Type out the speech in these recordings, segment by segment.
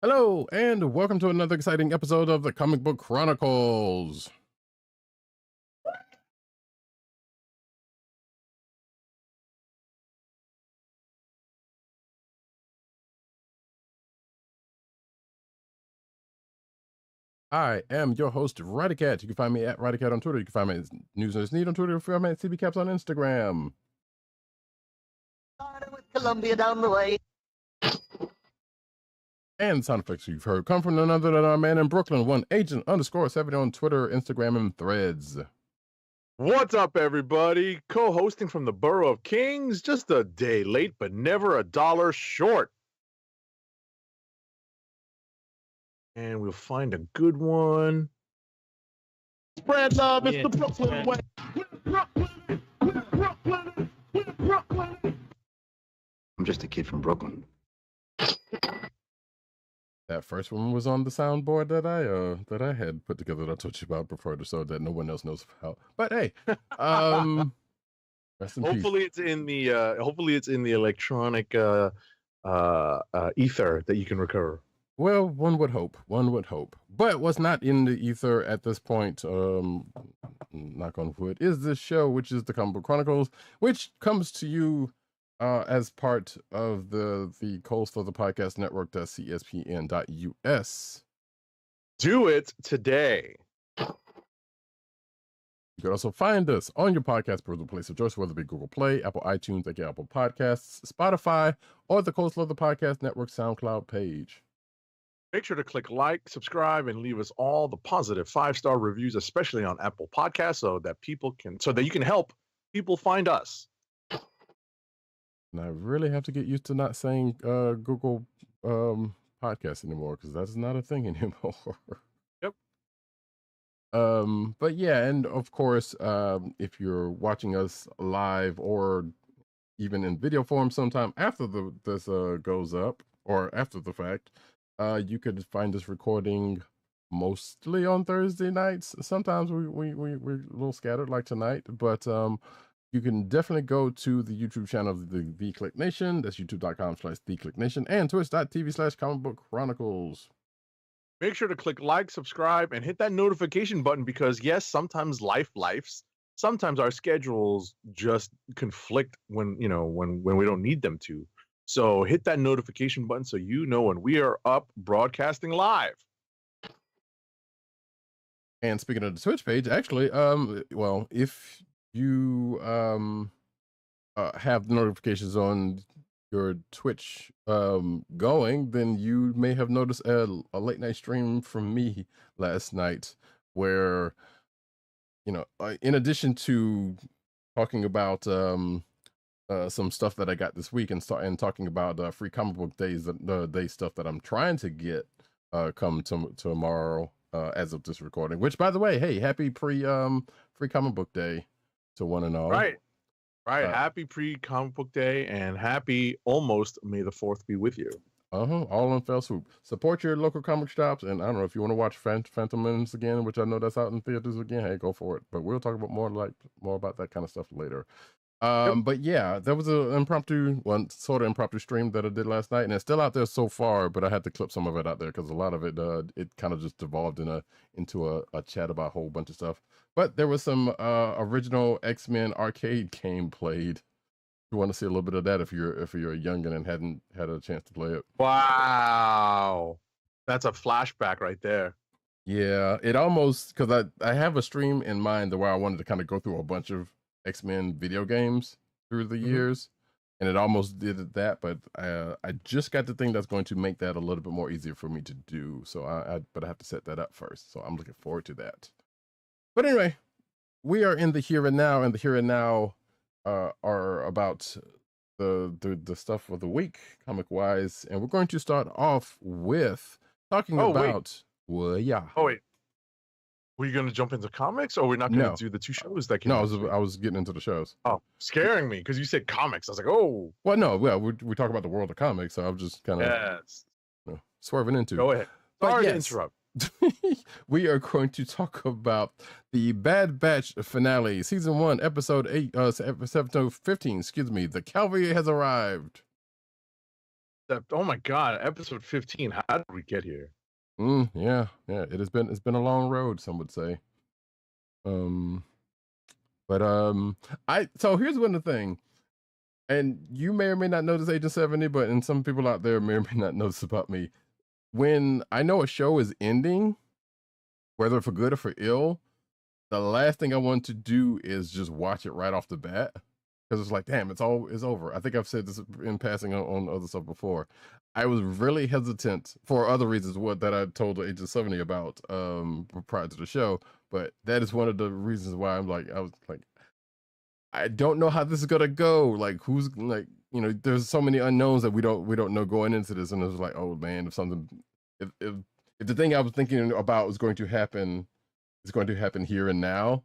Hello, and welcome to another exciting episode of the Comic Book Chronicles. I am your host, Roddykat. You can find me at Roddykat on Twitter. You can find me at News and Need on Twitter. You can find me at CBCaps on Instagram. With Columbia down the way. And sound effects you've heard come from none other than our man in Brooklyn, @agent_70 on Twitter, Instagram, and Threads. What's up, everybody? Co-hosting from the Borough of Kings, just a day late, but never a dollar short. And we'll find a good one. Spread love, it's the Brooklyn way. We're Brooklyn. I'm just a kid from Brooklyn. That first one was on the soundboard that I had put together that I told you about before the show that no one else knows about. But hey, rest in Hopefully peace. it's in the electronic ether that you can recover. Well, one would hope. One would hope. But what's not in the ether at this point, knock on wood, is this show, which is the Comic Book Chronicles, which comes to you as part of the Cold Slither Podcast Network, CSPN.us. Do it today. You can also find us on your podcast portal place of choice, whether it be Google Play, Apple iTunes, aka Apple Podcasts, Spotify, or the Cold Slither Podcast Network SoundCloud page. Make sure to click like, subscribe, and leave us all the positive 5-star reviews, especially on Apple Podcasts, so that you can help people find us. And I really have to get used to not saying Google Podcasts anymore, because that's not a thing anymore. Yep. But yeah, and of course, if you're watching us live or even in video form sometime after this goes up or after the fact, you could find us recording mostly on Thursday nights. Sometimes we're a little scattered like tonight, but you can definitely go to the YouTube channel of the Kliq Nation. That's youtube.com/TheKliqNation and twitch.tv/Comic Book Chronicles. Make sure to click like, subscribe, and hit that notification button because yes, sometimes lives. Sometimes our schedules just conflict when we don't need them to. So hit that notification button so you know when we are up broadcasting live. And speaking of the Twitch page, actually, well, if you have the notifications on your Twitch going, then you may have noticed a late night stream from me last night where, in addition to talking about some stuff that I got this week and talking about free comic book days, the day stuff that I'm trying to get come tomorrow as of this recording, which by the way, hey, happy free comic book day to one and all. Right. Happy pre-comic book day and happy almost May the 4th be with you. All in fell swoop. Support your local comic shops, and I don't know if you want to watch Phantom Menace again, which I know that's out in theaters again. Hey, go for it. But we'll talk about more about that kind of stuff later. But yeah, there was an sort of impromptu stream that I did last night, and it's still out there so far, but I had to clip some of it out there because a lot of it it kind of just devolved into a chat about a whole bunch of stuff. But there was some original X-Men arcade game played. You want to see a little bit of that if you're a youngin and hadn't had a chance to play it. Wow, that's a flashback right there. Yeah, it almost, because I have a stream in mind where I wanted to kind of go through a bunch of X-Men video games through the years, and it almost did that, but I just got the thing that's going to make that a little bit more easier for me to do. So but I have to set that up first. So I'm looking forward to that. But anyway, we are in the here and now, and the here and now are about the stuff of the week, comic wise, and we're going to start off with talking about. Well, yeah. Oh wait. Were you going to jump into comics, or we're not going to do the two shows that came out? No, I was getting into the shows. Oh, scaring me because you said comics. I was like, oh. Well, no, we talk about the world of comics, so I'm just kind of swerving into. Go ahead. Sorry to interrupt. We are going to talk about the Bad Batch finale, season 1, episode 8, episode 15. Excuse me. The Calvary Has Arrived. Oh my god, episode 15. How did we get here? Yeah. It's been a long road, some would say. Um, but so here's one of the thing, and you may or may not know this, Agent 70, but and some people out there may or may not know this about me. When I know a show is ending, whether for good or for ill, the last thing I want to do is just watch it right off the bat, because it's like, damn, it's over. I think I've said this in passing on other stuff before. I was really hesitant for other reasons that I told Agent 70 about prior to the show, but that is one of the reasons why I was like, I don't know how this is gonna go. Like, who's like, there's so many unknowns that we don't know going into this, and it was like, oh man, if the thing I was thinking about was going to happen, it's going to happen here and now.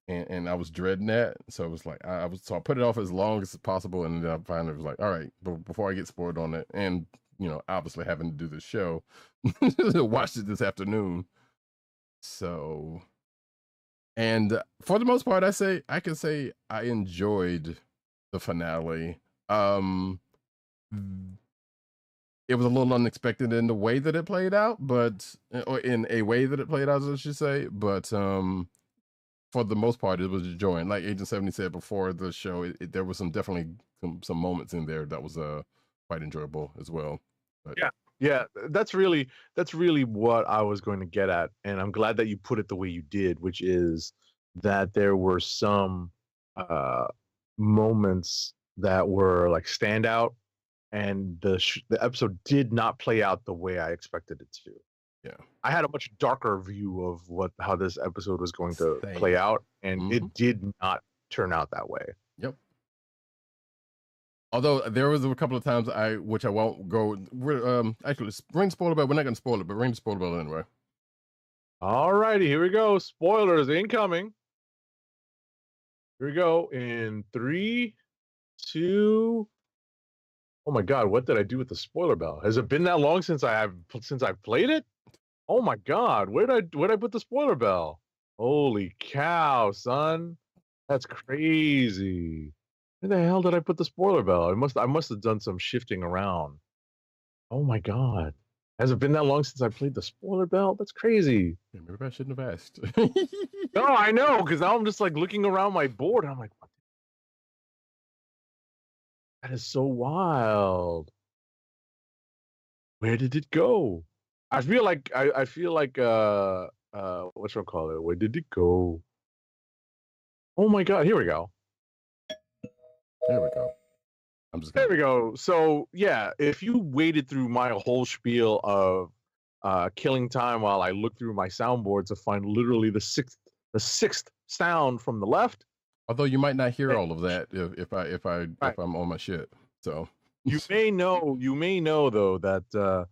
And I was dreading that, so it was like I put it off as long as possible, and then I finally was like, all right, but before I get spoiled on it, and obviously having to do this show, watched it this afternoon. So, and for the most part, I can say I enjoyed the finale. It was a little unexpected in the way that it played out, or in a way that it played out, I should say, but for the most part, it was enjoying. Like Agent 70 said before the show, there was definitely some moments in there that was quite enjoyable as well. But, yeah, that's really what I was going to get at, and I'm glad that you put it the way you did, which is that there were some moments that were like standout, and the episode did not play out the way I expected it to. Yeah, I had a much darker view of how this episode was going to play out, and it did not turn out that way. Yep. Although there was a couple of times which I won't go. We're actually ring spoiler bell. We're not going to spoil it, but ring the spoiler bell anyway. All righty, here we go. Spoilers incoming. Here we go in 3, 2. Oh my god, what did I do with the spoiler bell? Has it been that long since I've played it? Oh my god, where'd I put the spoiler bell? Holy cow, son. That's crazy. Where the hell did I put the spoiler bell? I must have done some shifting around. Oh my god. Has it been that long since I played the spoiler bell? That's crazy. Yeah, maybe I shouldn't have asked. No, I know, because now I'm just like looking around my board and I'm like, what? That is so wild. Where did it go? I feel like whatchamacallit? Where did it go? Oh my god, here we go. There we go. There we go. So yeah, if you waded through my whole spiel of killing time while I look through my soundboard to find literally the sixth sound from the left. Although you might not hear all of that if I'm on my shit. So you may know though that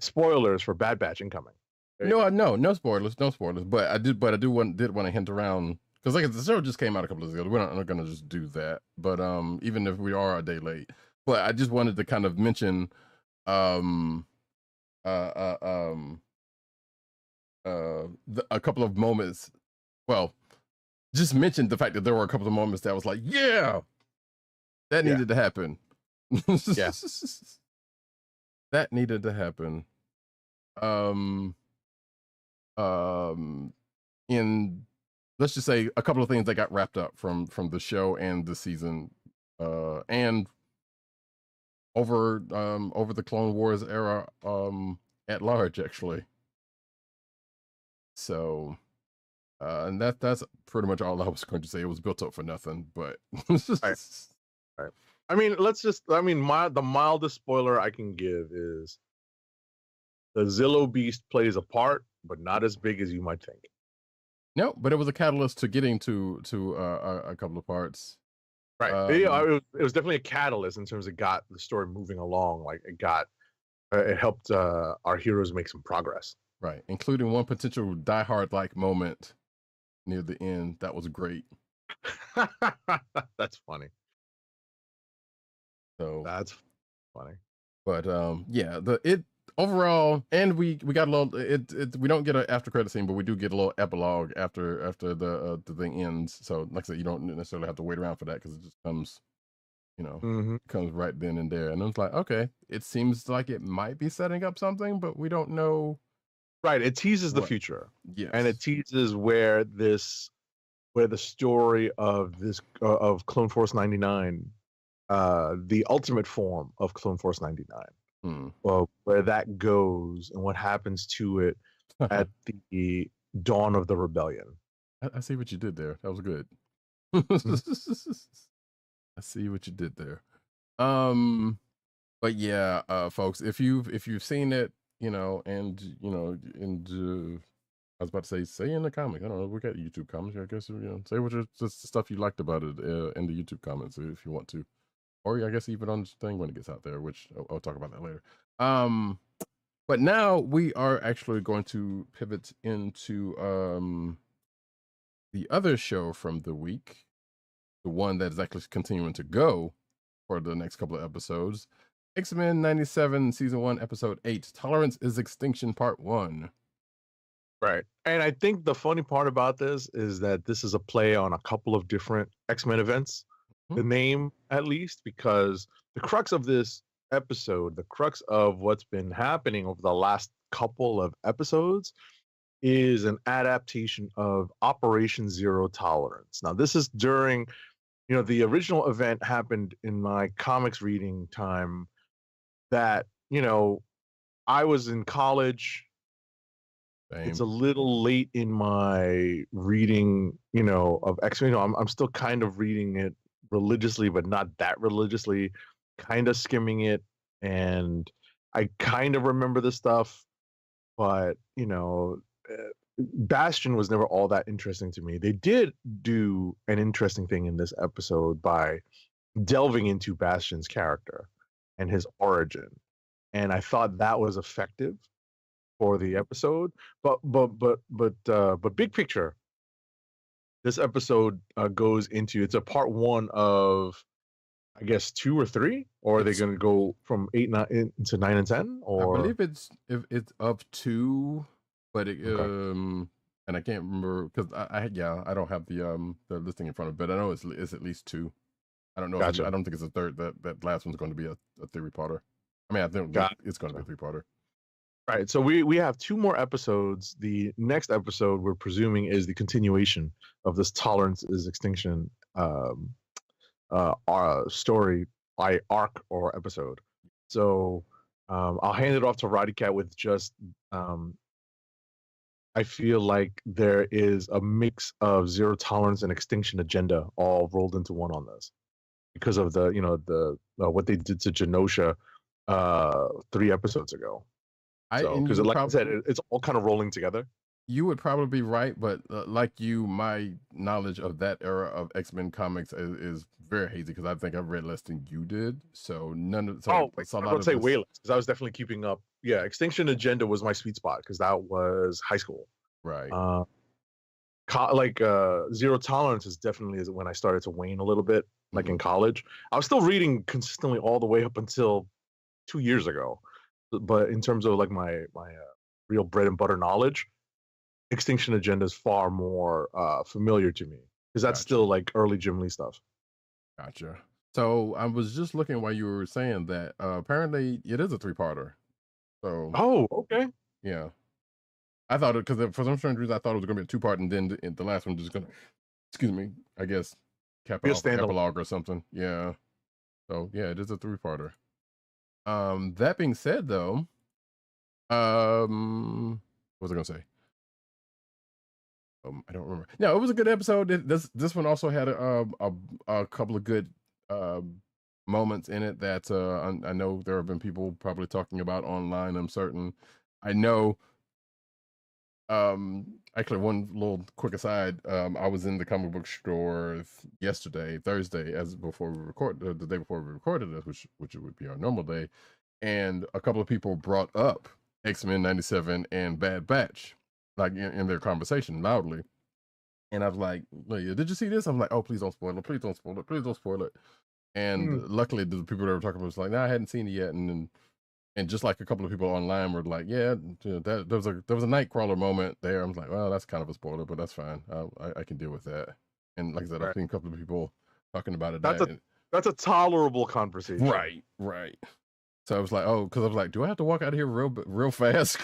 spoilers for Bad Batch incoming. No spoilers. But I did want to hint around, because like the show just came out a couple of days ago. We're not gonna just do that. But even if we are a day late, but I just wanted to kind of mention a couple of moments. Well, just mentioned the fact that there were a couple of moments that was like, yeah, that needed to happen. Yeah. That needed to happen. In, let's just say, a couple of things that got wrapped up from the show and the season, and over the Clone Wars era, at large, actually. So, and that's pretty much all I was going to say. It was built up for nothing, but right. I mean, the mildest spoiler I can give is the Zillow Beast plays a part, but not as big as you might think. No, but it was a catalyst to getting to a couple of parts. Right. It was definitely a catalyst in terms of got the story moving along. Like it helped our heroes make some progress. Right, including one potential diehard like moment near the end. That was great. That's funny. So that's funny. But yeah, overall, and we got a little. We don't get an after credit scene, but we do get a little epilogue after the thing ends. So like I said, you don't necessarily have to wait around for that, because it just comes comes right then and there. And I was like, okay, it seems like it might be setting up something, but we don't know. Right. It teases the What? future. Yes. And it teases where the story of this of Clone Force 99, the ultimate form of Clone Force 99, where that goes and what happens to it at the dawn of the rebellion. I see what you did there. That was good. I see what you did there. But yeah, folks, if you've seen it, and I was about to say in the comments. I don't know. We got YouTube comments. I guess say what just stuff you liked about it in the YouTube comments if you want to, or I guess even on the thing when it gets out there, which I'll talk about that later. But now we are actually going to pivot into the other show from the week, the one that is actually continuing to go for the next couple of episodes. X-Men 97 Season 1 Episode 8, Tolerance is Extinction Part 1. Right. And I think the funny part about this is that this is a play on a couple of different X-Men events. The name, at least, because the crux of this episode, the crux of what's been happening over the last couple of episodes is an adaptation of Operation Zero Tolerance. Now, this is during, the original event happened in my comics reading time that, I was in college. Same. It's a little late in my reading, of X-Men. I'm still kind of reading it religiously, but not that religiously, kind of skimming it. And I kind of remember the stuff, but, Bastion was never all that interesting to me. They did do an interesting thing in this episode by delving into Bastion's character and his origin. And I thought that was effective for the episode, but big picture, this episode goes into, it's a part 1 of, I guess, 2 or 3, or are they going to go from 8 into 9 and 10? Or I believe it's of 2, but it, and I can't remember because I don't have the listing in front of me, but I know it's at least 2. I don't know. Gotcha. I don't think it's a third. That last one's going to be a 3-parter. I mean, I think it's going to be a 3-parter. Right. So we have 2 more episodes. The next episode we're presuming is the continuation of this Tolerance is Extinction story by arc or episode. So I'll hand it off to Roddykat with just I feel like there is a mix of zero tolerance and extinction agenda all rolled into one on this because of the what they did to Genosha 3 episodes ago. Because like I said, it's all kind of rolling together. You would probably be right, but like you, my knowledge of that era of X-Men comics is very hazy because I think I've read less than you did. So none of I would say way less because I was definitely keeping up. Yeah, Extinction Agenda was my sweet spot because that was high school. Right. Zero Tolerance is definitely when I started to wane a little bit, like in college. I was still reading consistently all the way up until 2 years ago. But in terms of like my real bread and butter knowledge, Extinction Agenda is far more familiar to me because that's still like early Jim Lee stuff. Gotcha. So I was just looking while you were saying that apparently it is a 3-parter. So okay. Yeah, I thought it because for some strange reason I thought it was going to be a 2-part, and then the last one just going to, excuse me, I guess cap off epilogue or something. Yeah. So yeah, it is a 3-parter. That being said, though, what was I gonna say? I don't remember. No, it was a good episode. This one also had a couple of good moments in it that I know there have been people probably talking about online. I'm certain. I know. Actually, one little quick aside. I was in the comic book store Thursday, before we record the day before we recorded this, which it would be our normal day, and a couple of people brought up X-Men 97 and Bad Batch, like in their conversation loudly, and I was like, "Did you see this?" I'm like, "Oh, please don't spoil it! Please don't spoil it! Please don't spoil it!" And luckily, the people that were talking about was like, "No, I hadn't seen it yet," and just like a couple of people online were like, "Yeah, there was a Nightcrawler moment there." I'm like, "Well, that's kind of a spoiler, but that's fine. I can deal with that." And like I said, I've seen a couple of people talking about it. That's a tolerable conversation. Right. So I was like, oh, because I was like, do I have to walk out of here real fast?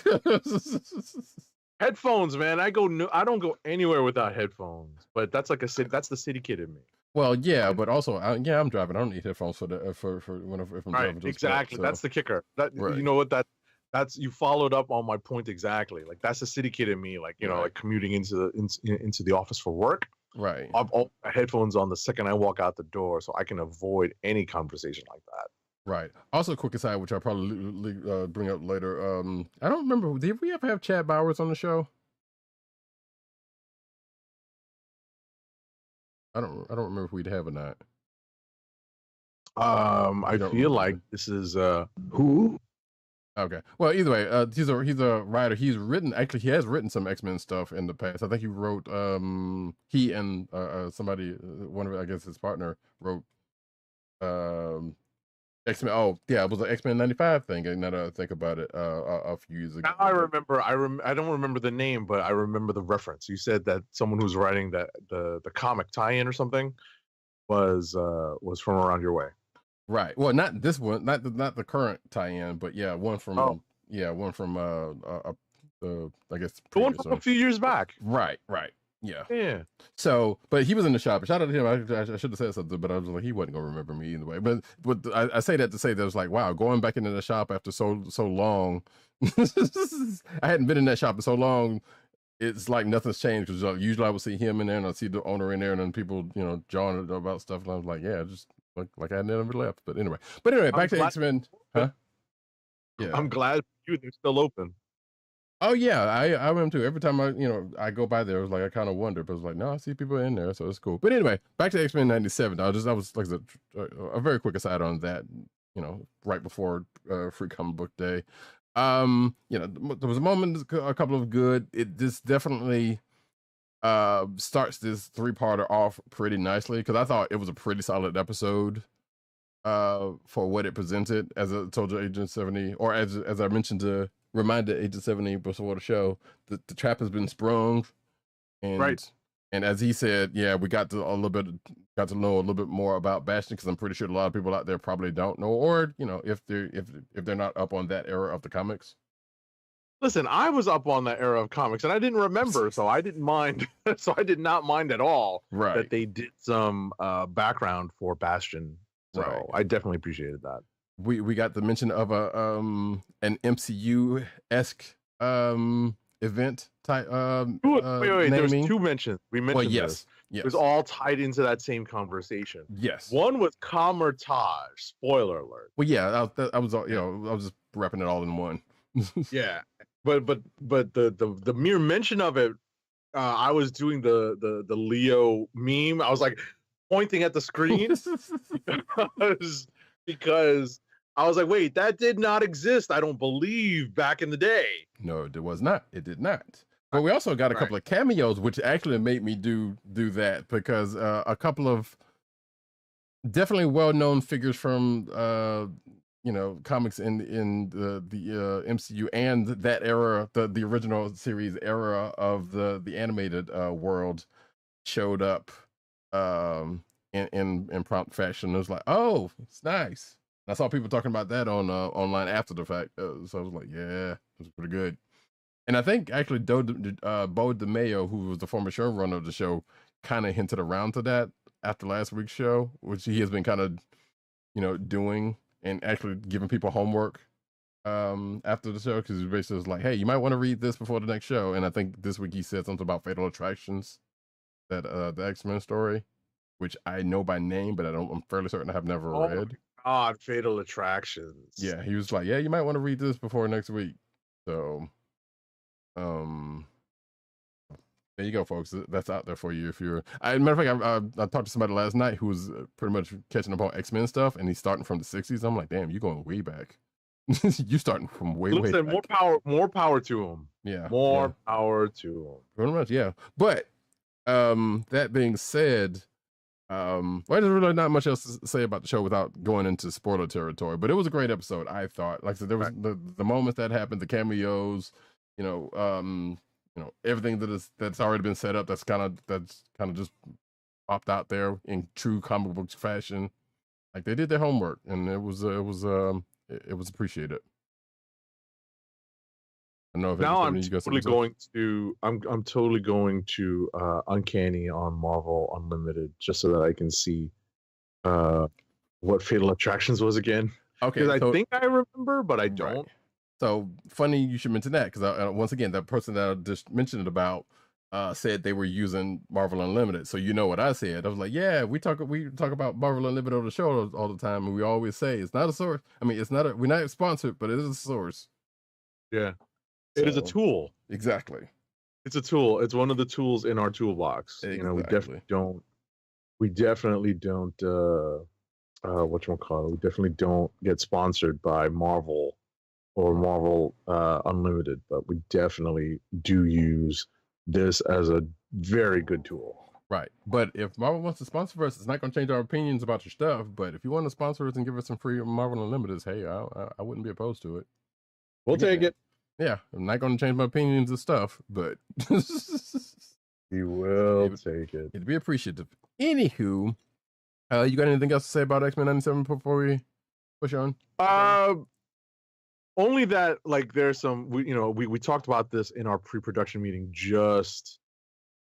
Headphones, man. I don't go anywhere without headphones. But that's like that's the city kid in me. Well, yeah, but also, I'm driving. I don't need headphones for whenever if I'm Right, driving. exactly. So. That's the kicker. Right. You know what that's you followed up on my point exactly. Like that's the city kid in me. Like like commuting into the office for work. Right. I'll my headphones on the second I walk out the door, so I can avoid any conversation like that. Right. Also, quick aside, which I'll probably bring up later. I don't remember. Did we ever have Chad Bowers on the show? I don't remember if we'd have or not. I feel like this is who? Okay. Well, either way, he's a writer. He has written some X-Men stuff in the past. I think he wrote he and somebody, one of I guess his partner wrote X-Men. Oh yeah, it was an X-Men 95 thing. Now that I think about it, a few years ago. Now I remember. I don't remember the name, but I remember the reference. You said that someone who's writing the comic tie-in or something was from around your way. Right. Well, not this one, not the current tie-in, but yeah, one from I guess the one from a few years back. Right. Yeah. Yeah. So, but he was in the shop. Shout out to him. I should have said something, but I was like, he wasn't gonna remember me either way. But I say that to say that it was like, wow, going back into the shop after so long. I hadn't been in that shop in so long. It's like nothing's changed because usually I would see him in there and I see the owner in there and then people, jawing about stuff. And I was like, yeah, just like I never left. But anyway, back to X-Men. Huh? Yeah. I'm glad they're still open. Oh yeah, I am too. Every time I go by there, it was like I kind of wonder, but I was like, no, I see people in there, so it's cool. But anyway, back to X-Men 97. I was like a very quick aside on that. Right before Free Comic Book Day. There was a moment, a couple of good. This definitely starts this 3-parter off pretty nicely because I thought it was a pretty solid episode for what it presented. As I told you, Agent 70, or as I mentioned to reminded Agent 70 before the show, the trap has been sprung, and right. And as he said, yeah, we got to know a little bit more about Bastion because I'm pretty sure a lot of people out there probably don't know, or if they're not up on that era of the comics. Listen, I was up on that era of comics and I didn't remember, so I didn't mind. So I did not mind at all that they did some background for Bastion. So I definitely appreciated that. We got the mention of an MCU-esque event type. Wait. There was 2 mentions. We mentioned yes. It was all tied into that same conversation. Yes. One was Kamar-Taj. Spoiler alert. Well, yeah, I was just wrapping it all in one. Yeah, but the mere mention of it, I was doing the Leo meme. I was like pointing at the screen because I was like, wait, that did not exist. I don't believe back in the day. No, it was not. It did not. But we also got a couple of cameos, which actually made me do that because a couple of definitely well-known figures from comics in the MCU and that era, the original series era of the animated world showed up in prompt fashion. It was like, oh, it's nice. I saw people talking about that on online after the fact, so I was like, yeah, it was pretty good. And I think actually Bo DeMayo, who was the former showrunner of the show, kind of hinted around to that after last week's show, which he has been kind of doing and actually giving people homework after the show, because he basically was like, hey, you might want to read this before the next show. And I think this week he said something about Fatal Attractions, that the X-Men story, which I know by name, but I'm fairly certain I have never read. God, Fatal Attractions. Yeah, he was like, yeah, you might want to read this before next week. So there you go, folks. That's out there for you. If you're, matter of fact, I talked to somebody last night who was pretty much catching up on X-Men stuff, and he's starting from the 60s. I'm like, damn, you're going way back. You starting from way back. More power to him. Yeah, more power to him. Pretty much, yeah. But that being said, well, there's really not much else to say about the show without going into spoiler territory. But it was a great episode, I thought. Like I said, there was the moments that happened, the cameos, everything that's already been set up. That's kind of just popped out there in true comic book fashion. Like they did their homework, and it was appreciated. I don't know if Now I'm you got totally something. going to I'm totally going to Uncanny on Marvel Unlimited just so that I can see what Fatal Attractions was again. Okay, Because I so think I remember, but I don't. right. So funny you should mention that because once again, that person that I just mentioned it about said they were using Marvel Unlimited. So you know what I said? I was like, yeah, we talk about Marvel Unlimited on the show all the time, and we always say it's not a source. I mean, it's not we're not sponsored, but it is a source. Yeah, it is a tool. Exactly. It's a tool. It's one of the tools in our toolbox. Exactly. You know, we definitely don't. We definitely don't. Whatchamacallit? We definitely don't get sponsored by Marvel or Marvel Unlimited, but we definitely do use this as a very good tool. Right. But if Marvel wants to sponsor us, it's not going to change our opinions about your stuff. But if you want to sponsor us and give us some free Marvel Unlimited, hey, I wouldn't be opposed to it. We'll take it. Yeah, I'm not going to change my opinions of stuff, but you will take it. It'd be appreciative. Anywho, you got anything else to say about X-Men 97 before we push on? Only that, like, there's some, we talked about this in our pre-production meeting just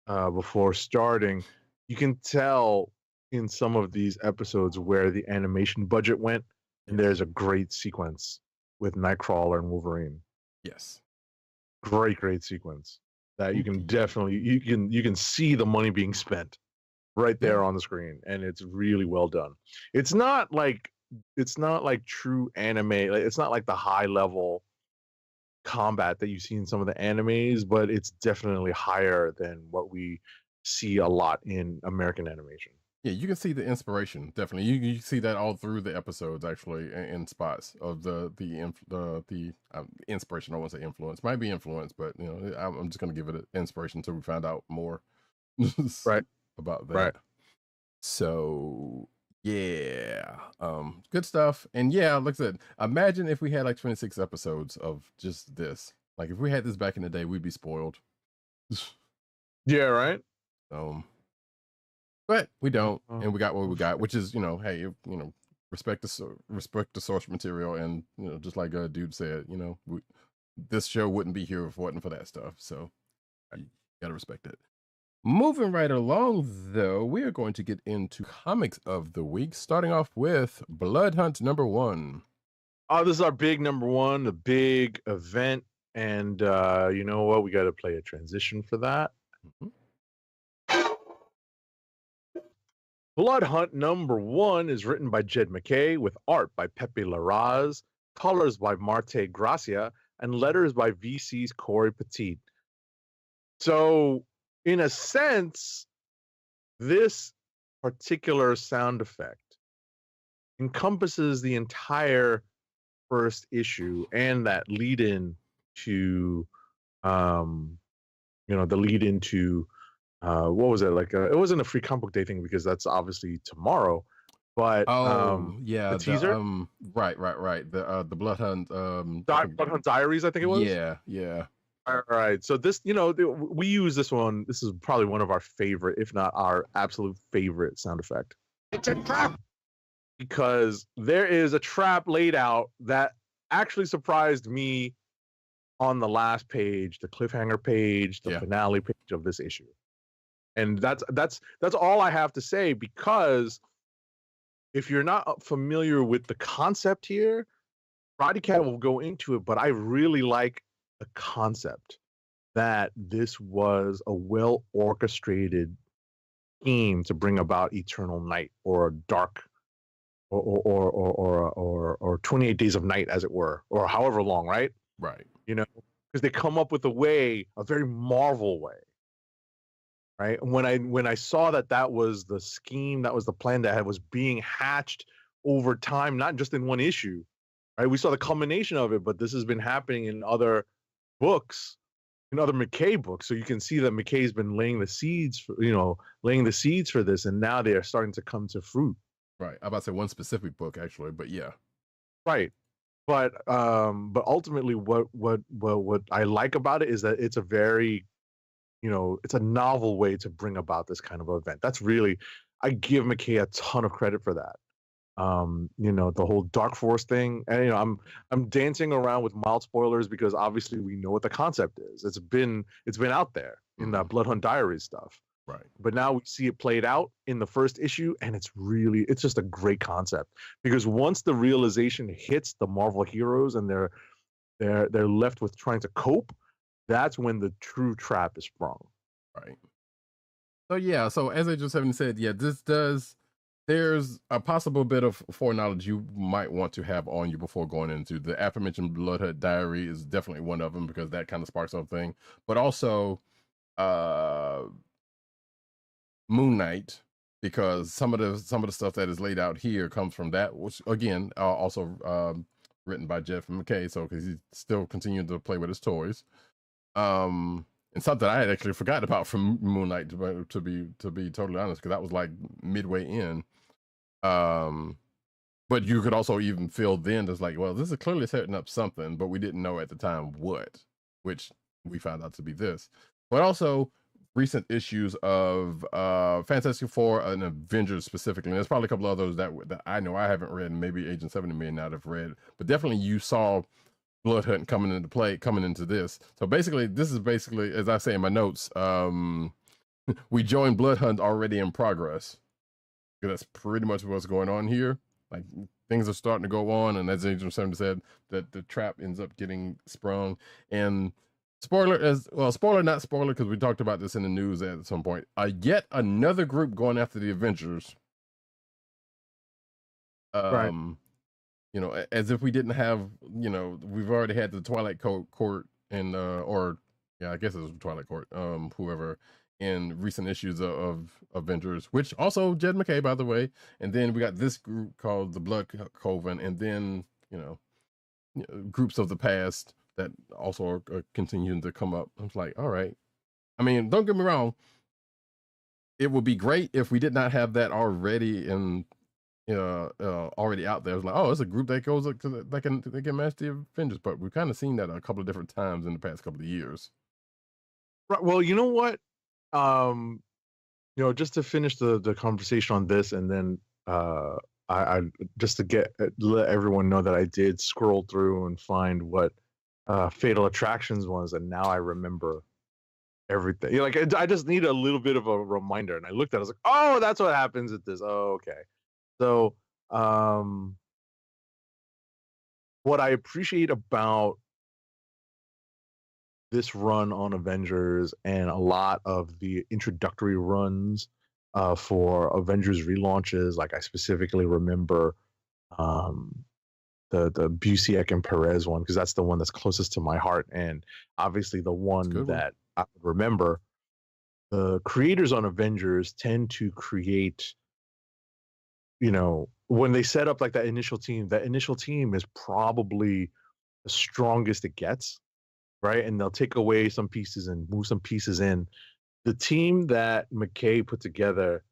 before starting. You can tell in some of these episodes where the animation budget went, and there's a great sequence with Nightcrawler and Wolverine. Yes, great sequence that you can definitely you can see the money being spent right there on the screen, and it's really well done. It's not like true anime. Like, it's not like the high level combat that you see in some of the animes, but it's definitely higher than what we see a lot in American animation. Yeah, you can see the inspiration. Definitely, you see that all through the episodes, actually, in spots of the inspiration. I won't say influence, might be influence, but I'm just gonna give it an inspiration until we find out more, right, about that. Right. So yeah, good stuff. And yeah, like I said, imagine if we had like 26 episodes of just this. Like if we had this back in the day, we'd be spoiled. Yeah, right. But we don't, and we got what we got, which is, hey, respect the source material, and just like a dude said, this show wouldn't be here if it wasn't for that stuff. So you gotta respect it. Moving right along, though, we are going to get into comics of the week, starting off with Blood Hunt #1. Oh, this is our big #1, the big event, and you know what? We got to play a transition for that. Mm-hmm. Blood Hunt #1 is written by Jed MacKay with art by Pepe Larraz, colors by Marte Gracia, and letters by VC's Corey Petit. So, in a sense, this particular sound effect encompasses the entire first issue and that lead in to, the lead into what was it like? It wasn't a Free Comic Book Day thing because that's obviously tomorrow. But yeah, the teaser, right. The Blood Hunt, Blood Hunt Diaries, I think it was. Yeah. All right. So this, we use this one. This is probably one of our favorite, if not our absolute favorite sound effect. It's a trap. Because there is a trap laid out that actually surprised me on the last page, the cliffhanger page, the finale page of this issue. And that's all I have to say, because if you're not familiar with the concept here, Roddykat will go into it, but I really like the concept that this was a well orchestrated scheme to bring about eternal night, or a dark or 28 days of night, as it were, or however long, right? Right. Because they come up with a very Marvel way. Right. When I saw that was the scheme, that was the plan that was being hatched over time, not just in one issue. Right. We saw the culmination of it, but this has been happening in other books, in other MacKay books. So you can see that MacKay's been laying the seeds for this, and now they are starting to come to fruit. Right. I'm about to say one specific book, actually, but yeah. Right. But ultimately, what I like about it is that it's a very, it's a novel way to bring about this kind of event. That's really, I give MacKay a ton of credit for that. You know, the whole Dark Force thing. And you know, I'm dancing around with mild spoilers because obviously we know what the concept is. It's been out there in that Blood Hunt Diaries stuff. Right. But now we see it played out in the first issue, and it's just a great concept, because once the realization hits the Marvel heroes and they're left with trying to cope, that's when the true trap is sprung. Right. So yeah, so as I just haven't said, yeah, there's a possible bit of foreknowledge you might want to have on you before going into the aforementioned Blood Hunt Diary is definitely one of them, because that kind of sparks something. But also Moon Knight, because some of the stuff that is laid out here comes from that, which again also written by Jeff McKay, so because he's still continuing to play with his toys. And something I had actually forgotten about from Moon Knight, to be totally honest, because that was like midway in. But you could also even feel then as like, well, this is clearly setting up something, but we didn't know at the time what, which we found out to be this. But also recent issues of Fantastic Four and Avengers specifically. And there's probably a couple of those that I know I haven't read, and maybe Agent 70 may not have read, but definitely you saw Blood Hunt coming into this. So basically, this is basically, as I say in my notes, we joined Blood Hunt already in progress. That's pretty much what's going on here. Like, things are starting to go on, and as Agent 70 said, that the trap ends up getting sprung. And spoiler, not spoiler, because we talked about this in the news at some point. Yet another group going after the Avengers. Right. You know, as if we didn't have, you know, we've already had the Twilight Court and or yeah, I guess it was Twilight Court, whoever, in recent issues of Avengers, which also Jed McKay, by the way. And then we got this group called the Blood Coven, and then, you know, groups of the past that also are continuing to come up. I was like, all right. I mean, don't get me wrong. It would be great if we did not have that already already out there. It was like, oh, it's a group that goes up to they can match the Avengers, but we've kind of seen that a couple of different times in the past couple of years. Right. Well, you know what? You know, just to finish the conversation on this, and then I just to let everyone know that I did scroll through and find what Fatal Attractions was, and now I remember everything. You know, like, I just need a little bit of a reminder, and I looked at it, I was like, oh, that's what happens at this. Oh, okay. So what I appreciate about this run on Avengers and a lot of the introductory runs for Avengers relaunches, like I specifically remember the Busiek and Perez one, because that's the one that's closest to my heart, and obviously the one that I remember. The creators on Avengers tend to create, you know, when they set up like that initial team is probably the strongest it gets, right? And they'll take away some pieces and move some pieces in. The team that McKay put together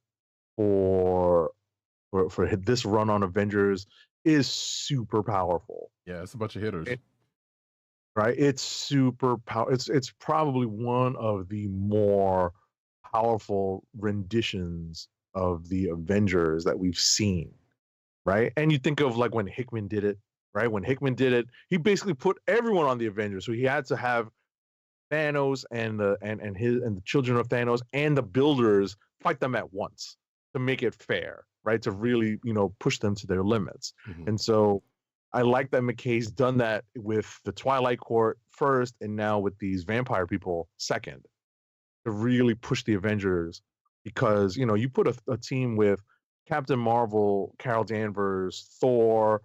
for this run on Avengers is super powerful. Yeah, it's a bunch of hitters. Right? It's super it's probably one of the more powerful renditions of the Avengers that we've seen, right? And you think of like when Hickman did it, right? When Hickman did it, he basically put everyone on the Avengers. So he had to have Thanos and the children of Thanos and the builders fight them at once to make it fair, right? To really, you know, push them to their limits. Mm-hmm. And so I like that McKay's done that with the Twilight Court first, and now with these vampire people second, to really push the Avengers. Because, you know, you put a team with Captain Marvel, Carol Danvers, Thor,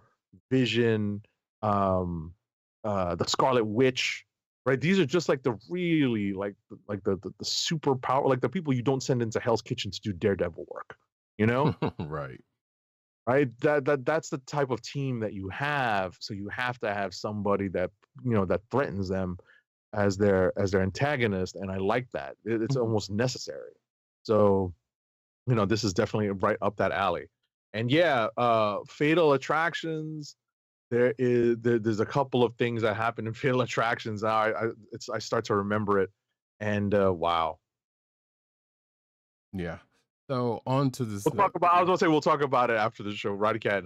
Vision, the Scarlet Witch, right? These are just like the really like the super power, like the people you don't send into Hell's Kitchen to do Daredevil work, you know? Right. That's the type of team that you have. So you have to have somebody that, you know, that threatens them as their antagonist, and I like that. It's almost necessary. So, you know, this is definitely right up that alley. And yeah, Fatal Attractions. There's a couple of things that happen in Fatal Attractions. I start to remember it, and wow. Yeah. So on to this. We'll talk about. I was gonna say we'll talk about it after the show. Roddykat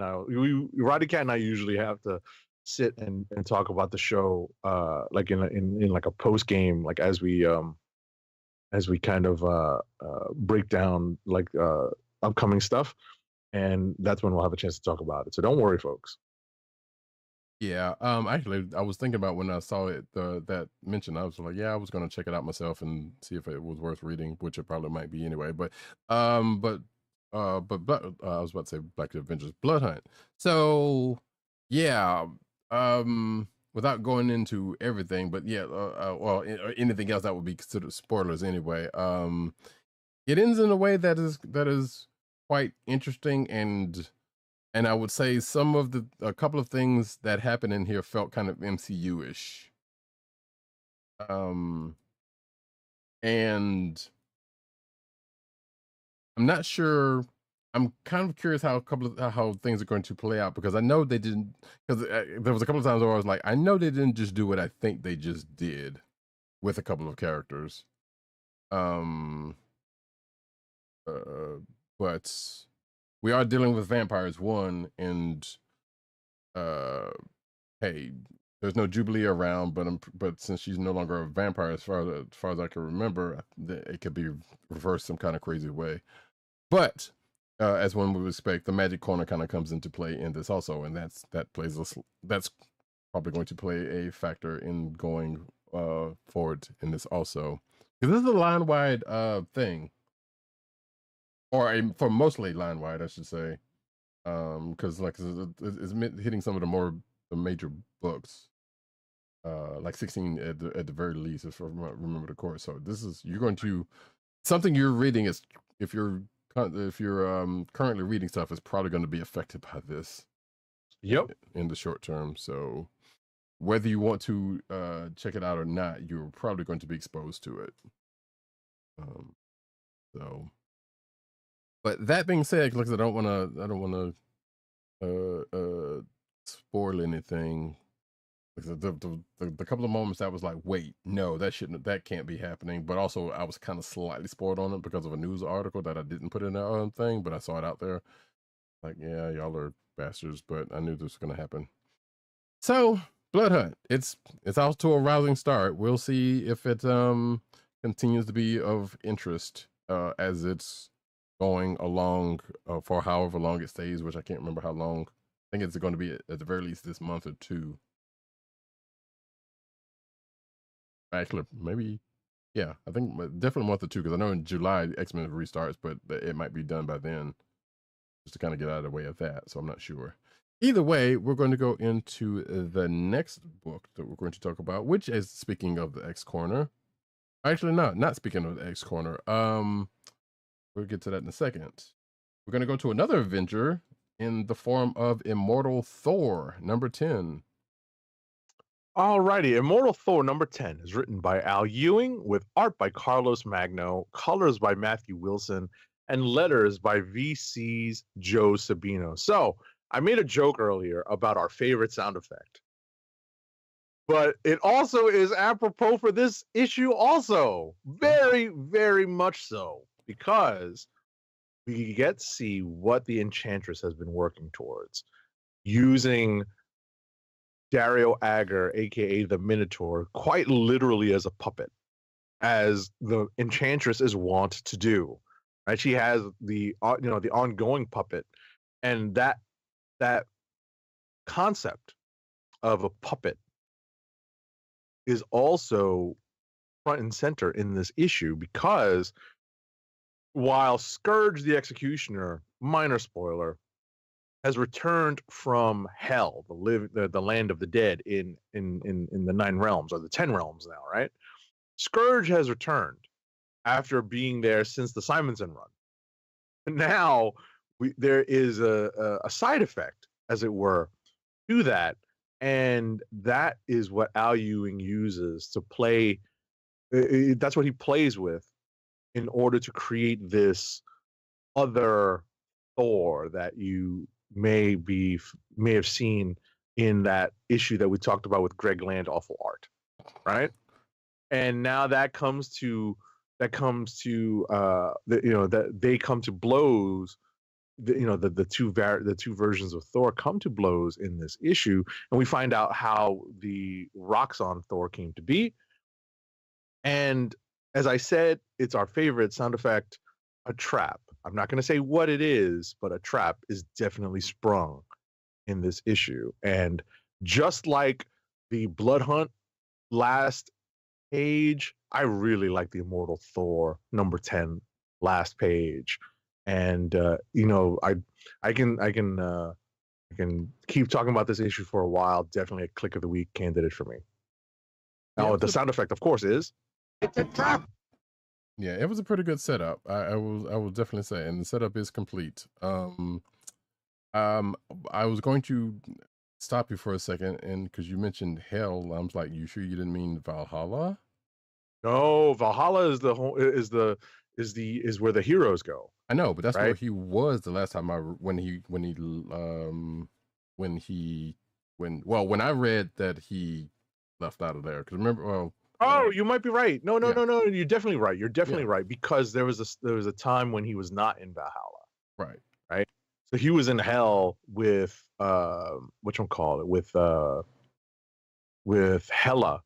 and I usually have to sit and talk about the show, like in like a post game, like as we kind of break down like upcoming stuff, and that's when we'll have a chance to talk about it. So don't worry, folks. Yeah. Actually, I was thinking about when I saw it, that mention. I was like, yeah, I was gonna check it out myself and see if it was worth reading, which it probably might be anyway. But I was about to say Black Avengers Blood Hunt. So yeah. Without going into everything, but yeah, or anything else that would be considered spoilers anyway. It ends in a way that is quite interesting, and I would say a couple of things that happen in here felt kind of MCU-ish. And I'm not sure. I'm kind of curious how things are going to play out, because I know they didn't. Because there was a couple of times where I was like, I know they didn't just do what I think they just did with a couple of characters. But we are dealing with vampires, one, and hey, there's no Jubilee around, but since she's no longer a vampire, as far as I can remember, it could be reversed some kind of crazy way. But as one would expect, the magic corner kind of comes into play in this also, and that's probably going to play a factor in going forward in this also, because this is a line wide thing, or for mostly line wide, I should say, because like it's hitting some of the major books, like 16 at the very least, if I remember the course. So this is something you're reading is, if you're currently reading stuff, is probably going to be affected by this. Yep. In the short term. So whether you want to check it out or not, you're probably going to be exposed to it. So, but that being said, because I don't want to spoil anything. The couple of moments I was like, wait, no, that can't be happening. But also, I was kind of slightly spoiled on it because of a news article that I didn't put in the thing, but I saw it out there. Like, yeah, y'all are bastards, but I knew this was going to happen. So, Blood Hunt, it's off to a rousing start. We'll see if it continues to be of interest as it's going along for however long it stays, which I can't remember how long. I think it's going to be at the very least this month or two. Actually, maybe, yeah, I think definitely a month or two, because I know in July X-Men restarts, but it might be done by then, just to kind of get out of the way of that. So I'm not sure. Either way, we're going to go into the next book that we're going to talk about, which is, speaking of the X Corner. Actually, not speaking of the X Corner. We'll get to that in a second. We're going to go to another Avenger in the form of Immortal Thor, number 10. Alrighty, Immortal Thor number 10 is written by Al Ewing, with art by Carlos Magno, colors by Matthew Wilson, and letters by VC's Joe Sabino. So I made a joke earlier about our favorite sound effect, but it also is apropos for this issue also. Very, very much so, because we get to see what the Enchantress has been working towards, using Dario Agger, aka the Minotaur, quite literally as a puppet, as the Enchantress is wont to do. Right? She has the the ongoing puppet, and that concept of a puppet is also front and center in this issue, because while Scourge the Executioner, minor spoiler, has returned from hell, the land of the dead in the 9 realms, or the 10 realms now, right? Scourge has returned after being there since the Simonson run. Now there is a side effect, as it were, to that, and that is what Al Ewing uses to play. That's what he plays with in order to create this other Thor that you may have seen in that issue that we talked about with Greg Land, awful art, right? And now that comes to that comes to that they come to blows. The two versions of Thor come to blows in this issue, and we find out how the Roxxon Thor came to be. And as I said, it's our favorite sound effect, a trap. I'm not going to say what it is, but a trap is definitely sprung in this issue. And just like the Blood Hunt last page, I really like the Immortal Thor number 10 last page. And I can keep talking about this issue for a while. Definitely a click of the week candidate for me. Now, the sound effect, of course, is It's a trap. Yeah, it was a pretty good setup. I will definitely say, and the setup is complete. I was going to stop you for a second, and because you mentioned hell, I was like, you sure you didn't mean Valhalla? no, Valhalla is is where the heroes go. I know, but that's where Right? he was the last time when I read that he left out of there. Because remember, Oh, you might be right. No, Yeah. you're definitely right. You're definitely right, because there was a time when he was not in Valhalla. right, So he was in hell with whatchamacallit, with Hela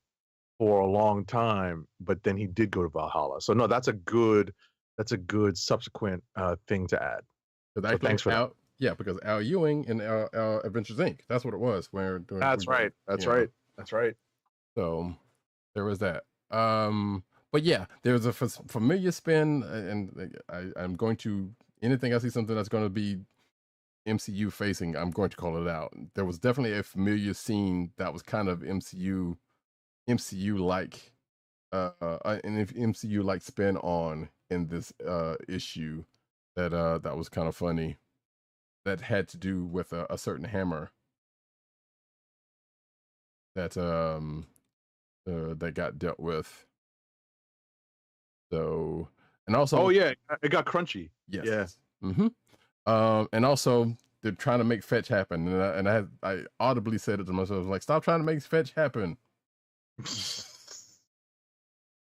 for a long time, but then he did go to Valhalla. So no, that's a good subsequent thing to add. so So thanks for that. because Al Ewing in Adventures Inc. That's what it was. That's right. So there was that. But yeah, there's a familiar spin, and I'm going to anything I see something that's going to be MCU facing, I'm going to call it out. There was definitely a familiar scene that was kind of MCU like, an MCU like spin on in this issue that was kind of funny. That had to do with a certain hammer that that got dealt with. So, and also, Oh yeah, it got crunchy. yes, Yeah. mm-hmm. And also they're trying to make fetch happen, and I audibly said it to myself, like, stop trying to make fetch happen. But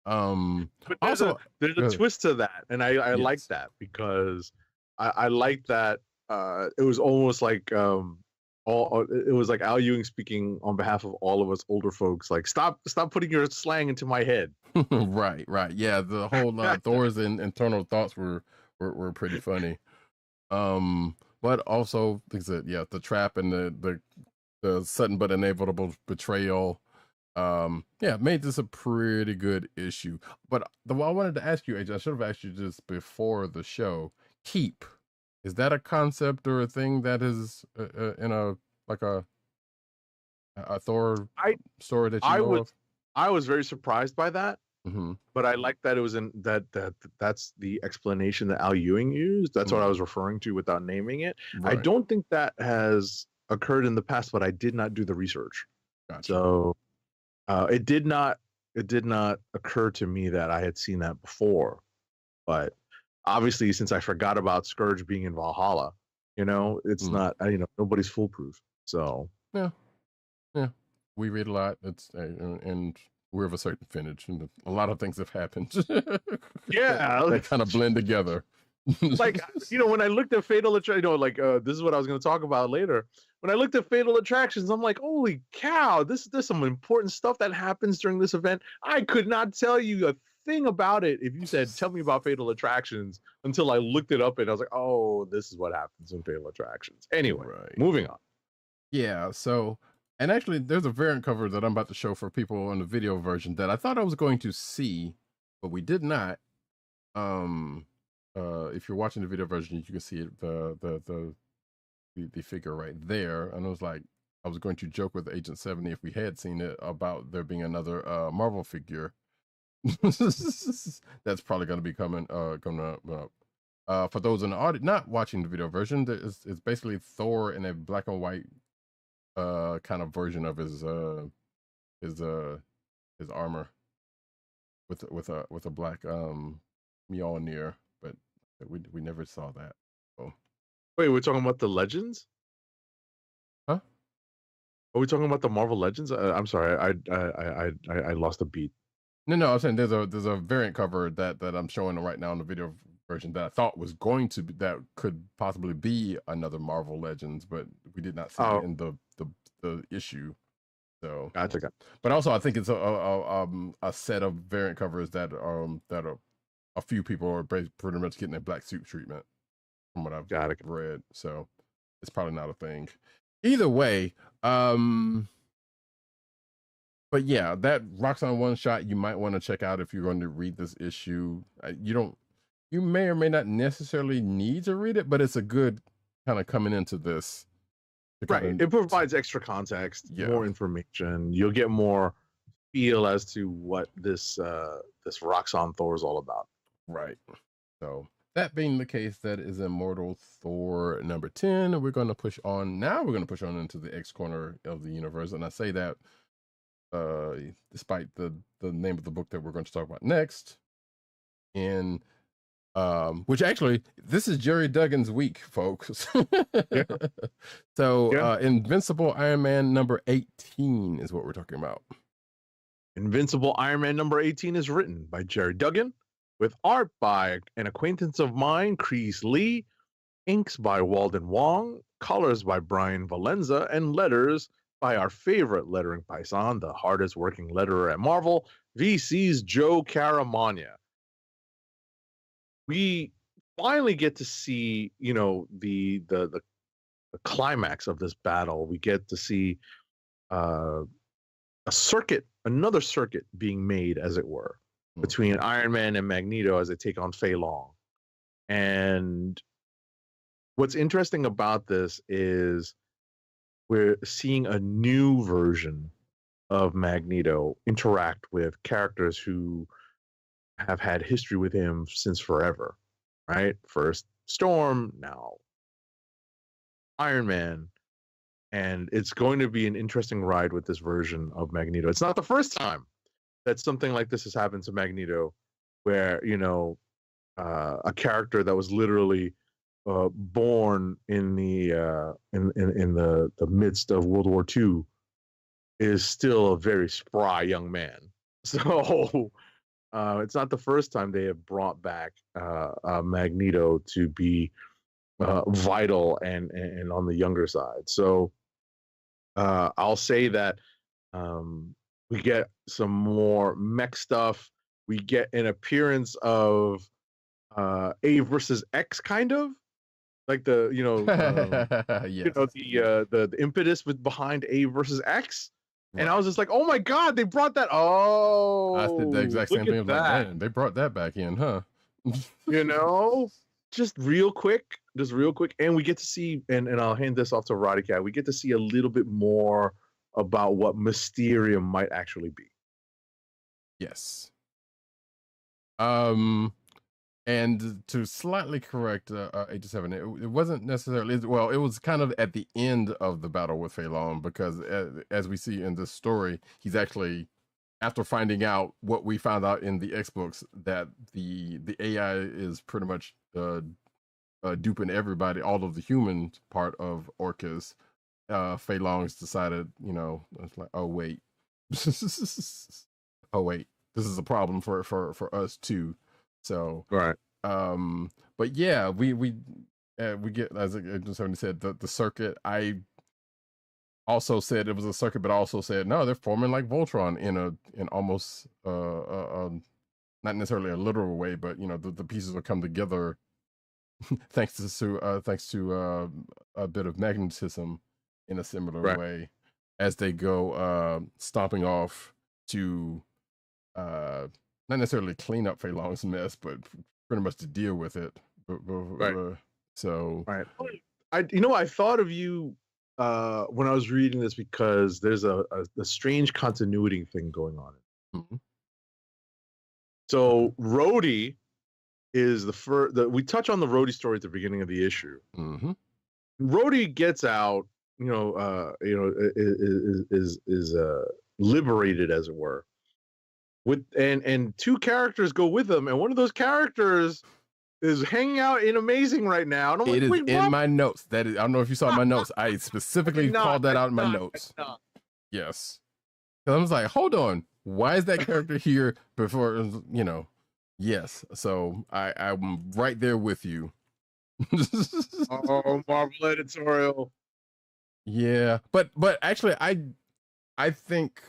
there's Also, a twist to that, and I like Yes. that, because I like that it was almost like it was like Al Ewing speaking on behalf of all of us older folks, like, stop putting your slang into my head. right, yeah, the whole Thor's internal thoughts were pretty funny. But also, like I said, yeah, the trap and the sudden but inevitable betrayal, made this a pretty good issue. But I wanted to ask you, AJ, I should have asked you this before the show. Keep, is that a concept or a thing that is in a Thor story that you know of? I was very surprised by that, Mm-hmm. but I like that it was in that's the explanation that Al Ewing used. That's what I was referring to without naming it. I Right. don't think that has occurred in the past, but I did not do the research. Gotcha. So it did not occur to me that I had seen that before. But obviously, since I forgot about Scourge being in Valhalla, it's not, nobody's foolproof. So Yeah, we read a lot. It's and we're of a certain vintage, and a lot of things have happened. yeah, that kind of blend together. like, when I looked at Fatal Attraction, this is what I was going to talk about later. When I looked at Fatal Attractions, I'm like, holy cow, there's some important stuff that happens during this event. I could not tell you a thing about it if you said, tell me about Fatal Attractions, until I looked it up, and I was like, oh, this is what happens in Fatal Attractions. Anyway, Right. moving on. Yeah, so, and actually there's a variant cover that I'm about to show for people on the video version that I thought I was going to see, but we did not. If you're watching the video version, you can see it, the figure right there. And I was like, I was going to joke with Agent 70 if we had seen it about there being another Marvel figure. That's probably going to be coming up. For those in the audience not watching the video version, it's basically Thor in a black and white kind of version of his armor with a black Mjolnir, but we never saw that. Oh. Wait, we're talking about the Legends? Huh? Are we talking about the Marvel Legends? I'm sorry, I lost a beat. No, I'm saying there's a variant cover that I'm showing right now in the video version that I thought was going to be, that could possibly be another Marvel Legends, but we did not see it in the issue. So Gotcha. But also I think it's a set of variant covers that are a few people are pretty much getting a black suit treatment from what I've read. So it's probably not a thing. Either way, but yeah, that Roxxon one shot you might want to check out if you're going to read this issue. You may or may not necessarily need to read it, but it's a good kind of coming into this. Right. It provides extra context, more information. You'll get more feel as to what this Roxxon Thor is all about. Right. So that being the case, that is Immortal Thor number 10. We're going to push on now. We're going to push on into the X corner of the universe, and I say that despite the name of the book that we're going to talk about next. In which actually, this is Jerry Duggan's week, folks. So Invincible Iron Man number 18 is what we're talking about. Invincible Iron Man number 18 is written by Jerry Duggan, with art by an acquaintance of mine, Chris Lee, inks by Walden Wong, colors by Brian Valenza, and letters by our favorite lettering paisan, the hardest working letterer at Marvel, VC's Joe Caramagna. We finally get to see, the climax of this battle. We get to see another circuit being made, as it were, between Iron Man and Magneto as they take on Fei Long. And what's interesting about this is we're seeing a new version of Magneto interact with characters who have had history with him since forever, right? First Storm, now Iron Man. And it's going to be an interesting ride with this version of Magneto. It's not the first time that something like this has happened to Magneto, where, a character that was literally born in the midst of World War II is still a very spry young man. So it's not the first time they have brought back Magneto to be vital and on the younger side. So I'll say that we get some more mech stuff. We get an appearance of A versus X, kind of like the the impetus behind A versus X. Right. And I was just like, oh my God, they brought that. Oh, I said the exact same thing. Like, man, they brought that back in, huh? Just real quick. And we get to see, and I'll hand this off to Roddykat. We get to see a little bit more about what Mysterium might actually be. Yes. And to slightly correct 87, it wasn't necessarily, well, it was kind of at the end of the battle with Fei Long, because as we see in this story, he's actually, after finding out what we found out in the X books, that the AI is pretty much duping everybody, all of the human part of Orcus. Fei Long's decided, it's like, oh wait, this is a problem for us too. So right. But yeah, we get, as somebody said, the circuit. I also said it was a circuit, but I also said no, they're forming like Voltron in almost not necessarily a literal way, but the pieces will come together thanks to a bit of magnetism in a similar way as they go stomping off to not necessarily clean up Fei Long's mess, but pretty much to deal with it. I thought of you when I was reading this, because there's a strange continuity thing going on. Mm-hmm. So Rhodey is the first. We touch on the Rhodey story at the beginning of the issue. Mm-hmm. Rhodey gets out, is liberated, as it were. And two characters go with him, and one of those characters is hanging out in Amazing right now. And I'm it like, is in my notes. That is, I don't know if you saw my notes. I specifically called that out in my notes. Yes, because I was like, hold on, why is that character here before, you know? Yes. So I'm right there with you. Oh, Marvel editorial. Yeah, but actually, I think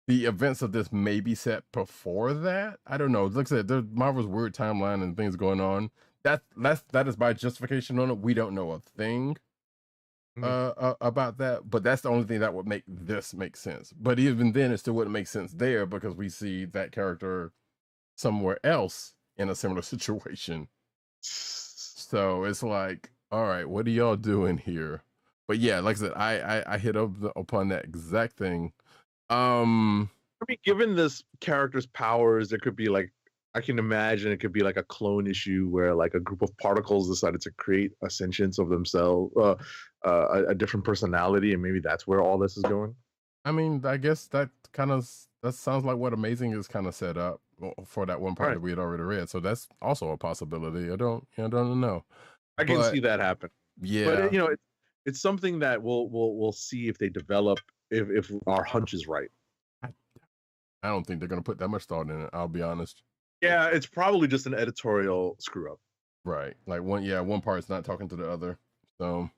the events of this may be set before that. I don't know. Like I said, there's Marvel's weird timeline and things going on. That is my justification on it. We don't know a thing about that, but that's the only thing that would make this make sense. But even then, it still wouldn't make sense there because we see that character somewhere else in a similar situation. So it's like, all right, what are y'all doing here? But yeah, like I said, I hit up upon that exact thing. I mean, given this character's powers, there could be like, I can imagine it could be like a clone issue where like a group of particles decided to create a sentience of themselves, a different personality, and maybe that's where all this is going. I mean, I guess that sounds like what Amazing is kind of set up for that one part that we had already read. So that's also a possibility. I don't know. I can see that happen. Yeah, but it's something that we'll see if they develop, if our hunch is right. I don't think they're gonna put that much thought in it. I'll be honest. Yeah, it's probably just an editorial screw up. Right. Like one part's not talking to the other. So,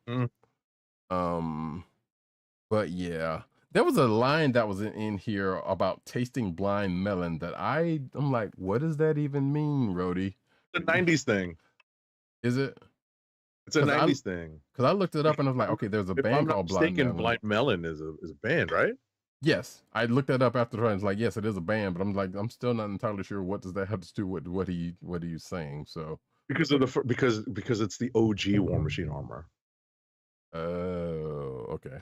but yeah, there was a line that was in here about tasting blind melon that I'm like, what does that even mean, Rhodey? The 90s thing. Is it? It's a 90s thing. Because I looked it up and I was like, okay, there's a band called Blind Melon. Blind Melon is a band, right? Yes, I looked that up after the time. It's like, yes, it is a band, but I'm like, I'm still not entirely sure what does that have to do with what are you saying? So because it's the OG War Machine armor. Oh, okay.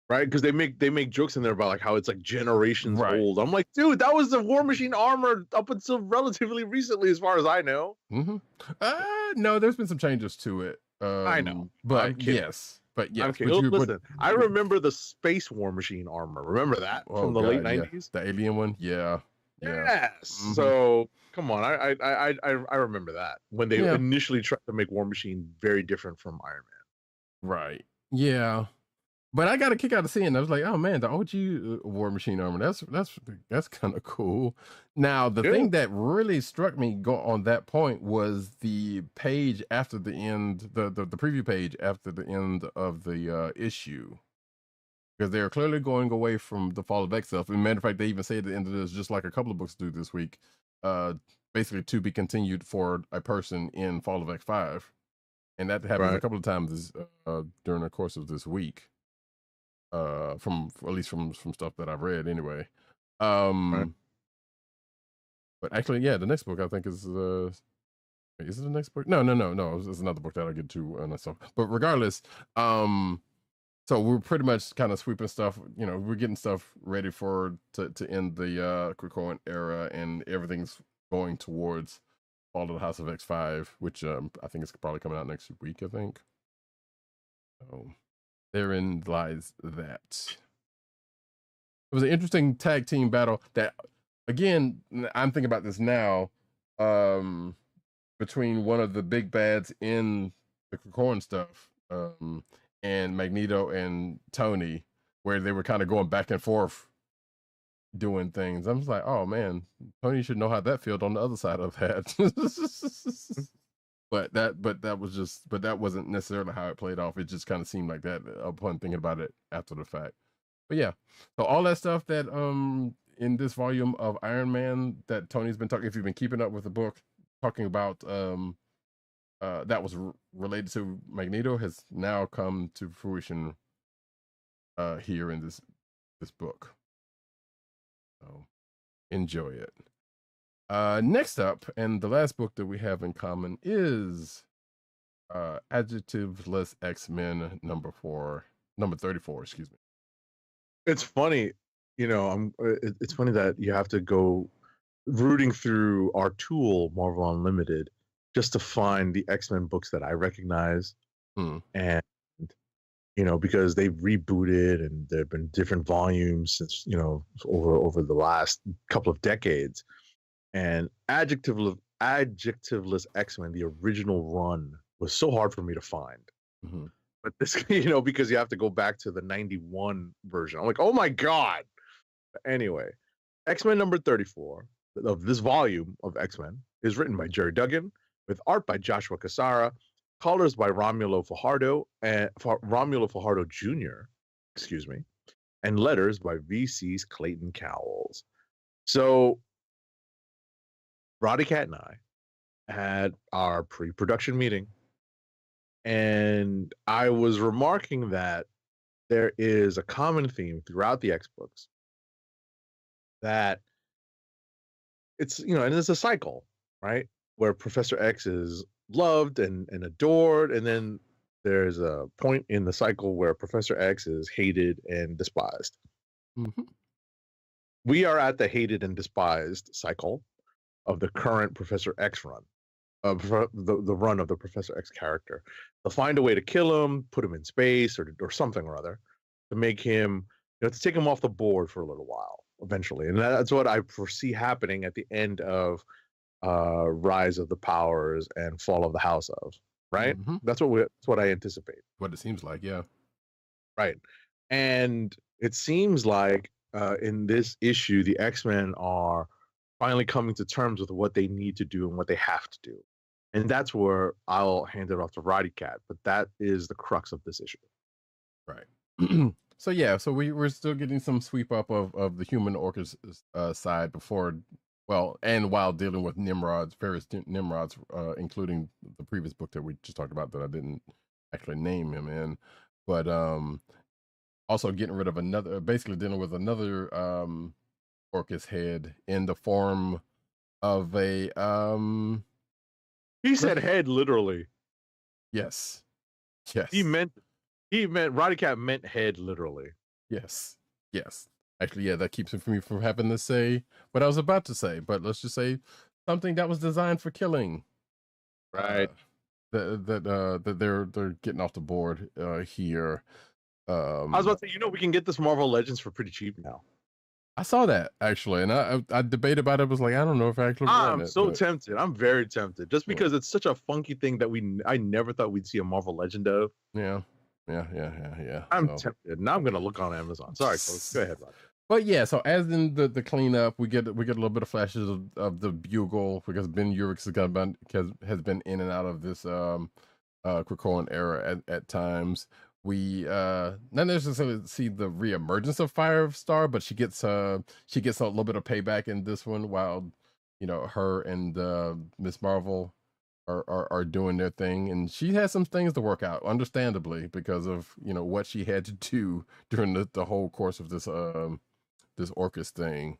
Right, because they make jokes in there about like how it's like generations old. I'm like, dude, that was the War Machine armor up until relatively recently, as far as I know. No, there's been some changes to it. I know, but yes. But yeah, listen, I remember the Space War Machine armor. Remember that from the late 90s? The alien one? Yeah. Yes. So come on, I remember that when they initially tried to make War Machine very different from Iron Man. Right. Yeah. But I got a kick out of seeing it. I was like, oh man, the OG War Machine armor. That's kind of cool. Now, the thing that really struck me on that point was the page after the end, the preview page after the end of the issue. Because they're clearly going away from the Fall of X stuff. As a matter of fact, they even say at the end of this, just like a couple of books do this week, basically to be continued for a person in Fall of X5. And that happened a couple of times during the course of this week. From at least from stuff that I've read anyway. But actually, yeah, the next book I think is it the next book? No. It's another book that I'll get to and stuff. But regardless, so we're pretty much kind of sweeping stuff. We're getting stuff ready to end the Krakoan era, and everything's going towards Fall of the House of X5, which I think is probably coming out next week. I think. So. Therein lies that. It was an interesting tag team battle that, again, I'm thinking about this now, between one of the big bads in the Krakoan stuff, and Magneto and Tony, where they were kind of going back and forth doing things. I'm just like, oh man, Tony should know how that felt on the other side of that. But that wasn't necessarily how it played off. It just kind of seemed like that upon thinking about it after the fact. But yeah, so all that stuff that in this volume of Iron Man that Tony's been talking, if you've been keeping up with the book, talking about that was related to Magneto, has now come to fruition here in this book. So enjoy it. Next up, and the last book that we have in common is Adjectiveless X-Men number 34, excuse me. It's funny, it's funny that you have to go rooting through our tool, Marvel Unlimited, just to find the X-Men books that I recognize. And because they've rebooted and there have been different volumes since, over the last couple of decades. And Adjectiveless X-Men, the original run, was so hard for me to find. But this, because you have to go back to the 91 version. I'm like, oh my God. Anyway, X-Men number 34 of this volume of X-Men is written by Jerry Duggan with art by Joshua Cassara, colors by Romulo Fajardo Jr., excuse me, and letters by VC's Clayton Cowles. So Roddykat and I had our pre-production meeting, and I was remarking that there is a common theme throughout the X books that it's, and it's a cycle, right? Where Professor X is loved and adored, and then there's a point in the cycle where Professor X is hated and despised. Mm-hmm. We are at the hated and despised cycle of the current Professor X run, of the run of the Professor X character. They'll find a way to kill him, put him in space, or something or other, to make him, to take him off the board for a little while eventually. And that's what I foresee happening at the end of Rise of the Powers and Fall of the House of, right? Mm-hmm. That's what I anticipate. What it seems like, yeah. Right. And it seems like in this issue, the X-Men are finally coming to terms with what they need to do and what they have to do. And that's where I'll hand it off to Roddykat, but that is the crux of this issue. Right. So yeah, so we're still getting some sweep up of the human orcas side before, well, and while dealing with various Nimrods, including the previous book that we just talked about that I didn't actually name him in, but also getting rid of basically dealing with another Orcus head in the form of a He said head literally. Yes. He meant Roddykat meant head literally. Yes. Actually, yeah, that keeps me from having to say what I was about to say, but let's just say something that was designed for killing. Right. That they're getting off the board here. I was about to say, we can get this Marvel Legends for pretty cheap now. I saw that actually, and I debated about it. I was like, I don't know if I actually want it. I'm so tempted. I'm very tempted, just because it's such a funky thing that I never thought we'd see a Marvel Legend of. Yeah. I'm tempted. Now I'm gonna look on Amazon. Sorry, folks. Go ahead, Rob. But yeah, so as in the cleanup, we get a little bit of flashes of the Bugle, because Ben Urich has been in and out of this Krakoan era at times. We not necessarily see the reemergence of Firestar, but she gets a little bit of payback in this one, while her and Miss Marvel are doing their thing, and she has some things to work out, understandably, because of what she had to do during the whole course of this this Orcus thing.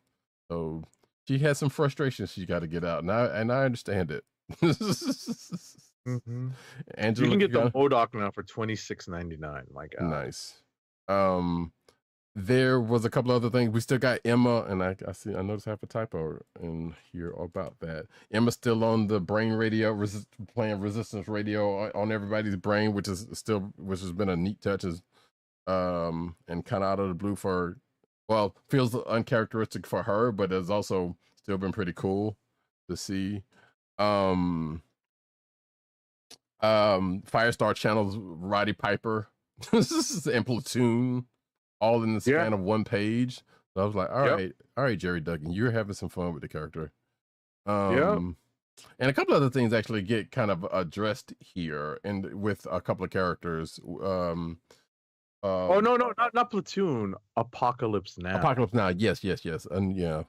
So she has some frustrations she got to get out, and I understand it. Mm-hmm. Angela, you can get the MODOK now for $26.99. My God, nice. There was a couple other things. We still got Emma, and I noticed I have a typo in here about that. Emma's still on the brain radio, playing resistance radio on everybody's brain, which has been a neat touch, and kind of out of the blue feels uncharacteristic for her, but has also still been pretty cool to see. Firestar channels Roddy Piper and Platoon all in the span of one page. So I was like, all right, Jerry Duggan, you're having some fun with the character. And a couple other things actually get kind of addressed here, and with a couple of characters. No, not Platoon. Apocalypse Now. Yes, and yeah,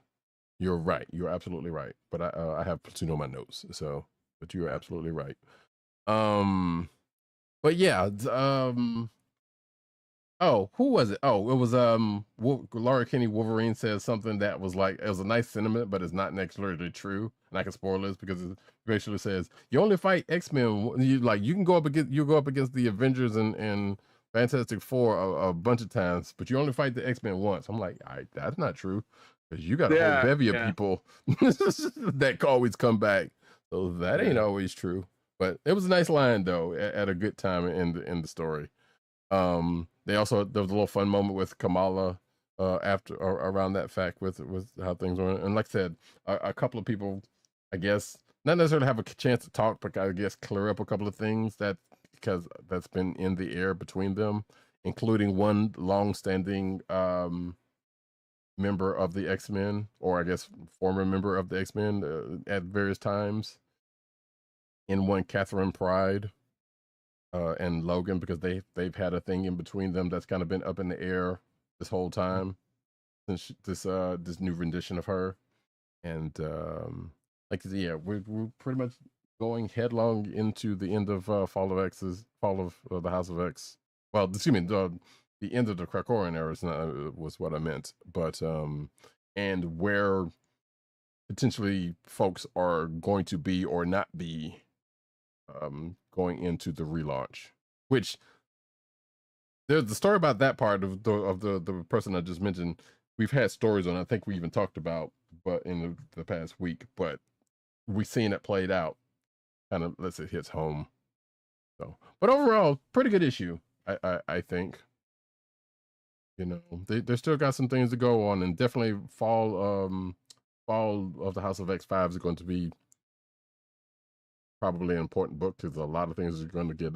you're right. You're absolutely right. But I have Platoon on my notes, so but you're absolutely right. But yeah, oh, who was it? Oh, it was Laura Kinney Wolverine says something that was like, it was a nice sentiment, but it's not necessarily true. And I can spoil this because it basically says you only fight X-Men. You can go up against the Avengers and Fantastic Four a bunch of times, but you only fight the X-Men once. I'm like, that's not true, because you got a whole bevy of people that always come back. So that ain't always true. But it was a nice line though, at a good time in the story. There was a little fun moment with Kamala after or around that fact with how things were. And like I said, a couple of people, I guess, not necessarily have a chance to talk, but I guess clear up a couple of things because that's been in the air between them, including one long-standing member of the X-Men, or I guess former member of the X-Men at various times. In one, Catherine Pride and Logan, because they've had a thing in between them that's kind of been up in the air this whole time since this new rendition of her. And like yeah, we're pretty much going headlong into the end of Fall of the House of X. Well, excuse me, the end of the Krakorian era was what I meant, but and where potentially folks are going to be or not be going into the relaunch. Which there's the story about that part of the person I just mentioned. We've had stories on. I think we even talked about, but in the past week, but we've seen it played out. Kind of lets it hits home. So, but overall, pretty good issue. I think. You know, they still got some things to go on, and definitely fall of the House of X5 is going to be probably an important book because a lot of things are going to get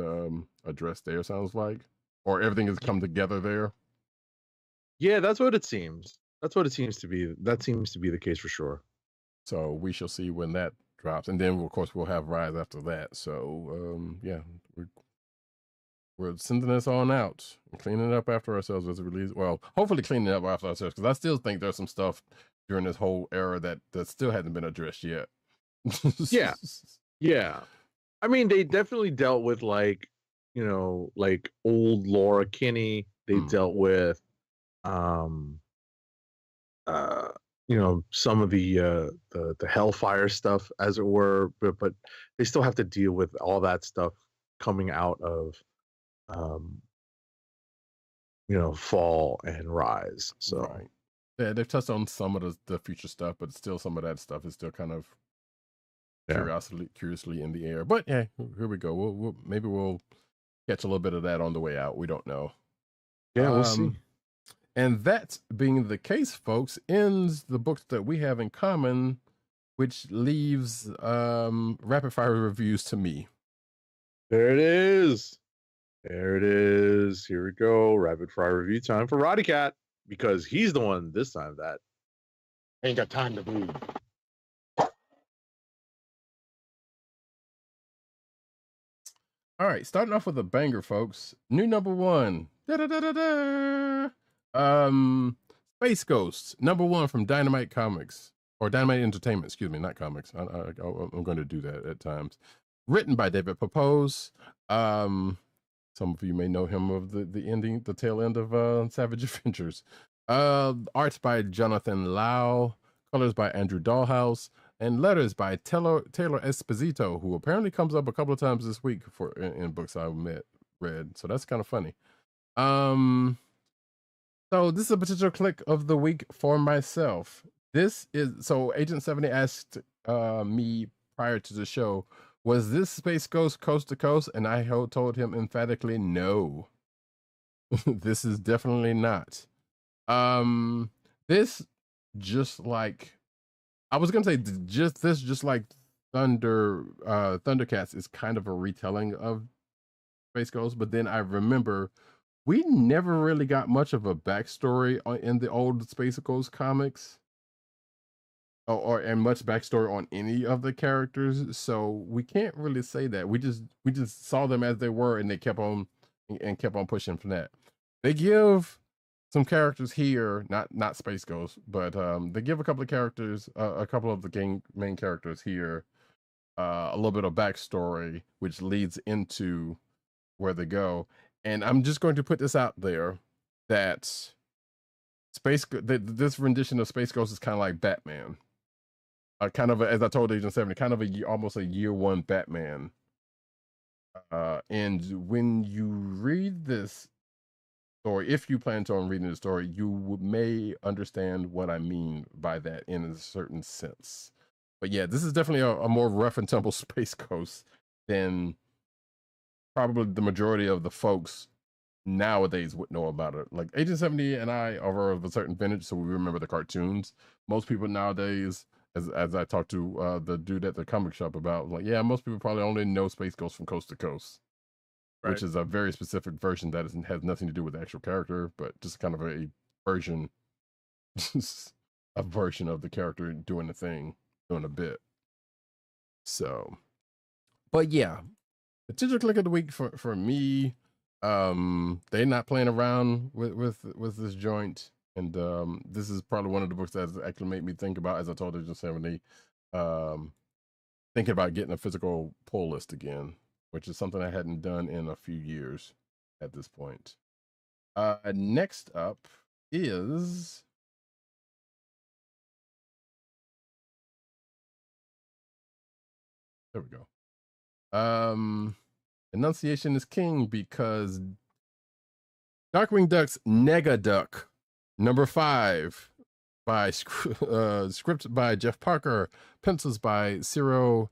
addressed there. Sounds like, or everything has come together there. Yeah, that's what it seems. That's what it seems to be. That seems to be the case for sure. So we shall see when that drops, and then of course we'll have Rise after that. So yeah, we're sending this on out and cleaning it up after ourselves as a release. Well, hopefully cleaning it up after ourselves, because I still think there's some stuff during this whole era that still hasn't been addressed yet. Yeah. Yeah. I mean, they definitely dealt with like old Laura Kinney. They dealt with some of the Hellfire stuff, as it were, but they still have to deal with all that stuff coming out of Fall and Rise. So right. Yeah, they've touched on some of the future stuff, but still some of that stuff is still kind of curiously in the air. But yeah, here we go. Maybe we'll catch a little bit of that on the way out. We don't know. Yeah, we'll see. And that being the case, folks, ends the books that we have in common, which leaves rapid fire reviews to me. There it is. There it is. Here we go. Rapid fire review time for Roddykat, because he's the one this time that Ain't got time to bleed. All right, starting off with a banger, folks. New number 1. Space Ghosts, number 1 from Dynamite Comics, or Dynamite Entertainment, excuse me, not comics. I'm going to do that at times. Written by David Pepose. Some of you may know him of the tail end of Savage Adventures. Art by Jonathan Lau, colors by Andrew Dahlhaus, and letters by Taylor Esposito, who apparently comes up a couple of times this week in books I read. So that's kind of funny. So this is a potential click of the week for myself. This is so Agent 70 asked me prior to the show, was this Space Ghost Coast to Coast? And I told him emphatically no. This is definitely not. This just like I was gonna say just like ThunderCats is kind of a retelling of Space Ghost, but then I remember we never really got much of a backstory in the old Space Ghost comics, and much backstory on any of the characters, so we can't really say that. We just saw them as they were, and they kept on pushing from that. They give some characters here, not Space Ghost, but they give a couple of characters, a couple of the main characters here, a little bit of backstory, which leads into where they go. And I'm just going to put this out there that this rendition of Space Ghost is kind of like Batman, kind of as I told Agent 70, kind of almost a year one Batman. And when you read this story, if you plan on reading the story, you may understand what I mean by that in a certain sense. But yeah, this is definitely a more rough and tumble Space Ghost than probably the majority of the folks nowadays would know about it. Like Agent 70 and I are of a certain vintage, so we remember the cartoons. Most people nowadays, as I talked to the dude at the comic shop about, like, yeah, most people probably only know Space Ghost from Coast to Coast. Right. Which is a very specific version that has nothing to do with the actual character, but just kind of a version a version of the character doing the thing, doing a bit. So, but yeah, the potential click of the week for me. They're not playing around with this joint, and this is probably one of the books that actually made me think about, as I told Agent 70, thinking about getting a physical pull list again, which is something I hadn't done in a few years at this point. Next up is there we go. Enunciation is king because Darkwing Duck's Nega Duck #5 by script by Jeff Parker, pencils by Ciro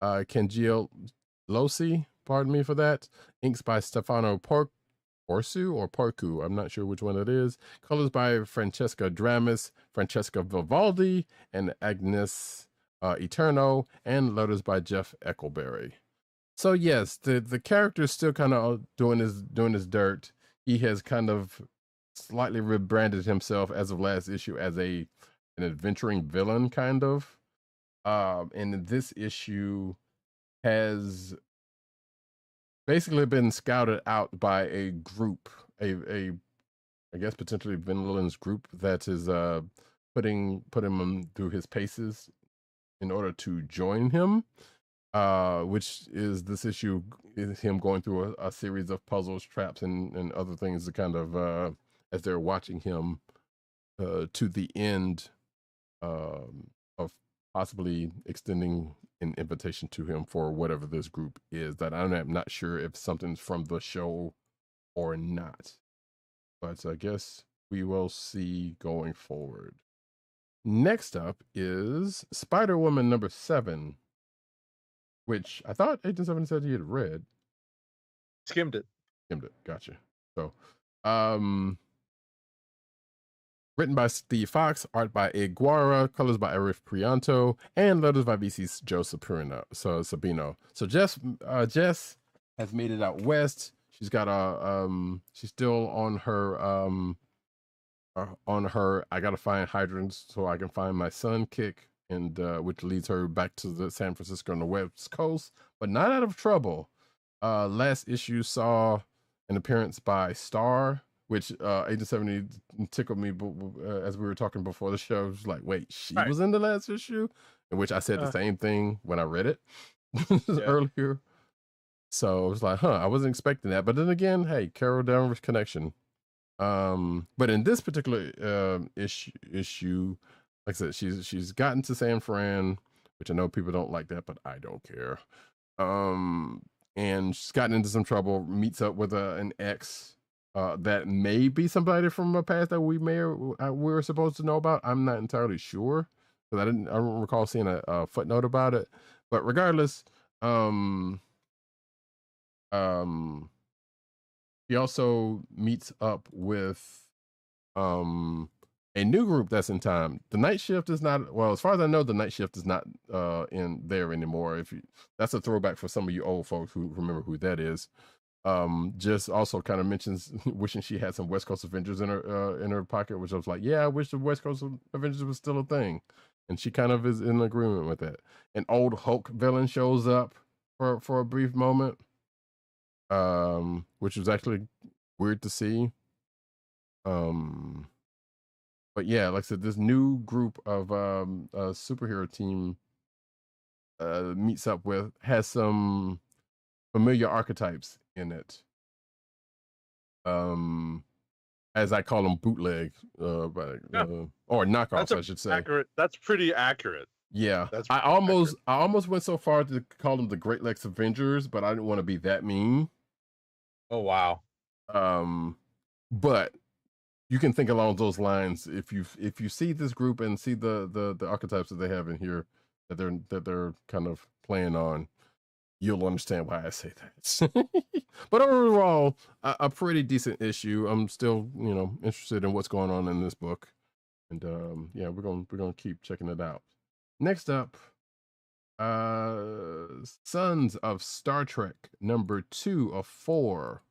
Cangialosi, pardon me for that, inks by Stefano Porcu, I'm not sure which one it is, colors by Francesca Dramis, Francesca Vivaldi, and Agnes Eterno, and letters by Jeff Eckelberry. So yes, the character is still kind of doing his dirt. He has kind of slightly rebranded himself as of last issue as an adventuring villain, kind of. And this issue has basically been scouted out by a group, a I guess potentially villain's group that is putting him through his paces in order to join him. Which is this issue is him going through a series of puzzles, traps, and other things to kind of as they're watching him to the end of possibly extending an invitation to him for whatever this group is. That I'm not sure if something's from the show or not, but I guess we will see going forward. Next up is Spider-Woman #7. Which I thought Agent 7 said he had read. Skimmed it. Gotcha. So, written by Steve Fox, art by Iguara, colors by Arif Prianto, and letters by VC's Joe Sabino. So Jess has made it out west. She's got she's still on her I gotta find hydrants so I can find my son kick. And which leads her back to the San Francisco on the West Coast, but not out of trouble. Last issue saw an appearance by Star, which Agent 70 tickled me as we were talking before the show. It was like, wait, she was in the last issue? In which I said the same thing when I read it earlier. So I was like, I wasn't expecting that. But then again, hey, Carol Danvers connection. But in this particular issue, like I said, she's gotten to San Fran, which I know people don't like that, but I don't care. And she's gotten into some trouble, meets up with an ex that may be somebody from a past that we were supposed to know about. I'm not entirely sure because I don't recall seeing a footnote about it. But regardless, he also meets up with a new group that's in time. The night shift is not, well, as far as I know, the night shift is not in there anymore. That's a throwback for some of you old folks who remember who that is. Just also kind of mentions wishing she had some West Coast Avengers in her pocket, which I was like, yeah, I wish the West Coast Avengers was still a thing. And she kind of is in agreement with that. An old Hulk villain shows up for a brief moment, which was actually weird to see. But yeah, like I said, this new group of a superhero team meets up has some familiar archetypes in it. As I call them, bootleg, or knockoffs, I should say. Accurate. That's pretty accurate. Yeah, I almost went so far to call them the Great Lakes Avengers, but I didn't want to be that mean. Oh wow. But you can think along those lines if you see this group and see the archetypes that they have in here that they're kind of playing on, you'll understand why I say that. But overall, a pretty decent issue. I'm still interested in what's going on in this book, and yeah, we're gonna keep checking it out. Next up, Sons of Star Trek #2 of 4,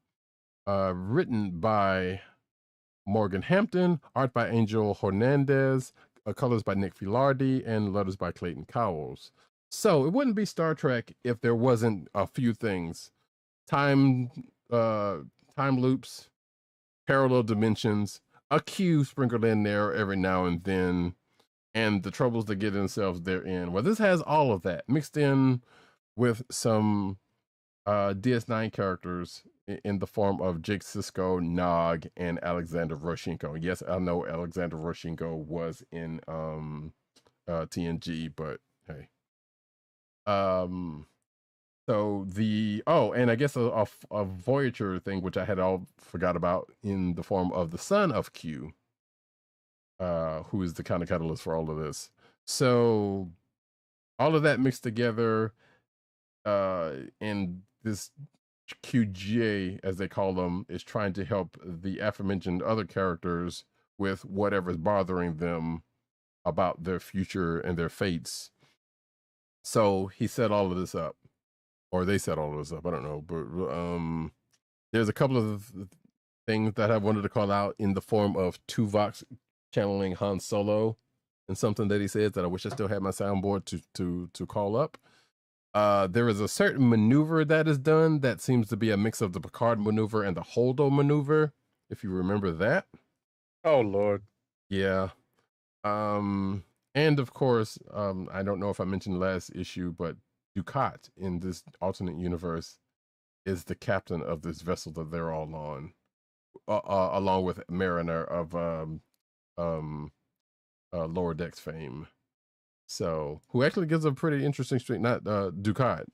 written by Morgan Hampton, art by Angel Hernandez, colors by Nick Filardi, and letters by Clayton Cowles. So it wouldn't be Star Trek if there wasn't a few things. Time loops, parallel dimensions, a Q sprinkled in there every now and then, and the troubles that get themselves therein. Well, this has all of that mixed in with some DS9 characters in the form of Jake Sisko, Nog, and Alexander Roshenko. Yes, I know Alexander Roshenko was in TNG, but hey. So and I guess a Voyager thing, which I had all forgot about, in the form of the son of Q, who is the kind of catalyst for all of this. So all of that mixed together, and this QJ, as they call them, is trying to help the aforementioned other characters with whatever's bothering them about their future and their fates. So he set all of this up, or they set all of this up. I don't know, but there's a couple of things that I wanted to call out in the form of Tuvok channeling Han Solo, and something that he says that I wish I still had my soundboard to call up. There is a certain maneuver that is done that seems to be a mix of the Picard maneuver and the Holdo maneuver, if you remember that. Oh Lord. Yeah. And of course, I don't know if I mentioned last issue, but Dukat in this alternate universe is the captain of this vessel that they're all on, along with Mariner of Lower Decks fame. So, who actually gives a pretty interesting streak, not Dukat,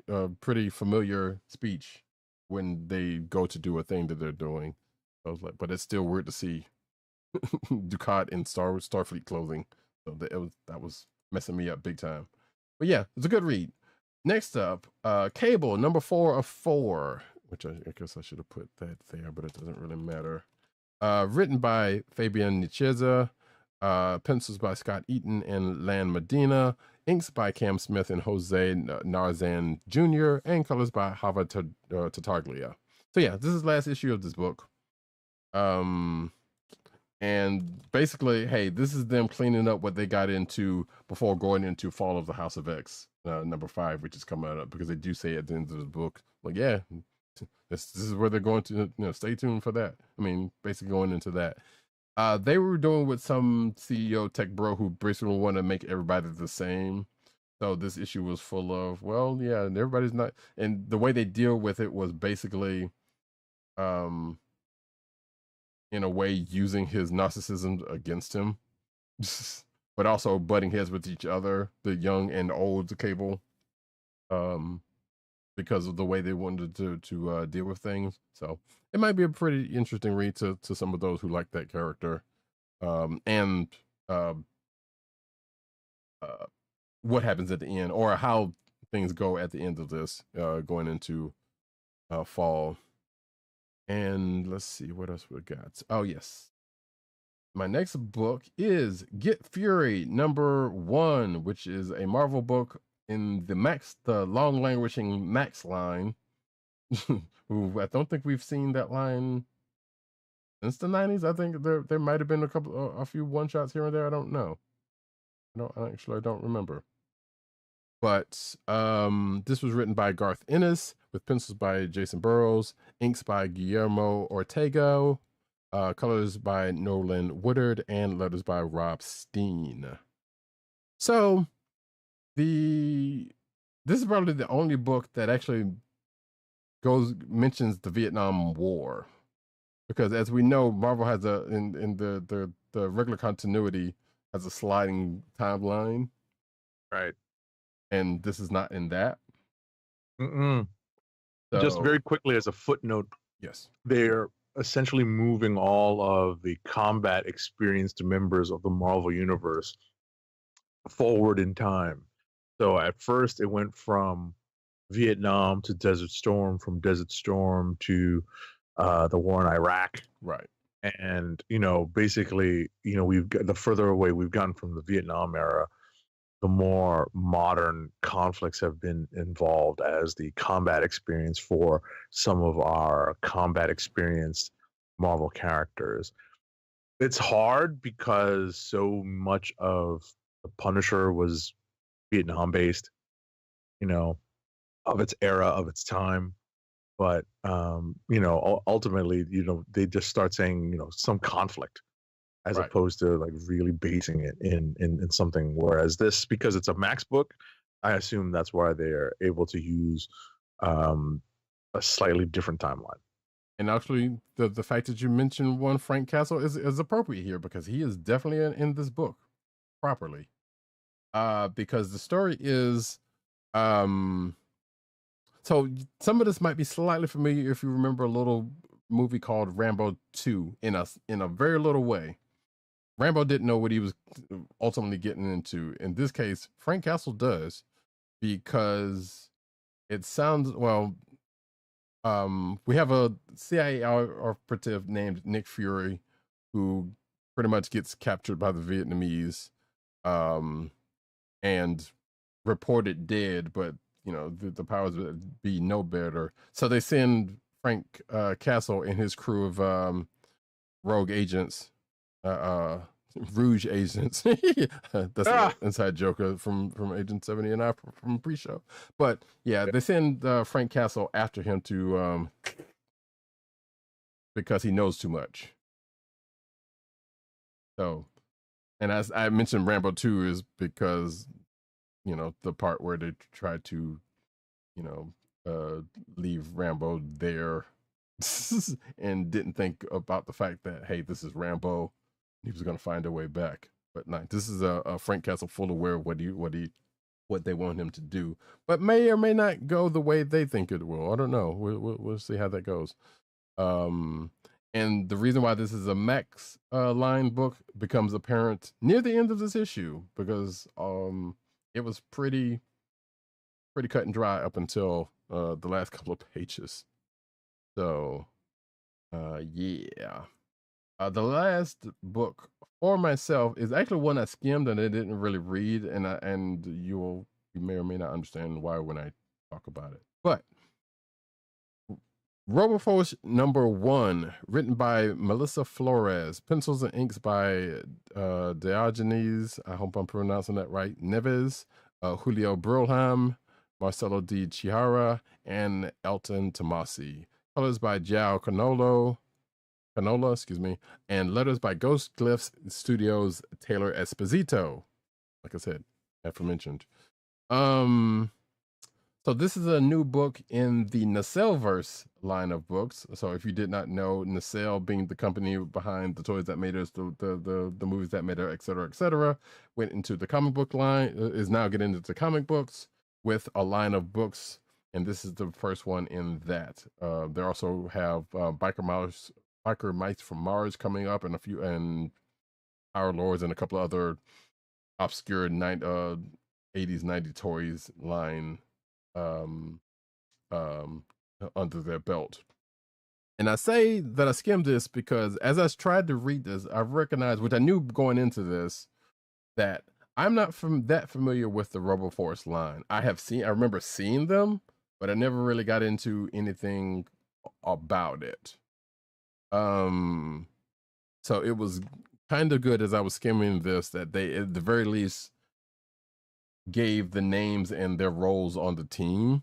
a pretty familiar speech when they go to do a thing that they're doing. I was like, but it's still weird to see Dukat in Starfleet clothing. So that was messing me up big time. But yeah, it's a good read. Next up, Cable, number 4 of 4, which I guess I should have put that there, but it doesn't really matter. Written by Fabian Nicieza, pencils by Scott Eaton and Lan Medina, inks by Cam Smith and Jose Narzan Jr., and colors by Hava Tartaglia. So yeah, this is the last issue of this book. And basically, hey, this is them cleaning up what they got into before going into Fall of the House of X, number 5, which is coming up, because they do say at the end of the book, like, yeah, this is where they're going to, stay tuned for that. I mean, basically going into that. They were doing with some CEO tech bro who basically wanted to make everybody the same. So this issue was full of, well, yeah, and everybody's not, and the way they deal with it was basically, in a way, using his narcissism against him, but also butting heads with each other, the young and old Cable, because of the way they wanted to deal with things. So it might be a pretty interesting read to some of those who like that character, and what happens at the end, or how things go at the end of this, going into fall. And let's see what else we got. Oh yes, my next book is Get Fury number 1, which is a Marvel book in the long languishing Max line. Who I don't think we've seen that line since the 90s. I think there might have been a few one shots here and there. I don't know. I don't remember. But this was written by Garth Ennis with pencils by Jason Burrows, inks by Guillermo Ortega, colors by Nolan Woodard, and letters by Rob Steen. So this is probably the only book that actually mentions the Vietnam War, because as we know, Marvel has in the regular continuity has a sliding timeline, right? And this is not in that. So, just very quickly as a footnote, yes, they're essentially moving all of the combat experienced members of the Marvel Universe forward in time. So at first it went from Vietnam to Desert Storm, from Desert Storm to the war in Iraq. Right. And, basically, we've got, the further away we've gotten from the Vietnam era, the more modern conflicts have been involved as the combat experience for some of our combat experienced Marvel characters. It's hard because so much of the Punisher was Vietnam based, you know, of its era, of its time. But ultimately, they just start saying, some conflict, as Right. opposed to like really basing it in something. Whereas this, because it's a Max book, I assume that's why they're able to use a slightly different timeline. And actually, the fact that you mentioned one Frank Castle is appropriate here because he is definitely in this book properly. Because the story is, so some of this might be slightly familiar if you remember a little movie called Rambo 2 in a very little way. Rambo didn't know what he was ultimately getting into. In this case, Frank Castle does, because it sounds, well, we have a CIA operative named Nick Fury who pretty much gets captured by the Vietnamese, and reported dead, but the powers that be know better. So they send Frank Castle and his crew of rogue agents, Rouge agents. That's an inside joke from Agent 79 from pre-show. But yeah, they send Frank Castle after him to because he knows too much. So, and as I mentioned, Rambo 2 is because the part where they tried to leave Rambo there and didn't think about the fact that, hey, this is Rambo. He was going to find a way back. But no, this is a Frank Castle full aware of what they want him to do, but may or may not go the way they think it will. I don't know. We'll see how that goes. And the reason why this is a Max line book becomes apparent near the end of this issue, because it was pretty cut and dry up until the last couple of pages. So yeah. The last book for myself is actually one I skimmed and I didn't really read, and you may or may not understand why when I talk about it. But Robo Force #1, written by Melissa Flores, pencils and inks by Diogenes, I hope I'm pronouncing that right, Neves, Julio Brulham, Marcelo Di Chihara, and Elton Tomasi. Colors by João Canola, and letters by Ghost Glyphs Studios, Taylor Esposito. Like I said, aforementioned. So this is a new book in the Nacelle-verse line of books. So if you did not know, Nacelle being the company behind the toys that made us, the movies that made us, etc., went into the comic book line, is now getting into comic books with a line of books, and this is the first one in that. They also have Biker Mice from Mars coming up, and Our Lords, and a couple of other obscure 80s, 90 toys line under their belt. And I say that I skimmed this because as I tried to read this, I recognized, which I knew going into this, that I'm not that familiar with the Robo Force line. I remember seeing them, but I never really got into anything about it. So it was kind of good as I was skimming this that they, at the very least, gave the names and their roles on the team.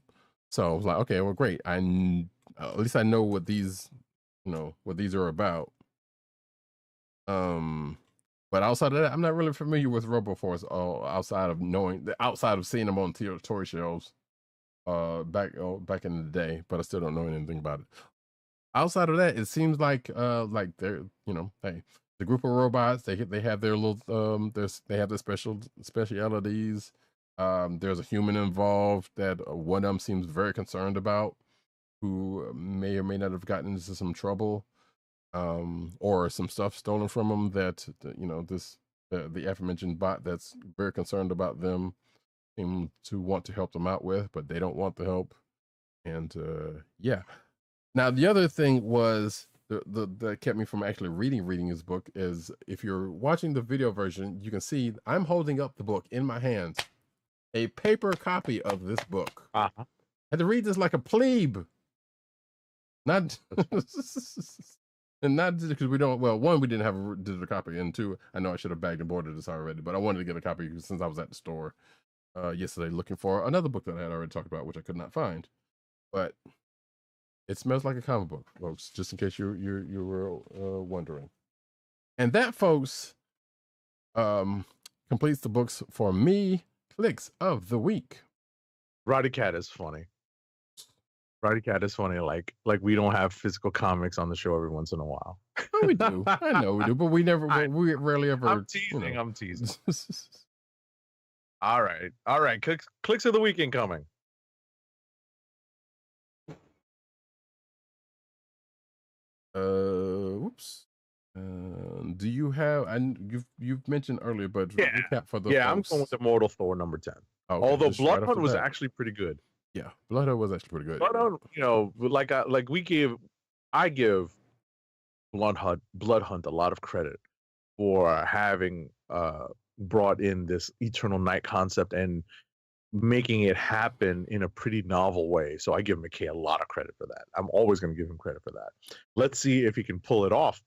So I was like, okay, well, great. At least I know what these are about. But outside of that, I'm not really familiar with Robo Force. Outside of seeing them on toy shelves, back in the day. But I still don't know anything about it. Outside of that, it seems like they're hey, the group of robots, they have their little they have their specialities. There's a human involved that one of them seems very concerned about, who may or may not have gotten into some trouble, or some stuff stolen from them that the aforementioned bot that's very concerned about them seem to want to help them out with, but they don't want the help. And yeah. Now the other thing was that kept me from actually reading his book is, if you're watching the video version, you can see I'm holding up the book in my hands, a paper copy of this book. I had to read this like a plebe. Not And not because we don't. Well, one, we didn't have a digital copy, and two, I know I should have bagged and boarded this already, but I wanted to get a copy since I was at the store yesterday looking for another book that I had already talked about, which I could not find. But it smells like a comic book, folks. Just in case you were wondering. And that, folks, completes the books for me. Kliqs of the week. Roddykat is funny. Roddykat is funny. Like we don't have physical comics on the show every once in a while. Oh, we do. I know we do, but we we rarely ever. I'm teasing. I'm teasing. All right. Kliqs of the week incoming. Whoops. Do you have? And you've mentioned earlier, but recap for the folks. I'm going with Immortal Thor number 10. Okay, although Blood Hunt was actually pretty good. Yeah, Blood Hunt was actually pretty good. Blood Hunt, I give Blood Hunt a lot of credit for having brought in this Eternal Night concept and making it happen in a pretty novel way. So I give McKay a lot of credit for that. I'm always going to give him credit for that. Let's see if he can pull off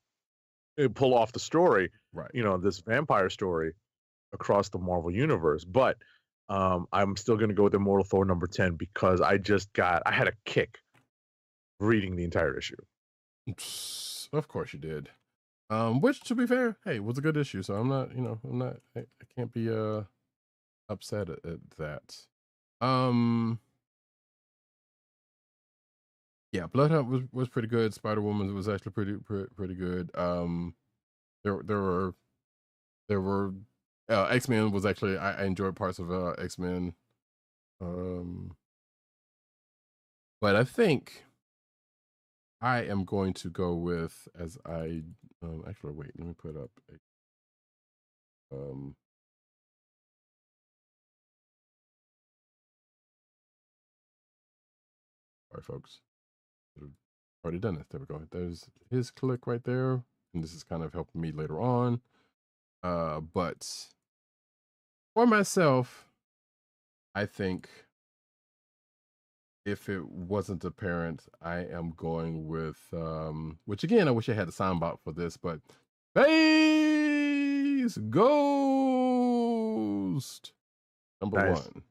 the story, right? This vampire story across the Marvel universe. But I'm still going to go with Immortal Thor number 10 because I had a kick reading the entire issue. Of course you did. Which, to be fair, hey, was a good issue. So I can't be upset at that. Yeah, Blood Hunt was pretty good. Spider-Woman was actually pretty good. There were X-Men was actually I enjoyed parts of X-Men. But I think I am going to go with actually wait, let me put up all right, folks. I've already done this. There we go. There's his Kliq right there. And this is kind of helping me later on. But for myself, I think if it wasn't apparent, I am going with which again, I wish I had a soundbite for this, but Space Ghost number 1.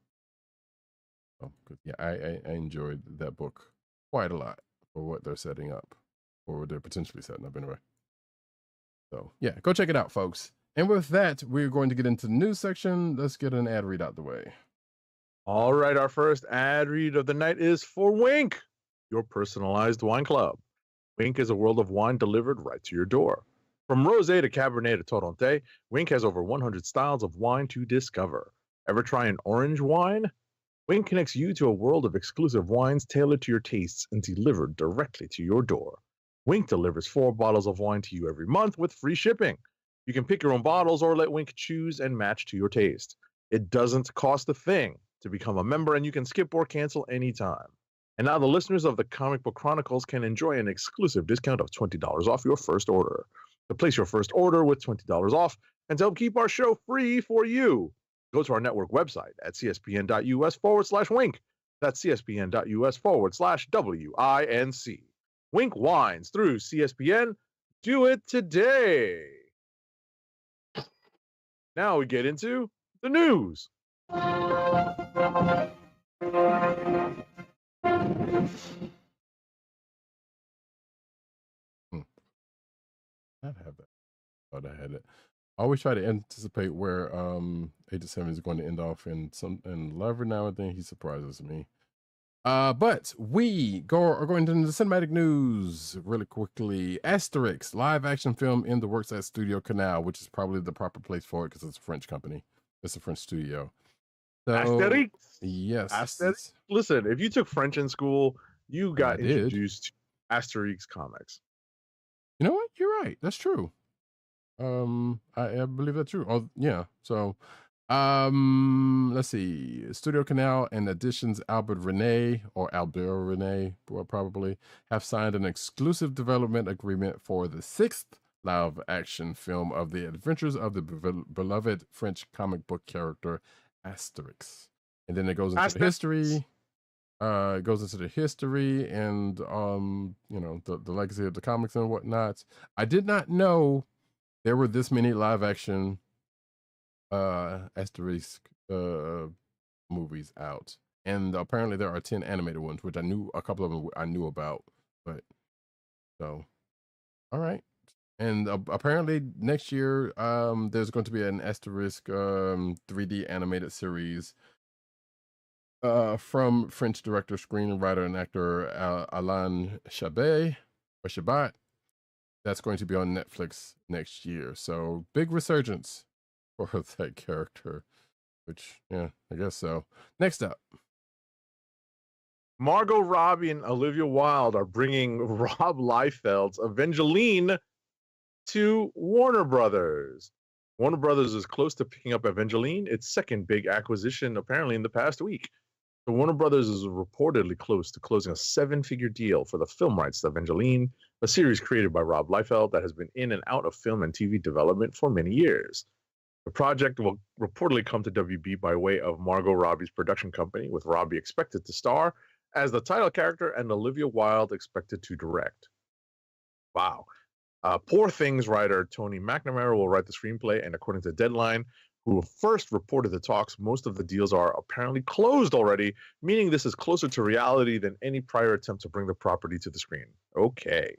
Oh, good. Yeah, I enjoyed that book quite a lot for what they're setting up, or what they're potentially setting up anyway. So yeah, go check it out, folks. And with that, we're going to get into the news section. Let's get an ad read out the way. All right, our first ad read of the night is for Wink, your personalized wine club. Wink is a world of wine delivered right to your door. From rosé to Cabernet to Torronté, Wink has over 100 styles of wine to discover. Ever try an orange wine? Wink connects you to a world of exclusive wines tailored to your tastes and delivered directly to your door. Wink delivers 4 bottles of wine to you every month with free shipping. You can pick your own bottles or let Wink choose and match to your taste. It doesn't cost a thing to become a member, and you can skip or cancel anytime. And now the listeners of the Comic Book Chronicles can enjoy an exclusive discount of $20 off your first order. To place your first order with $20 off and to help keep our show free for you, go to our network website at cspn.us/wink. That's cspn.us/WINC. Wink wines through CSPN. Do it today. Now we get into the news. I'd have that. Thought I had it. I always try to anticipate where 8 to 7 is going to end off, and every now and then he surprises me. But we are going into the cinematic news really quickly. Asterix live action film in the works at Studio Canal, which is probably the proper place for it because it's a French company. It's a French studio. So, Asterix? Yes. Asterix? Listen, if you took French in school, you got introduced to Asterix comics. You know what? You're right. That's true. I believe that's true. Oh, yeah. So, let's see. Studio Canal and Editions Albert Rene probably have signed an exclusive development agreement for the 6th live action film of the adventures of the beloved French comic book character Asterix. And then it goes into the history It goes into the history and the legacy of the comics and whatnot. I did not know there were this many live action asterisk movies out, and apparently there are 10 animated ones, which I knew a couple of them I knew about. But so, all right. And apparently next year, there's going to be an asterisk 3D animated series from French director, screenwriter, and actor Alain Chabat. That's going to be on Netflix next year. So big resurgence for that character, which, yeah, I guess so. Next up. Margot Robbie and Olivia Wilde are bringing Rob Liefeld's Evangeline to Warner Brothers. Warner Brothers is close to picking up Evangeline, its second big acquisition apparently in the past week. So Warner Brothers is reportedly close to closing a 7-figure deal for the film rights to Evangeline, a series created by Rob Liefeld that has been in and out of film and TV development for many years. The project will reportedly come to WB by way of Margot Robbie's production company, with Robbie expected to star as the title character and Olivia Wilde expected to direct. Wow. Poor Things writer Tony McNamara will write the screenplay, and according to Deadline, who first reported the talks, most of the deals are apparently closed already, meaning this is closer to reality than any prior attempt to bring the property to the screen. Okay.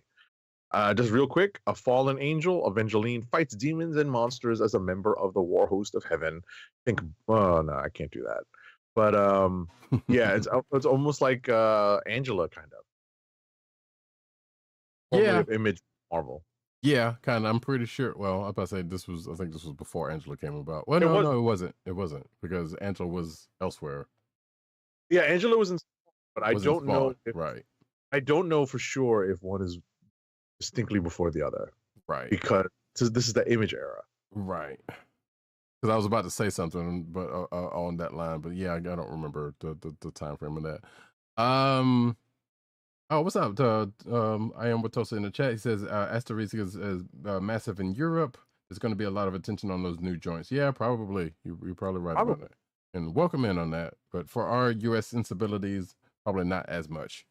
Just real quick, a fallen angel, Evangeline fights demons and monsters as a member of the war host of heaven. No, I can't do that. But yeah, it's almost like Angela, kind of. Yeah. Image Marvel. Yeah, kind of. I'm pretty sure. Well, I was about to say I think this was before Angela came about. Well, no, it wasn't. It wasn't, because Angela was elsewhere. Yeah, Angela was in, but I don't know. Right. I don't know for sure if one is distinctly before the other. Right. Because this is the Image era. Right. Because I was about to say something, but on that line. But yeah, I don't remember the time frame of that. Oh, what's up? I am with Tosa in the chat. He says Asterisk is massive in Europe. There's going to be a lot of attention on those new joints. Yeah, probably. You're probably right about that. And welcome in on that. But for our U.S. sensibilities, probably not as much.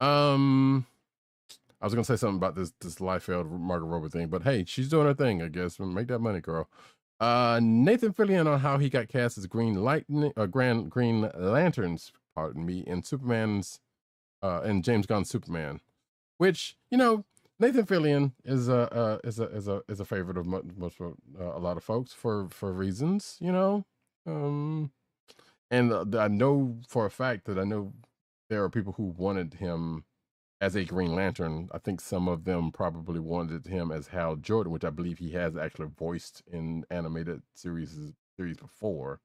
I was going to say something about this Liefeld Margot Robbie thing, but hey, she's doing her thing, I guess. Make that money, girl. Nathan Fillion on how he got cast as Green Lanterns, pardon me, in Superman's and James Gunn's Superman, which, you know, Nathan Fillion is a favorite of most a lot of folks for reasons, you know, and I know for a fact that I know there are people who wanted him as a Green Lantern. I think some of them probably wanted him as Hal Jordan, which I believe he has actually voiced in animated series before.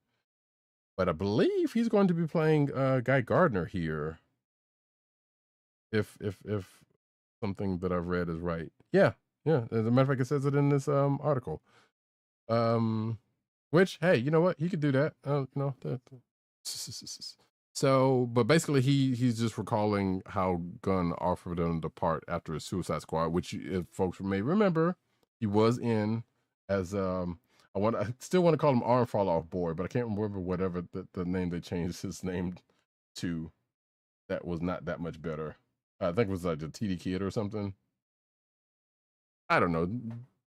But I believe he's going to be playing Guy Gardner here. If something that I've read is right. Yeah. As a matter of fact, it says it in this article. Which, hey, you know what? He could do that. So, but basically he's just recalling how Gunn offered him the part after his Suicide Squad, which, if folks may remember, he was in as I still want to call him Arm Fall Off Boy, but I can't remember whatever the name they changed his name to. That was not that much better. I think it was like the TD Kid or something. I don't know.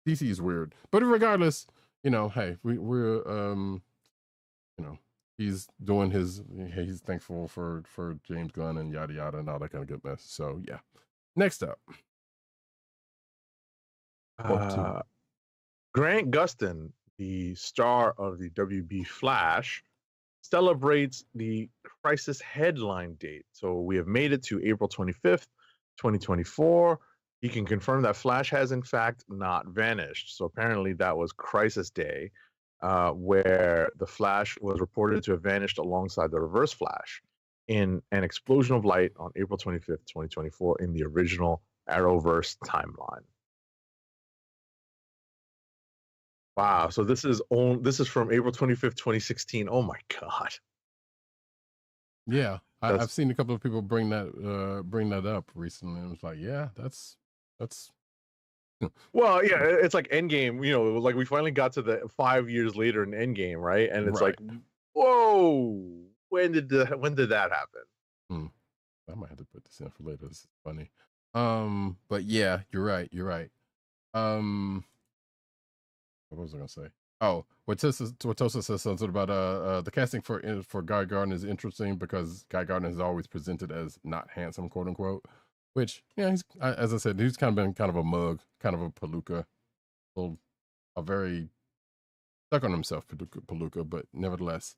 DC is weird, but regardless, you know, hey, we're you know, he's doing his. He's thankful for James Gunn and yada yada and all that kind of good mess. So yeah. Next up, Grant Gustin, the star of the WB Flash, celebrates the Crisis headline date. So we have made it to April 25th, 2024. He can confirm that Flash has in fact not vanished. So apparently that was Crisis Day, where the Flash was reported to have vanished alongside the Reverse Flash in an explosion of light on April 25th, 2024 in the original Arrowverse timeline. Wow, so this is from April 25th, 2016. Oh my God. Yeah, I've seen a couple of people bring that up recently, and it's like, yeah, that's. Well, yeah, it's like Endgame. You know, like we finally got to the 5 years later in Endgame, right? And it's like, whoa, when did that happen? I might have to put this in for later. This is funny. But yeah, you're right. You're right. What was I gonna say? Oh, Watosa says something about the casting for Guy Gardner is interesting because Guy Gardner is always presented as not handsome, quote unquote. Which, yeah, he's as I said, he's kind of been kind of a mug, kind of a palooka, a very stuck on himself palooka, but nevertheless.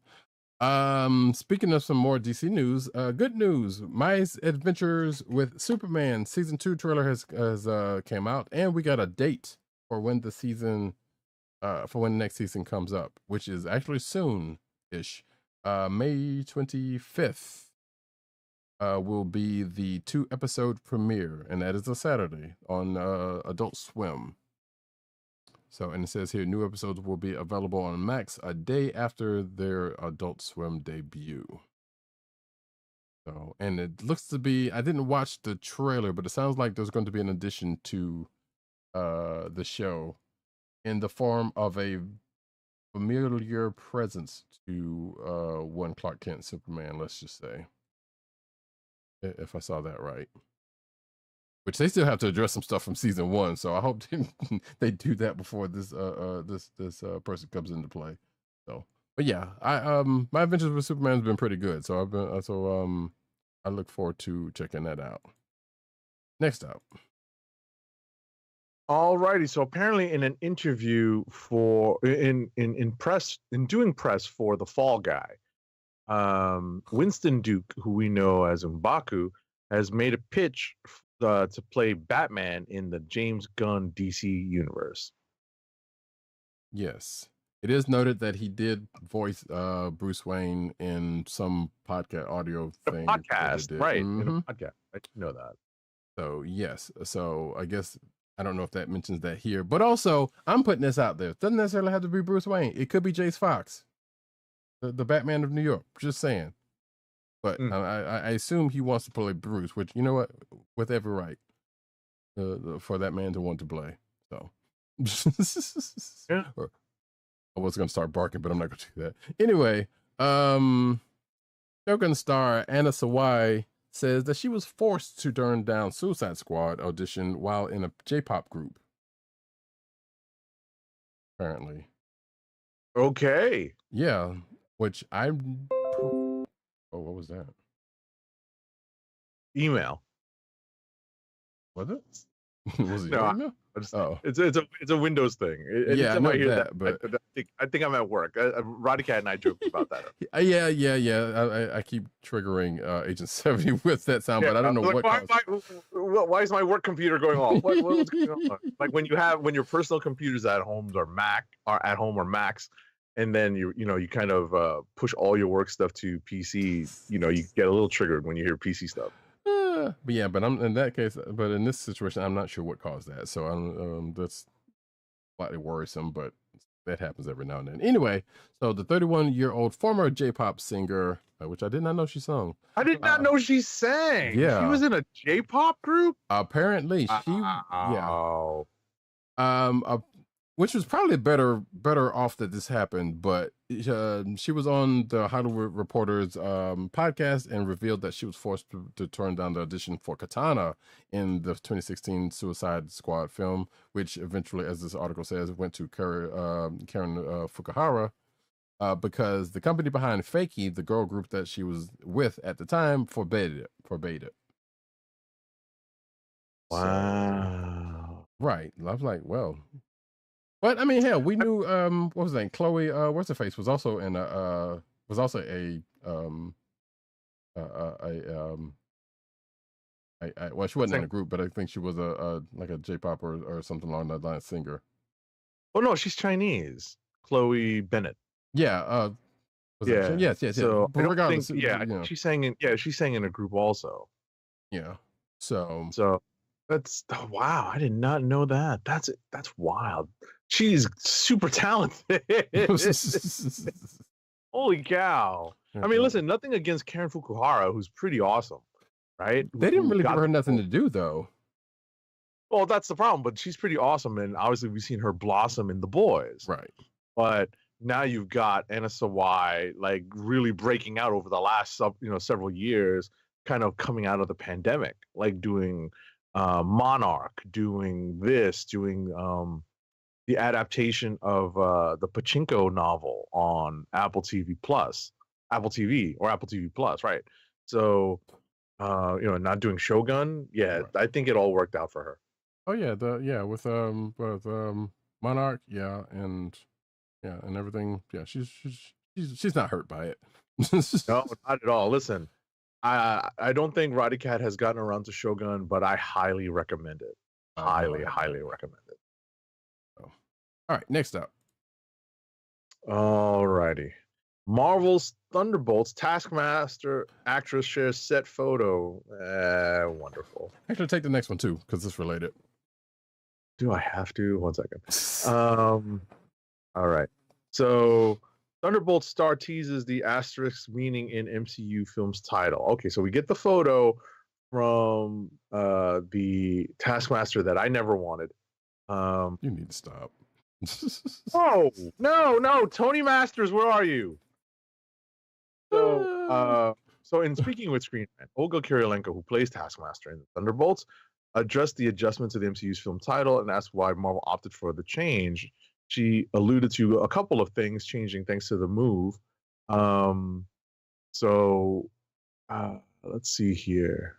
Speaking of some more DC news, good news. My Adventures with Superman season 2 trailer has came out, and we got a date for when the season for when the next season comes up, which is actually soon-ish. May 25th will be the 2-episode premiere, and that is a Saturday on Adult Swim. So, and it says here, new episodes will be available on Max a day after their Adult Swim debut. So, and it looks to be, I didn't watch the trailer, but it sounds like there's going to be an addition to the show in the form of a familiar presence to one Clark Kent Superman, let's just say. If I saw that right. Which they still have to address some stuff from season 1, so I hope they do that before this person comes into play. So, but yeah, my Adventures with Superman has been pretty good, so I look forward to checking that out. Next up. Alrighty, so apparently in an interview for in doing press for the Fall Guy, Winston Duke, who we know as M'Baku, has made a pitch to play Batman in the James Gunn DC universe. Yes. It is noted that he did voice Bruce Wayne in some podcast audio thing. Podcast, right. Mm-hmm. In a podcast. I didn't know that. So, yes. So, I guess, I don't know if that mentions that here. But also, I'm putting this out there. It doesn't necessarily have to be Bruce Wayne. It could be Jace Fox, the Batman of New York. Just saying. But I assume he wants to play Bruce, which, you know what, with every right for that man to want to play. So, yeah. I was going to start barking, but I'm not going to do that. Anyway, Shogun star Anna Sawai says that she was forced to turn down Suicide Squad audition while in a J-pop group. Apparently. Okay. Yeah, which oh, what was that? Email. Was it? Was it No, your email? It's a Windows thing. Yeah, I know that, but I think I'm at work. Roddykat and I joked about that. Yeah. I keep triggering Agent 70 with that sound, but I don't know what. Why is my work computer going off? What's going on? Like when your personal computers at home are at home or Macs, and then you kind of push all your work stuff to PC. You get a little triggered when you hear PC stuff. But yeah, but I'm in that case. But in this situation, I'm not sure what caused that. So that's slightly worrisome. But that happens every now and then. Anyway, so the 31-year-old former J-pop singer, which I did not know she sung. I did not know she sang. Yeah, she was in a J-pop group. Apparently, yeah. Which was probably better off that this happened, but she was on the Hollywood Reporter's podcast and revealed that she was forced to turn down the audition for Katana in the 2016 Suicide Squad film, which eventually, as this article says, went to Karen Fukuhara because the company behind Fakie, the girl group that she was with at the time, forbade it. Wow. So, right. I was like, well... But I mean, hell, we knew what was that? Chloe, what's her face was also in a well, she wasn't in a group, but I think she was like a J-pop or something along that line, singer. Oh no, she's Chinese. Chloe Bennett. Yeah. Yes. So but regardless, she sang in a group also. Yeah. So that's wow. I did not know that. That's wild. She's super talented. Holy cow. I mean, listen, nothing against Karen Fukuhara, who's pretty awesome, right? They didn't really give her nothing to do, though. Well, that's the problem, but she's pretty awesome, and obviously we've seen her blossom in The Boys. Right. But now you've got Anna Sawai, like, really breaking out over the last several years, kind of coming out of the pandemic, like doing Monarch, doing the adaptation of the Pachinko novel on Apple TV Plus, Apple TV or Apple TV Plus, right? So, not doing Shogun. Yeah, Right. I think it all worked out for her. Oh yeah, with Monarch, and everything. Yeah, she's not hurt by it. No, not at all. Listen, I don't think Roddykat has gotten around to Shogun, but I highly recommend it. Highly recommend it. Oh. All right, next up. All righty. Marvel's Thunderbolts Taskmaster actress shares set photo. Wonderful. Actually, take the next one too, because it's related. Do I have to? 1 second. All right. So Thunderbolts star teases the asterisk meaning in MCU film's title. Okay, so we get the photo from the Taskmaster that I never wanted. You need to stop. Oh, no, Tony Masters, where are you? So in speaking with Screen Rant, Olga Kurylenko, who plays Taskmaster in the Thunderbolts, addressed the adjustment to the MCU's film title and asked why Marvel opted for the change. She alluded to a couple of things changing thanks to the move. Let's see here.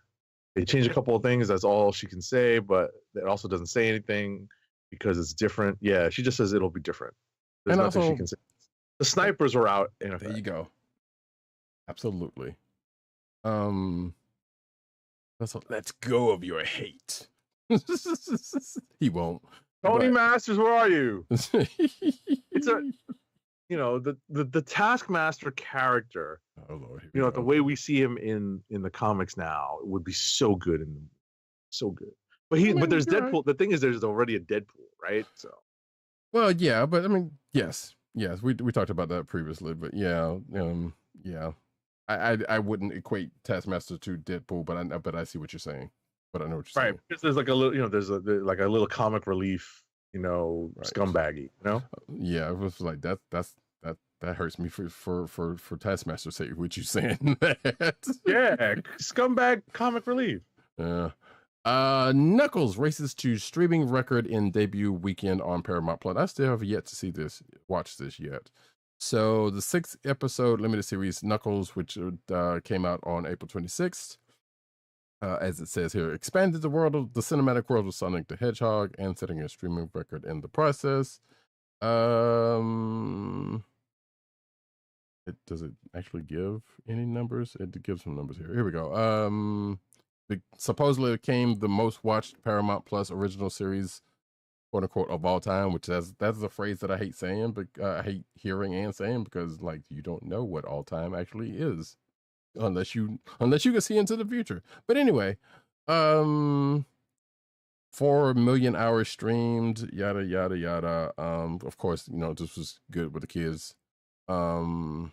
They changed a couple of things. That's all she can say, but it also doesn't say anything because it's different. Yeah, she just says it'll be different. There's And nothing also, she can say. The snipers are out in effect. there you go. Absolutely. Let's go of your hate. He won't. Tony but... Masters, where are you? It's the Taskmaster character. Oh Lord. The way we see him in the comics now would be so good and so good. But but there's Deadpool. Right. The thing is, there's already a Deadpool, right? So. Well, yeah, but I mean, yes, we talked about that previously, but yeah. I wouldn't equate Taskmaster to Deadpool, but I see what you're saying. But I know what you're saying. Right, because there's like a little, there's like a little comic relief, right. Scumbaggy, Yeah, it was like that hurts me for Taskmaster's sake. What you saying? That? Yeah, scumbag comic relief. Yeah. Knuckles races to streaming record in debut weekend on Paramount Plus. I still have yet to watch this yet. So the 6th episode limited series Knuckles, which came out on April 26th, as it says here, expanded the cinematic world of Sonic the Hedgehog and setting a streaming record in the process. Does it actually give any numbers? It gives some numbers here. Here we go. Supposedly it became the most watched Paramount Plus original series, quote unquote, of all time, which that's a phrase that I hate saying, but I hate hearing and saying, because like you don't know what all time actually is unless you can see into the future. But anyway, 4 million hours streamed, yada yada yada. Of course, this was good with the kids. And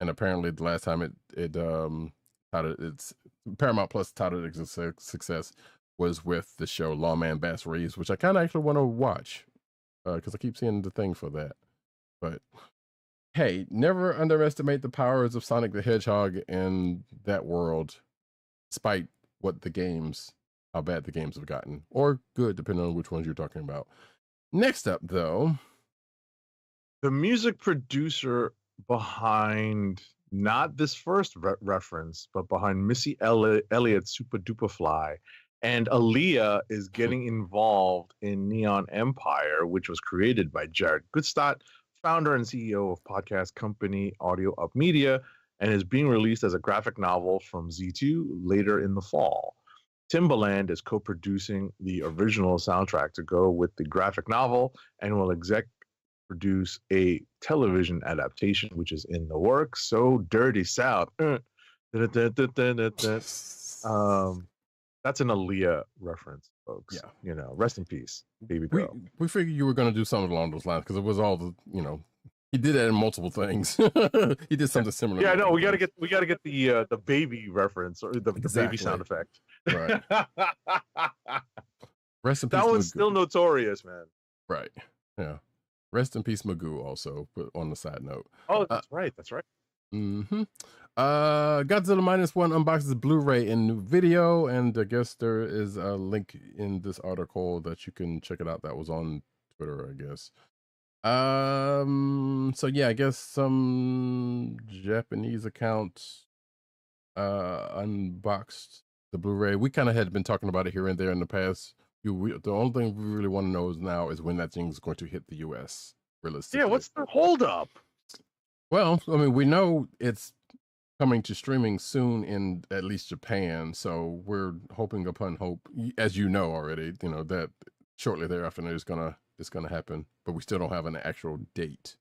apparently the last time it's Paramount Plus touted its success was with the show Lawman Bass Reeves, which I kind of actually want to watch because I keep seeing the thing for that. But hey, never underestimate the powers of Sonic the Hedgehog in that world, despite how bad the games have gotten, or good, depending on which ones you're talking about. Next up, though, the music producer behind not this first reference, but behind Missy Elliott's Super Duper Fly, and Aaliyah is getting involved in Neon Empire, which was created by Jared Goodstadt, founder and CEO of podcast company Audio Up Media, and is being released as a graphic novel from Z2 later in the fall. Timbaland is co-producing the original soundtrack to go with the graphic novel and will produce a television adaptation, which is in the works. So Dirty South. That's an Aaliyah reference, folks. Yeah. Rest in peace, baby girl. We figured you were going to do something along those lines because it was all the, he did that in multiple things. He did something similar. Yeah, no, we got to get the baby reference or the baby sound effect. Right. Rest in peace. That one's still notorious, man. Right. Yeah. Rest in peace, Magoo. Also, put on the side note. Oh, that's right. That's right. Mm-hmm. Godzilla Minus One unboxes Blu-ray in new video, and I guess there is a link in this article that you can check it out. That was on Twitter, I guess. So yeah, I guess some Japanese accounts unboxed the Blu-ray. We kind of had been talking about it here and there in the past. The only thing we really want to know now is when that thing is going to hit the US realistically. Yeah, what's the holdup? Well, I mean, we know it's coming to streaming soon in at least Japan, so we're hoping upon hope, as you know already, that shortly thereafter it's gonna happen, but we still don't have an actual date.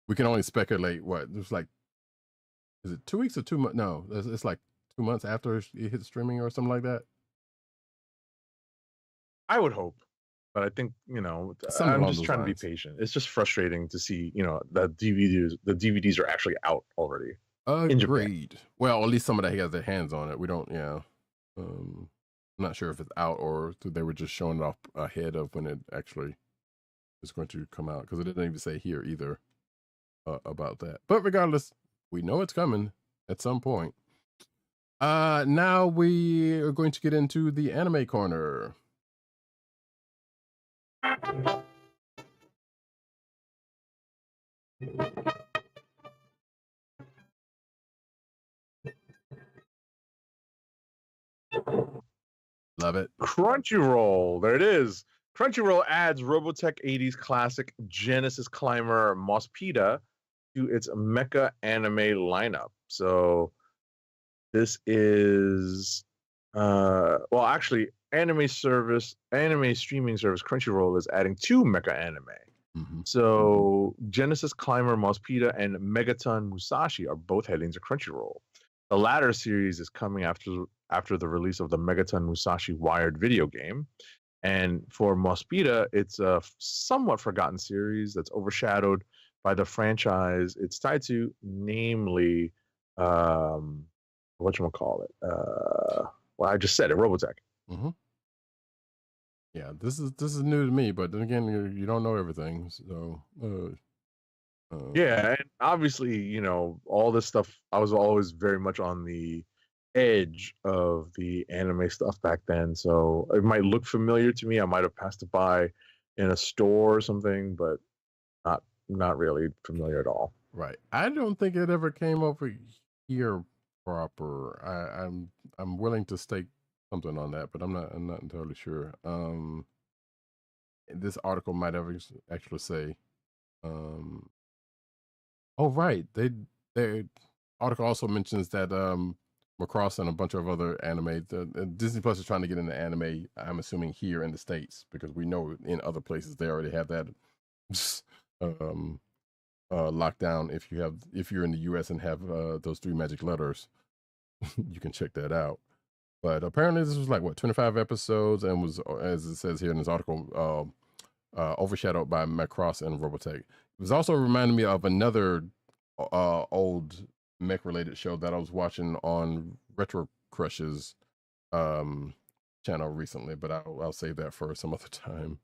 We can only speculate. What there's like, is it 2 weeks or 2 months? No, it's like 2 months after it hits streaming or something like that. I would hope, but I think I'm just trying to be patient. It's just frustrating to see that the DVDs are actually out already. Agreed. Well, at least somebody has their hands on it. We don't. Yeah. I'm not sure if it's out or they were just showing it off ahead of when it actually is going to come out, because it didn't even say here either about that. But regardless, we know it's coming at some point. Now we are going to get into the anime corner. Love it. Crunchyroll. There it is. Crunchyroll adds Robotech 80s classic Genesis climber Mospeada to its mecha anime lineup. So this is actually anime streaming service Crunchyroll is adding 2 mecha anime. Mm-hmm. So Genesis climber Mospeada and Megaton Musashi are both heading to Crunchyroll. The latter series is coming after the release of the Megaton Musashi Wired video game. And for Mospeada, it's a somewhat forgotten series that's overshadowed by the franchise it's tied to, namely, whatchamacallit? Well, I just said it, Robotech. Mm-hmm. Yeah, this is new to me, but then again, you don't know everything, so. Yeah, and obviously, all this stuff, I was always very much on the edge of the anime stuff back then, so it might look familiar to me. I might have passed it by in a store or something, but not really familiar at all. Right. I don't think it ever came over here proper. I'm willing to stake something on that, but I'm not entirely sure. This article might ever actually say oh, right. Their article also mentions that Macross and a bunch of other anime. Disney Plus is trying to get into anime. I'm assuming here in the States, because we know in other places they already have that lockdown. If you're in the U.S. and have those 3 magic letters, you can check that out. But apparently this was like 25 episodes, and was, as it says here in this article, overshadowed by Macross and Robotech. It was also reminding me of another old mech-related show that I was watching on Retro Crush's channel recently, but I'll save that for some other time.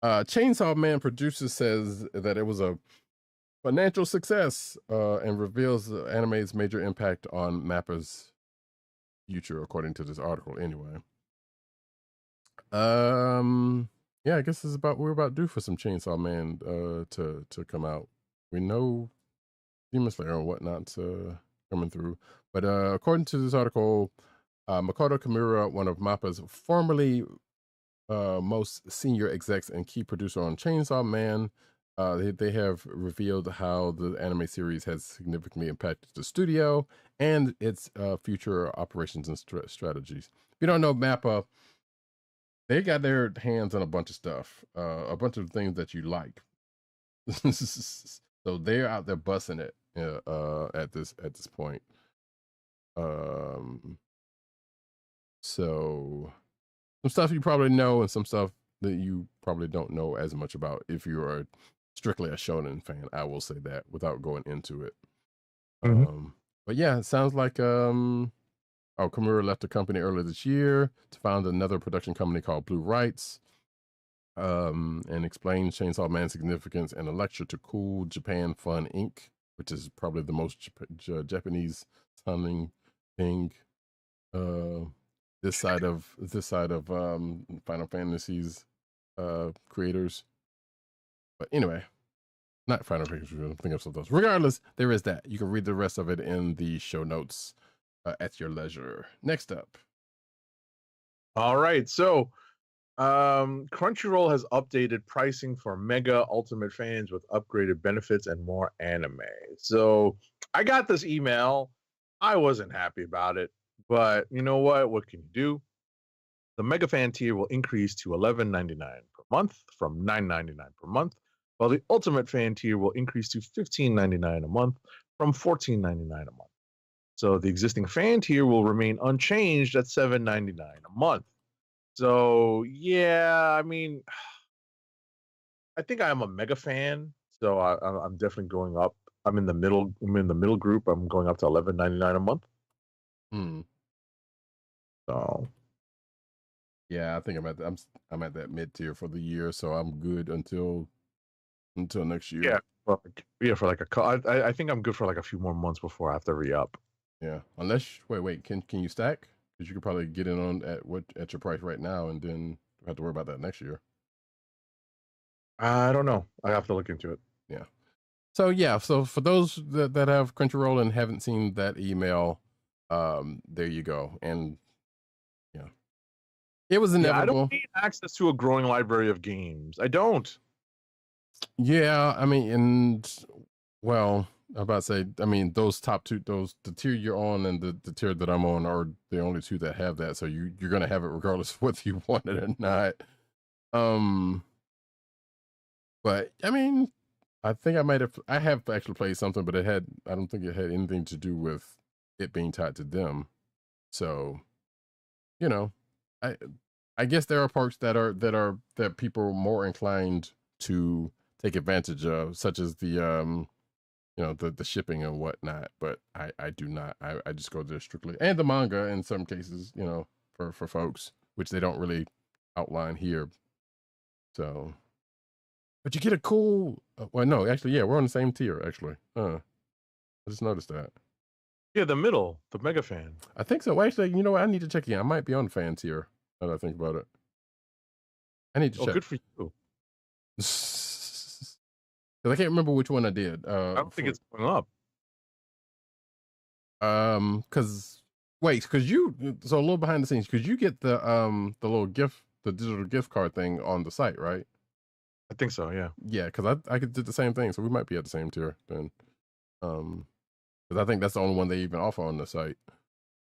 Chainsaw Man producer says that it was a financial success and reveals the anime's major impact on Mappa's future, according to this article anyway. Yeah, I guess we're about due for some Chainsaw Man to come out. We know Demon Slayer and whatnot coming through, but according to this article, Makoto Kimura, one of Mappa's formerly most senior execs and key producer on Chainsaw Man, they have revealed how the anime series has significantly impacted the studio and its future operations and strategies. If you don't know Mappa, they got their hands on a bunch of stuff, a bunch of things that you like. So they're out there busting it at this point. So some stuff you probably know, and some stuff that you probably don't know as much about if you are strictly a shonen fan. I will say that without going into it. Mm-hmm. But yeah, it sounds like Kimura left the company earlier this year to found another production company called Blue Rights, and explained Chainsaw Man's significance in a lecture to Cool Japan Fun Inc. which is probably the most Japanese sounding thing. This side of Final Fantasy's creators. But anyway, not Final Fantasy. I'm thinking of something else. Regardless, there is that. You can read the rest of it in the show notes at your leisure. Next up. All right, so Crunchyroll has updated pricing for Mega Ultimate fans with upgraded benefits and more anime. So I got this email. I wasn't happy about it, but you know what? What can you do? The Mega Fan tier will increase to $11.99 per month from $9.99 per month, while the Ultimate Fan tier will increase to $15.99 a month from $14.99 a month. So the existing fan tier will remain unchanged at $7.99 a month. So yeah, I mean, I think I am a Mega fan, so I'm definitely going up. I'm in the middle. I'm in the middle group. I'm going up to $11.99 a month. Hmm. So yeah, I think I'm at that mid tier for the year, so I'm good until next year. Yeah, for like I think I'm good for like a few more months before I have to re-up. Yeah, unless wait, can you stack? Because you could probably get in on at your price right now, and then have to worry about that next year. I don't know. I have to look into it. Yeah. So yeah, so for those that have Crunchyroll and haven't seen that email, there you go. And yeah, it was inevitable. I don't need access to a growing library of games. I don't. Yeah, I mean, and well, I'm about to say, I mean, those top two, the tier you're on and the tier that I'm on are the only two that have that. So you're gonna have it regardless of whether you want it or not. But I mean, I think I have actually played something, but I don't think it had anything to do with it being tied to them. So, you know, I guess there are parts that people are more inclined to take advantage of, such as the the shipping and whatnot. But I do not. I just go there strictly, and the manga in some cases, for folks, which they don't really outline here. So, but you get a cool. Well, no, actually, yeah, we're on the same tier. Actually, I just noticed that. Yeah, the middle, the Mega Fan. I think so. Well, actually, you know what? I need to check again. I might be on the fan tier. Now that I think about it, I need to check. Oh, good for you. Because I can't remember which one I did. I don't think it's going up. Because you so a little behind the scenes, because you get the little gift, the digital gift card thing on the site, right? I think so. Yeah. Yeah, because I could did the same thing, so we might be at the same tier then. Because I think that's the only one they even offer on the site.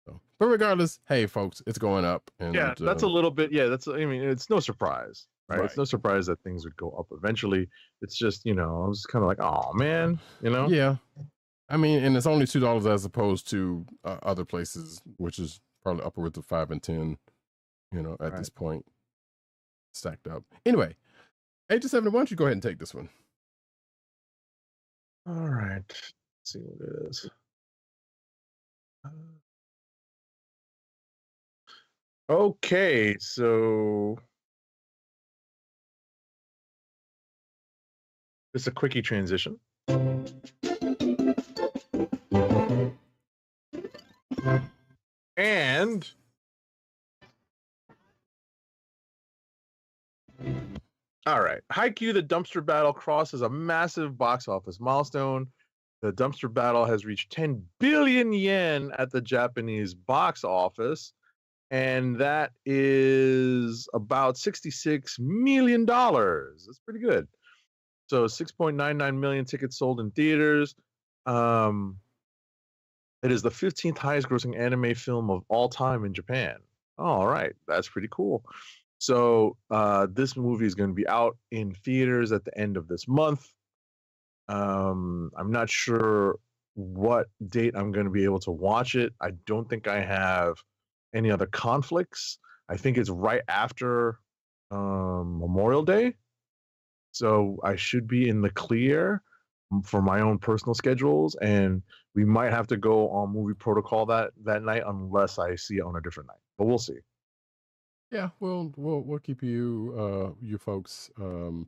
So, but regardless, hey folks, it's going up. And yeah, that's a little bit. Yeah, I mean, it's no surprise, right? It's no surprise that things would go up eventually. It's just, I was kind of like, oh man, Yeah, I mean, and it's only $2 as opposed to other places, which is probably upwards of 5 and 10. At this point, stacked up. Anyway, 8 to 7. Why don't you go ahead and take this one? All right. Let's see what it is. Okay, so it's a quickie transition. And all right, Haikyuu the Dumpster Battle crosses a massive box office milestone. The Dumpster Battle has reached 10 billion yen at the Japanese box office, and that is about $66 million. That's pretty good. So 6.99 million tickets sold in theaters. It is the 15th highest grossing anime film of all time in Japan. All right, that's pretty cool. So this movie is going to be out in theaters at the end of this month. I'm not sure what date I'm going to be able to watch it. I don't think I have any other conflicts. I think it's right after Memorial Day. So I should be in the clear for my own personal schedules, and we might have to go on movie protocol that night unless I see it on a different night. But we'll see. Yeah, we'll keep you folks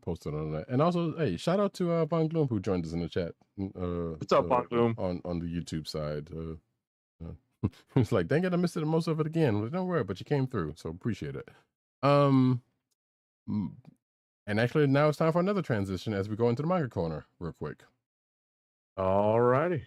posted on that. And also, hey, shout out to Von Gloom who joined us in the chat. What's up, Bon Gloom? On the YouTube side. It's like, dang it, I missed it most of it again. Well, don't worry, but you came through, so appreciate it. And actually, now it's time for another transition as we go into the manga corner real quick. All righty.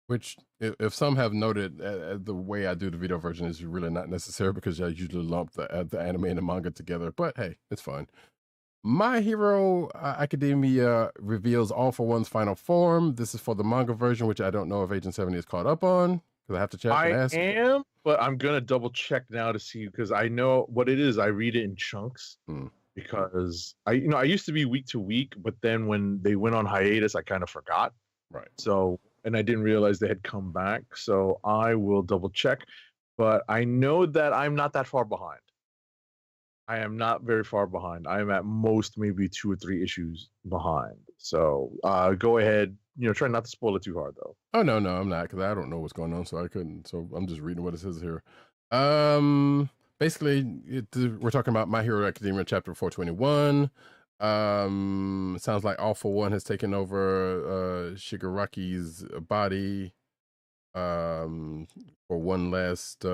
Which, if some have noted, the way I do the video version is really not necessary because I usually lump the anime and the manga together. But hey, it's fine. My Hero Academia reveals All for One's final form. This is for the manga version, which I don't know if Agent 70 is caught up on because I have to check. I am, but I'm gonna double check now to see because I know what it is. I read it in chunks because I used to be week to week, but then when they went on hiatus, I kind of forgot. Right. So, and I didn't realize they had come back. So I will double check, but I know that I'm not that far behind. I am not very far behind. I am at most maybe 2 or 3 issues behind. So go ahead. Try not to spoil it too hard though. Oh no, I'm not because I don't know what's going on, so I couldn't. So I'm just reading what it says here. Basically, we're talking about My Hero Academia chapter 421. Sounds like All for One has taken over Shigaraki's body for one last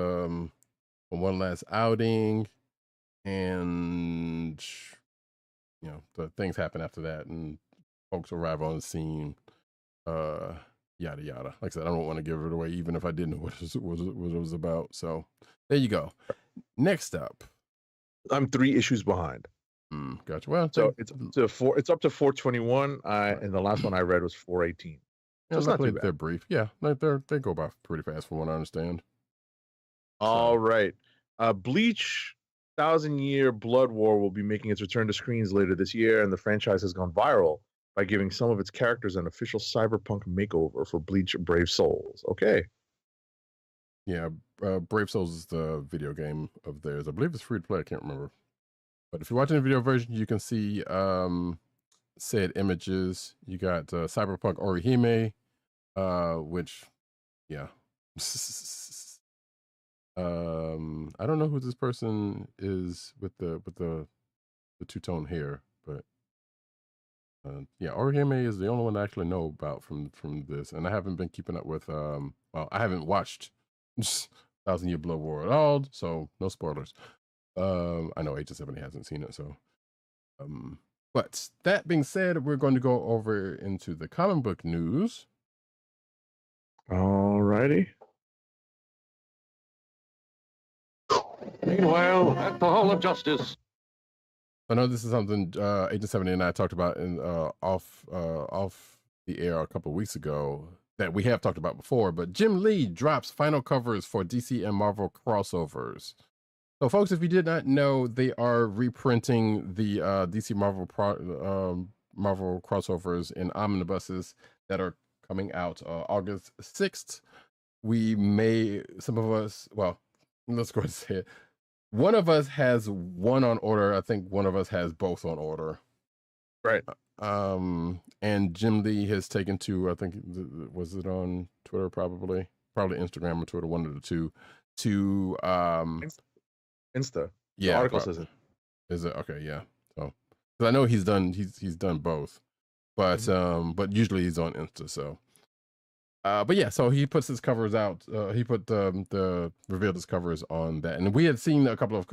outing. And the things happen after that, and folks arrive on the scene. Yada yada. Like I said, I don't want to give it away, even if I didn't know what it was about. So there you go. Next up, I'm 3 issues behind. Gotcha. Well, so it's up to 421. And the last one I read was 418. So it's not too bad. They're brief. Yeah, they go by pretty fast from what I understand. All right. Bleach 1,000-Year Blood War will be making its return to screens later this year, and the franchise has gone viral by giving some of its characters an official cyberpunk makeover for Bleach Brave Souls. Okay. Yeah, Brave Souls is the video game of theirs. I believe it's free to play. I can't remember. But if you're watching the video version, you can see said images. You got Cyberpunk Orihime, which, yeah. I don't know who this person is with the two-tone hair, but yeah, Orihime is the only one I actually know about from this, and I haven't been keeping up with well, I haven't watched 1,000-Year Blood War at all, so no spoilers. I know Agent 70 hasn't seen it, so but that being said, we're going to go over into the comic book news. All righty. Meanwhile, at the Hall of Justice. I know this is something Agent 70 and I talked about in off the air a couple of weeks ago that we have talked about before, but Jim Lee drops final covers for DC and Marvel crossovers. So folks, if you did not know, they are reprinting the DC Marvel Marvel crossovers in omnibuses that are coming out August 6th. Some of us, well, let's go ahead and say it. One of us has one on order. I think one of us has both on order. Right. And Jim Lee has taken to, I think, was it on Twitter? Probably Instagram or Twitter, one of the two, to Insta. Yeah. The article says it. Is it? Okay. Yeah. So, because I know he's done both, but but usually he's on Insta. So, but yeah, so he puts his covers out. He put the revealed his covers on that, and we had seen a couple of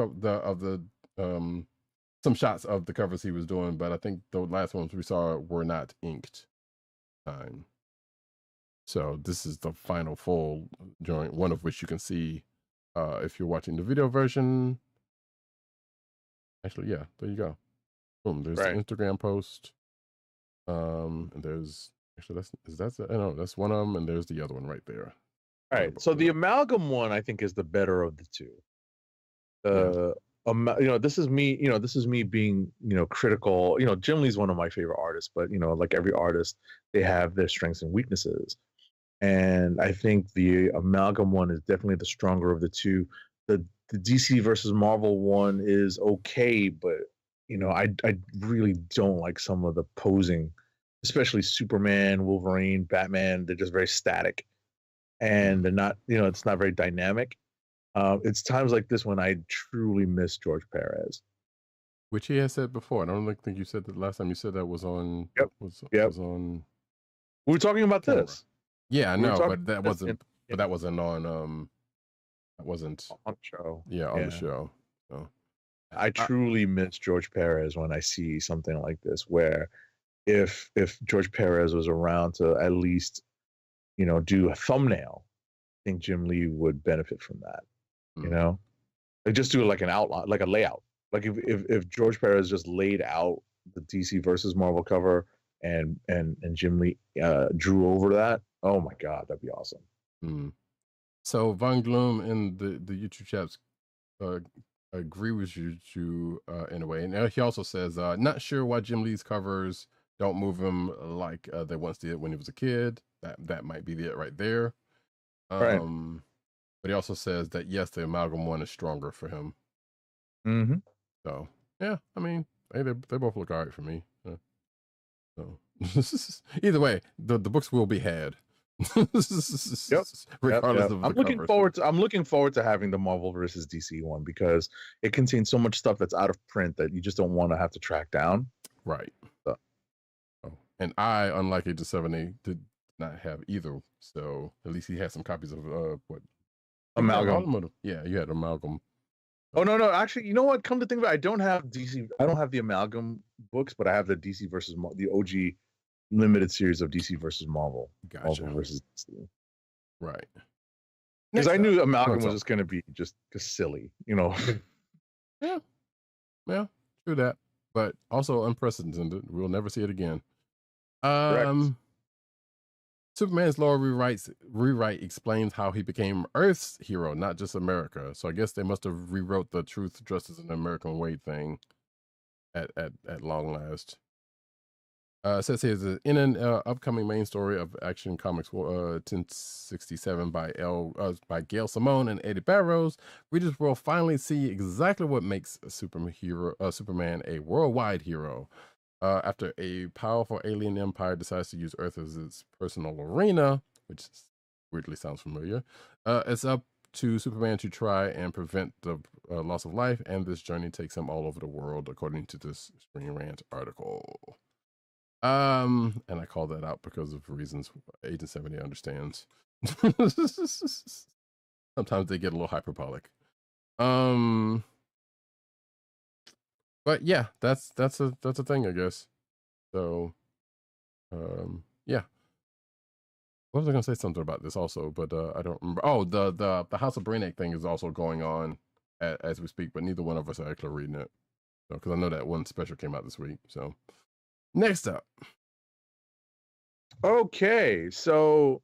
some shots of the covers he was doing, but I think the last ones we saw were not inked time. So this is the final full joint, one of which you can see if you're watching the video version. Actually, yeah, there you go. Boom, there's the Instagram post. And there's actually that's one of them, and there's the other one right there. All right. So the amalgam one, I think, is the better of the two. This is me being, critical. Jim Lee's one of my favorite artists, but like every artist, they have their strengths and weaknesses. And I think the amalgam one is definitely the stronger of the two. The DC versus Marvel one is okay, but I really don't like some of the posing especially Superman, Wolverine, Batman. They're just very static, and they're not, it's not very dynamic. It's times like this when I truly miss George Perez. Which he has said before. I don't think you said that last time you said that was on. Yep. Was on. We were talking about camera. this. Yeah, I know, but that wasn't. And, but that wasn't on. That wasn't on the show. Yeah, on the show. So I truly miss George Perez when I see something like this, where if George Perez was around to at least, do a thumbnail, I think Jim Lee would benefit from that. Like just do like an outline, like a layout. Like if George Perez just laid out the DC versus Marvel cover and Jim Lee drew over that, oh my God, that'd be awesome. So Von Gloom in the YouTube chats agree with you in a way, and he also says not sure why Jim Lee's covers don't move him like they once did when he was a kid. That might be it right there. Right. But he also says that yes, the Amalgam one is stronger for him. Mm-hmm. So yeah, I mean, hey, they both look all right for me. So either way, the books will be had. Regardless of I'm looking forward to having the Marvel versus DC one, because it contains so much stuff that's out of print that you just don't want to have to track down. Right. So. And I, unlike Age of 70, did not have either. So at least he had some copies of what? Amalgam. Yeah, you had Amalgam. Oh no! Actually, you know what? Come to think of it, I don't have DC. I don't have the Amalgam books, but I have the DC versus the OG limited series of DC versus Marvel. Gotcha. Marvel versus DC. Right. Because I knew Amalgam was just going to be just silly, Yeah, true that. But also unprecedented. We'll never see it again. Superman's lore rewrite explains how he became Earth's hero, not just America. So I guess they must have rewrote the truth, justice, and American way thing at long last. It says here, in an upcoming main story of Action Comics 1067 by Gail Simone and Eddie Barrows, readers will finally see exactly what makes Superman a worldwide hero. After a powerful alien empire decides to use Earth as its personal arena, which weirdly sounds familiar, it's up to Superman to try and prevent the loss of life, and this journey takes him all over the world, according to this Screen Rant article. And I call that out because of reasons Agent 70 understands. Sometimes they get a little hyperbolic. But yeah, that's a thing, I guess. So, yeah. What was I gonna say something about this also? But I don't remember. Oh, the House of Brainiac thing is also going on as we speak, but neither one of us are actually reading it. So, because I know that one special came out this week. So, next up. Okay, so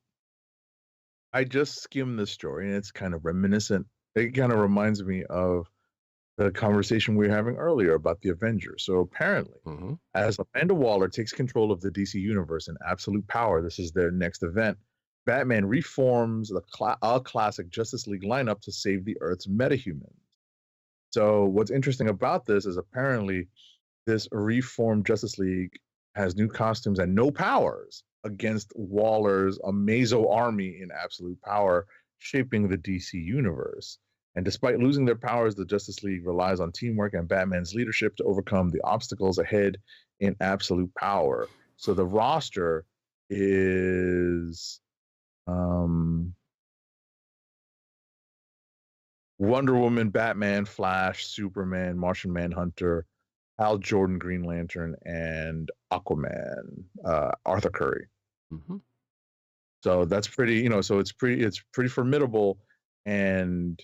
I just skimmed this story, and it's kind of reminiscent. It kind of reminds me of the conversation we were having earlier about the Avengers. So apparently, as Amanda Waller takes control of the DC universe in absolute power, this is their next event, Batman reforms the classic Justice League lineup to save the Earth's metahumans. So what's interesting about this is apparently this reformed Justice League has new costumes and no powers against Waller's Amazo army in absolute power, shaping the DC universe. And despite losing their powers, the Justice League relies on teamwork and Batman's leadership to overcome the obstacles ahead in absolute power. So the roster is Wonder Woman, Batman, Flash, Superman, Martian Manhunter, Hal Jordan, Green Lantern, and Aquaman, Arthur Curry. So that's pretty, so it's pretty formidable, and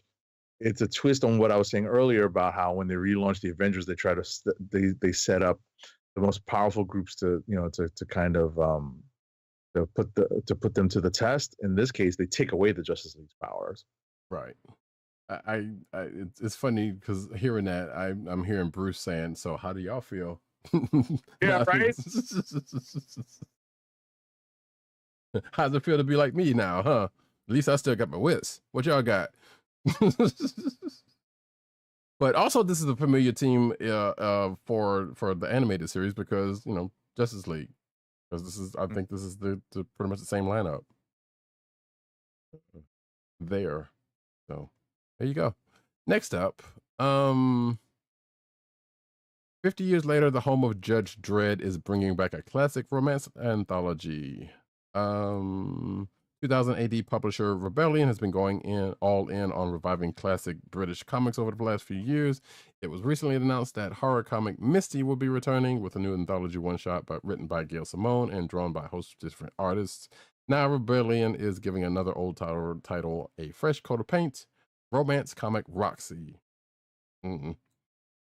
it's a twist on what I was saying earlier about how when they relaunched the Avengers, they try to they set up the most powerful groups to kind of to put them to the test. In this case, they take away the Justice League's powers. Right. It's funny because hearing that, I'm hearing Bruce saying, "So how do y'all feel?" Yeah, right. How's it feel to be like me now, huh? At least I still got my wits. What y'all got? But also, this is a familiar team for the animated series because Justice League. because I think this is the pretty much the same lineup there. So there you go. Next up, 50 years later, the home of Judge Dredd is bringing back a classic romance anthology. 2000 AD publisher Rebellion has been going all in on reviving classic British comics over the last few years. It was recently announced that horror comic Misty will be returning with a new anthology one-shot written by Gail Simone and drawn by a host of different artists. Now Rebellion is giving another old title a fresh coat of paint, romance comic Roxy.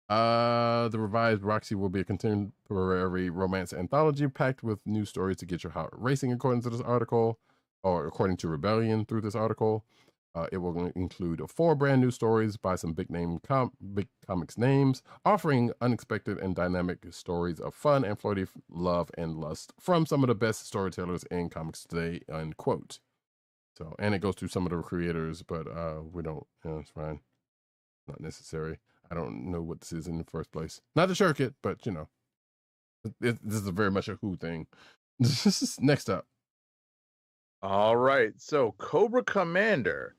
The revised Roxy will be a contemporary romance anthology packed with new stories to get your heart racing, according to this article, or according to Rebellion through this article. It will include 4 brand new stories by some big comics names, offering unexpected and dynamic stories of fun and flirty love and lust from some of the best storytellers in comics today, unquote. So, and it goes through some of the creators, but we don't, it's fine. Not necessary. I don't know what this is in the first place. Not to shirk it, but this is very much a Who thing. Next up. All right. So Cobra Commander.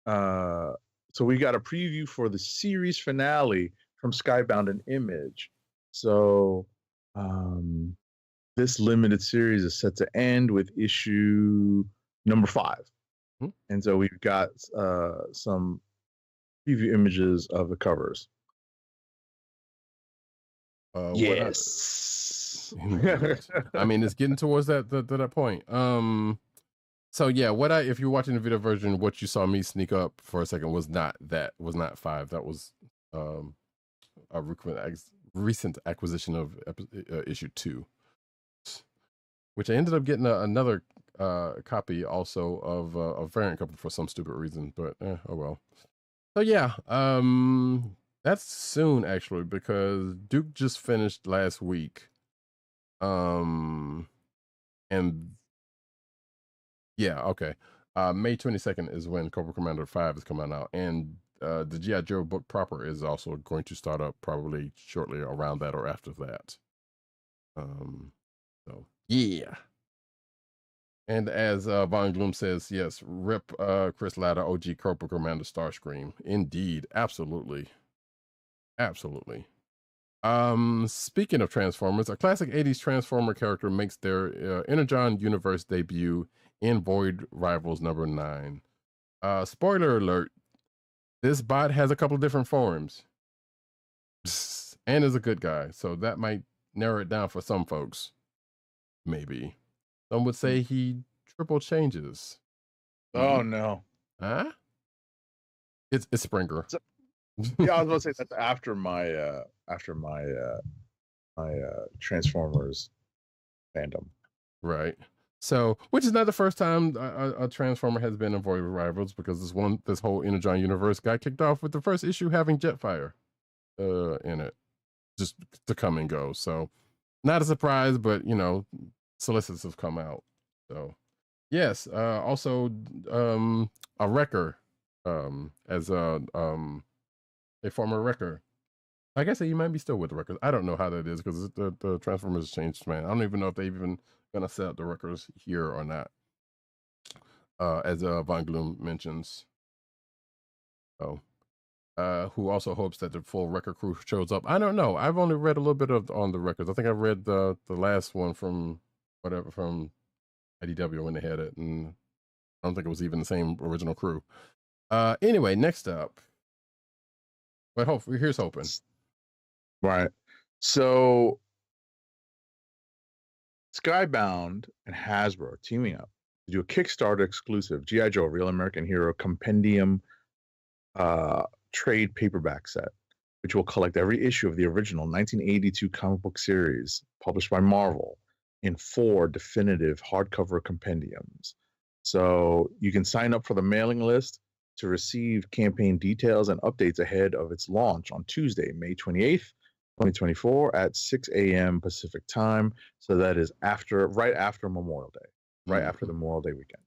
So we got a preview for the series finale from Skybound and Image. So this limited series is set to end with issue number 5. And so we've got some preview images of the covers. Yes. I mean, it's getting towards that point. So yeah, if you're watching the video version, what you saw me sneak up for a second was not 5. That was a recent acquisition of issue 2, which I ended up getting another copy also of a variant copy for some stupid reason, but oh well. So yeah, that's soon actually, because Duke just finished last week. And yeah, okay. May 22nd is when Cobra Commander 5 is coming out, and the G.I Joe book proper is also going to start up probably shortly around that or after that. So yeah. And as Von Gloom says, yes, rip Chris Latta, OG Cobra Commander Starscream. Indeed, absolutely. Absolutely. Speaking of Transformers, a classic 80s Transformer character makes their Energon Universe debut in Void Rivals number 9. Spoiler alert, this bot has a couple of different forms. And is a good guy, so that might narrow it down for some folks. Maybe. Some would say he triple changes. Oh no. Huh? It's Springer. So, yeah, I was about to say that's after my Transformers fandom. Right. So, which is not the first time a Transformer has been in Void Rivals, because this whole Energon universe got kicked off with the first issue having Jetfire in it, just to come and go. So, not a surprise, but solicits have come out. So, yes. Also, a wrecker, as a former wrecker. I guess he might be still with the Wreckers. I don't know how that is, because the Transformers changed, man. I don't even know if they even gonna set up the Wreckers here or not. As Von Gloom mentions. Oh. Who also hopes that the full Wrecker crew shows up. I don't know. I've only read a little bit on the Wreckers. I think I read the last one from IDW when they had it, and I don't think it was even the same original crew. Anyway, next up. But hopefully, here's hoping. Right. So Skybound and Hasbro are teaming up to do a Kickstarter exclusive G.I Joe Real American Hero Compendium trade paperback set, which will collect every issue of the original 1982 comic book series published by Marvel in 4 definitive hardcover compendiums. So you can sign up for the mailing list to receive campaign details and updates ahead of its launch on Tuesday, May 28th, 2024 at 6 a.m. Pacific time. So that is right after Memorial Day, right after the Memorial Day weekend.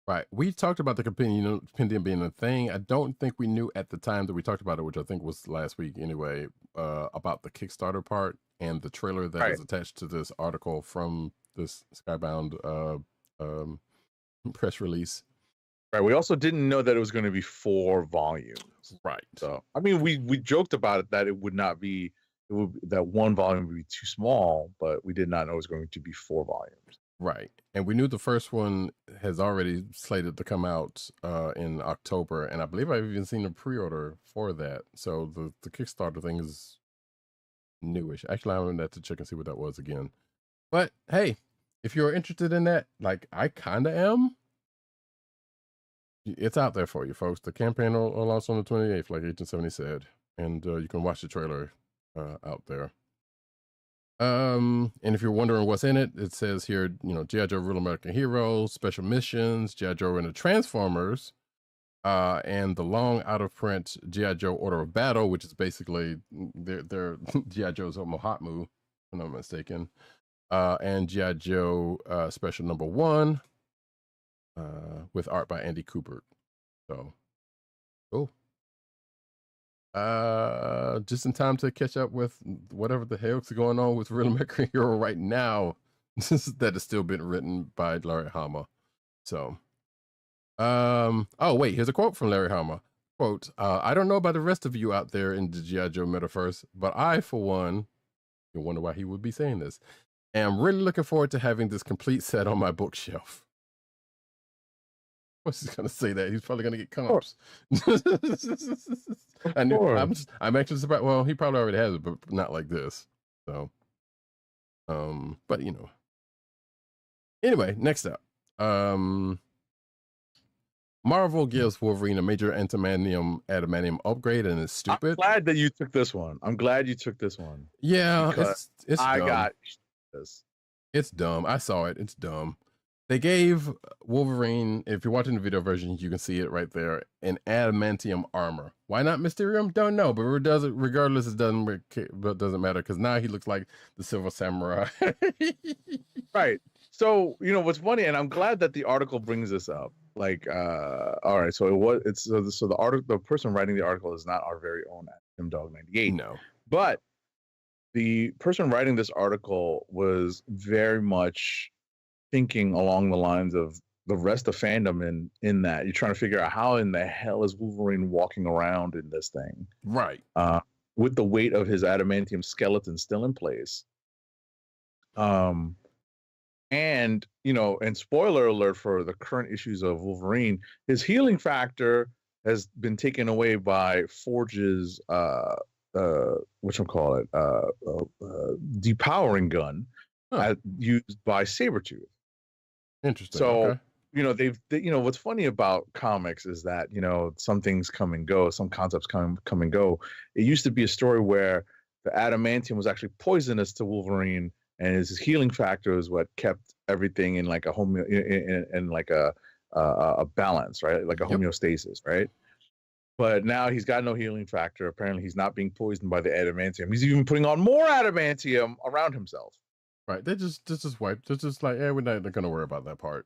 Right. We talked about the compendium being a thing. I don't think we knew at the time that we talked about it, which I think was last week anyway, about the Kickstarter part and the trailer that is attached to this article from this Skybound press release. Right. We also didn't know that it was going to be 4 volumes. Right. So, I mean, we joked about it that it would not be, that 1 volume would be too small, but we did not know it was going to be 4 volumes. Right. And we knew the first one has already slated to come out in October. And I believe I've even seen a pre-order for that. So the Kickstarter thing is newish. Actually, I wanted that to check and see what that was again. But hey, if you're interested in that, like I kind of am, it's out there for you, folks. The campaign will launch on the 28th, like Agent 70 said. And you can watch the trailer out there. And if you're wondering what's in it, it says here, G.I Joe Real American Heroes, Special Missions, G.I Joe and the Transformers, and the long out of print G.I Joe Order of Battle, which is basically their G.I Joe's Mohatmu, if I'm not mistaken, and G.I Joe Special Number 1, with art by Andy Kubert. So, cool. Just in time to catch up with whatever the hell's going on with Real American Hero right now. That has still been written by Larry Hama. So, oh wait, here's a quote from Larry Hama. Quote, I don't know about the rest of you out there in the G.I. Joe metaverse, but I, for one, you wonder why he would be saying this, am really looking forward to having this complete set on my bookshelf. What's he gonna say that? He's probably gonna get comps. I knew. I'm actually surprised. Well, he probably already has it, but not like this. So, but Anyway, next up, Marvel gives Wolverine a major adamantium upgrade, and it's stupid. I'm glad that you took this one. I'm glad you took this one. Yeah, it's I dumb. got this. It's dumb. I saw it. It's dumb. They gave Wolverine, if you're watching the video version, you can see it right there, an adamantium armor. Why not Mysterium? Don't know, but regardless, it doesn't matter, because now he looks like the Silver Samurai. Right. So, what's funny, and I'm glad that the article brings this up. Like, all right, so the person writing the article is not our very own Dog98. No. But the person writing this article was very much thinking along the lines of the rest of fandom in that you're trying to figure out how in the hell is Wolverine walking around in this thing, right, with the weight of his adamantium skeleton still in place, and spoiler alert for the current issues of Wolverine, his healing factor has been taken away by Forge's depowering gun, used by Sabretooth. Interesting. So, okay. What's funny about comics is that, some things come and go, some concepts come and go. It used to be a story where the adamantium was actually poisonous to Wolverine, and his healing factor is what kept everything in like a a balance, right? Like a homeostasis, right? But now he's got no healing factor. Apparently he's not being poisoned by the adamantium. He's even putting on more adamantium around himself. Right, they just wipe. They're just like, we're not gonna worry about that part.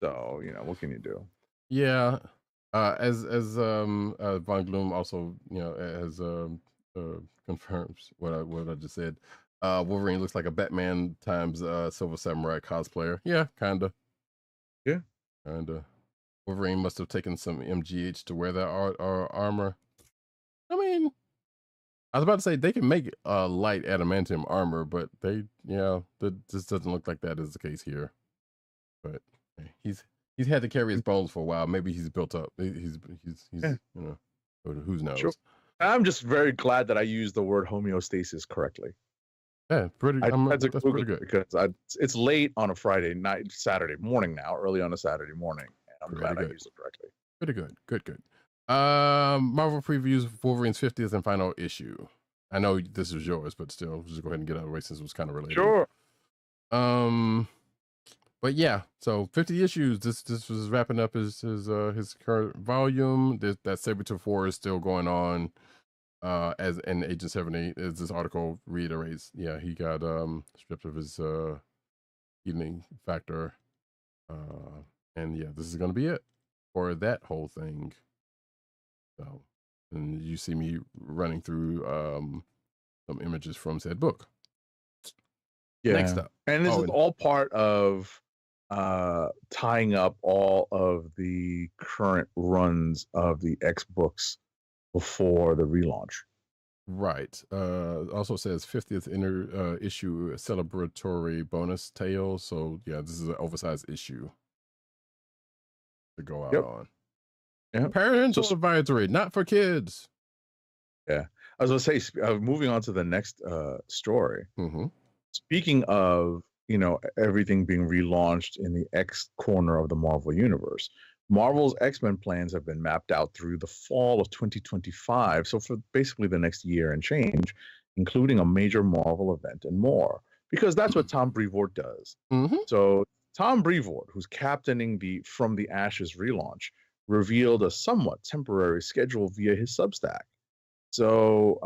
So what can you do? Yeah, as Von Gloom also has confirms what I just said. Wolverine looks like a Batman times Silver Samurai cosplayer. Yeah, kinda. Yeah, kinda. Wolverine must have taken some MGH to wear that armor. I mean, I was about to say they can make a light adamantium armor, but that just doesn't look like that is the case here. But he's had to carry his bones for a while. Maybe he's built up. He's who knows. Sure. I'm just very glad that I used the word homeostasis correctly. Yeah, that's pretty good, because it's late on a Friday night, Saturday morning now, early on a Saturday morning. And I'm glad I used it correctly. Pretty good. Good. Marvel previews Wolverine's 50th and final issue. I know this is yours, but still, just go ahead and get out of the way since it was kind of related. Sure. But yeah, so 50 issues. This was wrapping up his current volume. That Sabretooth War is still going on. As in Agent 70, as this article reiterates, he got stripped of his healing factor. And yeah, this is going to be it for that whole thing. So, and you see me running through some images from said book. Next up. And this Oh, is all part of tying up all of the current runs of the X books before the relaunch. Right. Also says 50th issue celebratory bonus tale. So yeah, this is an oversized issue to go out on. Yeah. Parental advisory, not for kids. Yeah. I was going to say, moving on to the next story. Mm-hmm. Speaking of, everything being relaunched in the X corner of the Marvel Universe, Marvel's X-Men plans have been mapped out through the fall of 2025. So for basically the next year and change, including a major Marvel event and more, because that's what Tom Brevoort does. Mm-hmm. So Tom Brevoort, who's captaining the From the Ashes relaunch, revealed a somewhat temporary schedule via his Substack. So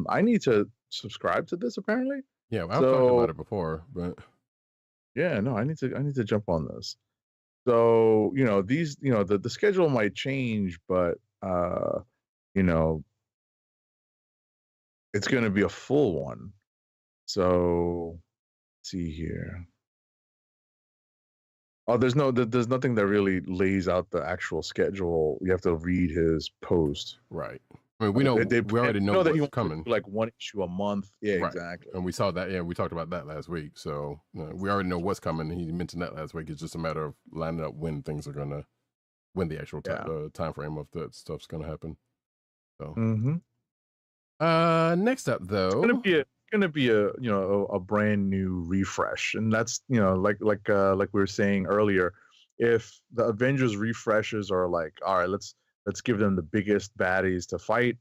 I need to subscribe to this apparently. Yeah, well, I've talked about it before, but yeah, no, I need to jump on this. So, these, the schedule might change, but it's going to be a full one. So, let's see here. Oh, there's nothing that really lays out the actual schedule. You have to read his post. Right. I mean, we already know that what's coming. Like one issue a month. Yeah, right. Exactly. And we saw that. Yeah, we talked about that last week. So we already know what's coming. He mentioned that last week. It's just a matter of lining up when things are gonna, when the actual time frame of that stuff's gonna happen. So. Next up, though, it's gonna be a brand new refresh, and that's like we were saying earlier, if the Avengers refreshes are like, all right, let's give them the biggest baddies to fight,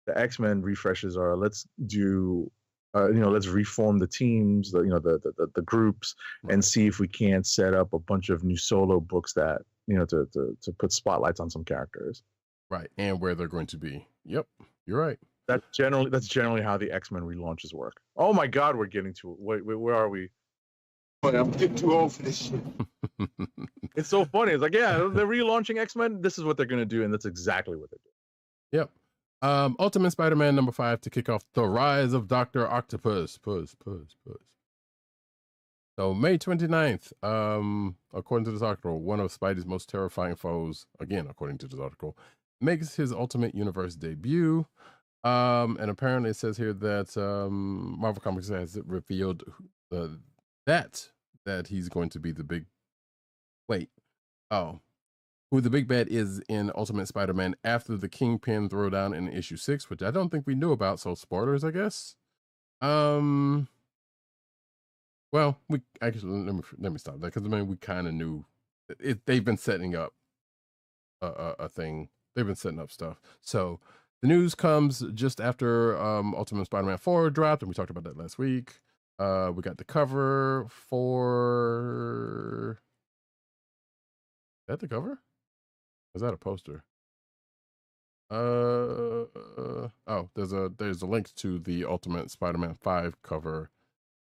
the X-Men refreshes are let's do let's reform the teams, the groups, and see if we can't set up a bunch of new solo books that to put spotlights on some characters, right, and where they're going to be. Yep, you're right. That's generally how the X-Men relaunches work. Oh my God, we're getting to it. Where are we? But I'm getting too old for this shit. It's so funny. It's like, yeah, they're relaunching X-Men. This is what they're gonna do, and that's exactly what they're doing. Yep. Ultimate Spider-Man #5 to kick off the rise of Dr. Octopus. So May 29th, according to this article, one of Spidey's most terrifying foes, again, according to this article, makes his Ultimate Universe debut. And apparently it says here that Marvel Comics has revealed that he's going to be the big who the big bad is in Ultimate Spider-Man after the Kingpin throwdown in issue 6, which I don't think we knew about, so spoilers, I guess. Well, we actually let me stop that, because I mean we kind of knew they've been setting up a thing. They've been setting up stuff. So the news comes just after Ultimate Spider-Man 4 dropped, and we talked about that last week. We got the cover for... Is that the cover? Or is that a poster? Oh, there's a link to the Ultimate Spider-Man 5 cover,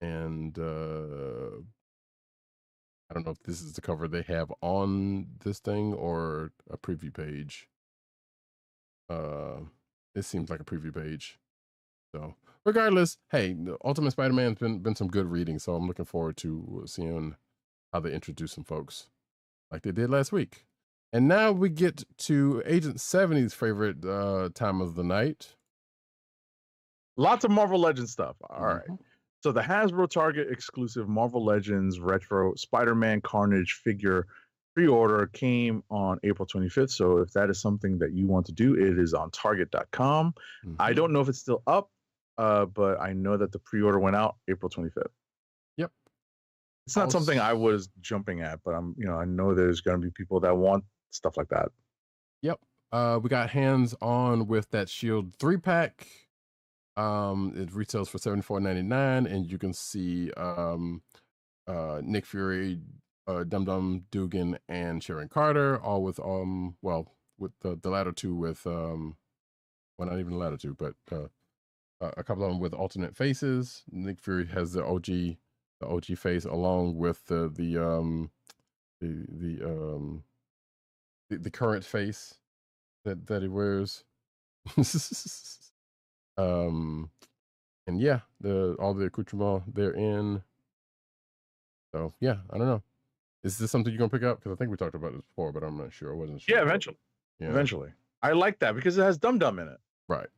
and I don't know if this is the cover they have on this thing or a preview page. It seems like a preview page. So regardless, hey, the Ultimate Spider-Man's been some good reading, so I'm looking forward to seeing how they introduce some folks like they did last week. And now we get to Agent 70's favorite time of the night. Lots of Marvel Legends stuff. All right. So the Hasbro Target exclusive Marvel Legends Retro Spider-Man Carnage figure pre-order came on April 25th. So if that is something that you want to do, it is on target.com. I don't know if it's still up, but I know that the pre-order went out April 25th. Yep. It's not something I was jumping at, but I know there's going to be people that want stuff like that. Yep. We got hands on with that Shield 3-pack. It retails for $74.99, and you can see Nick Fury, Dum Dum Dugan, and Sharon Carter, all with with the latter two with well, not even the latter two, but a couple of them with alternate faces. Nick Fury has the OG face, along with the the current face that he wears. And yeah, all the accoutrements they're in. So yeah, I don't know. Is this something you're gonna pick up? Because I think we talked about this before, but I'm not sure. I wasn't sure. Yeah, eventually. Yeah. Eventually. I like that because it has Dum Dum in it. Right.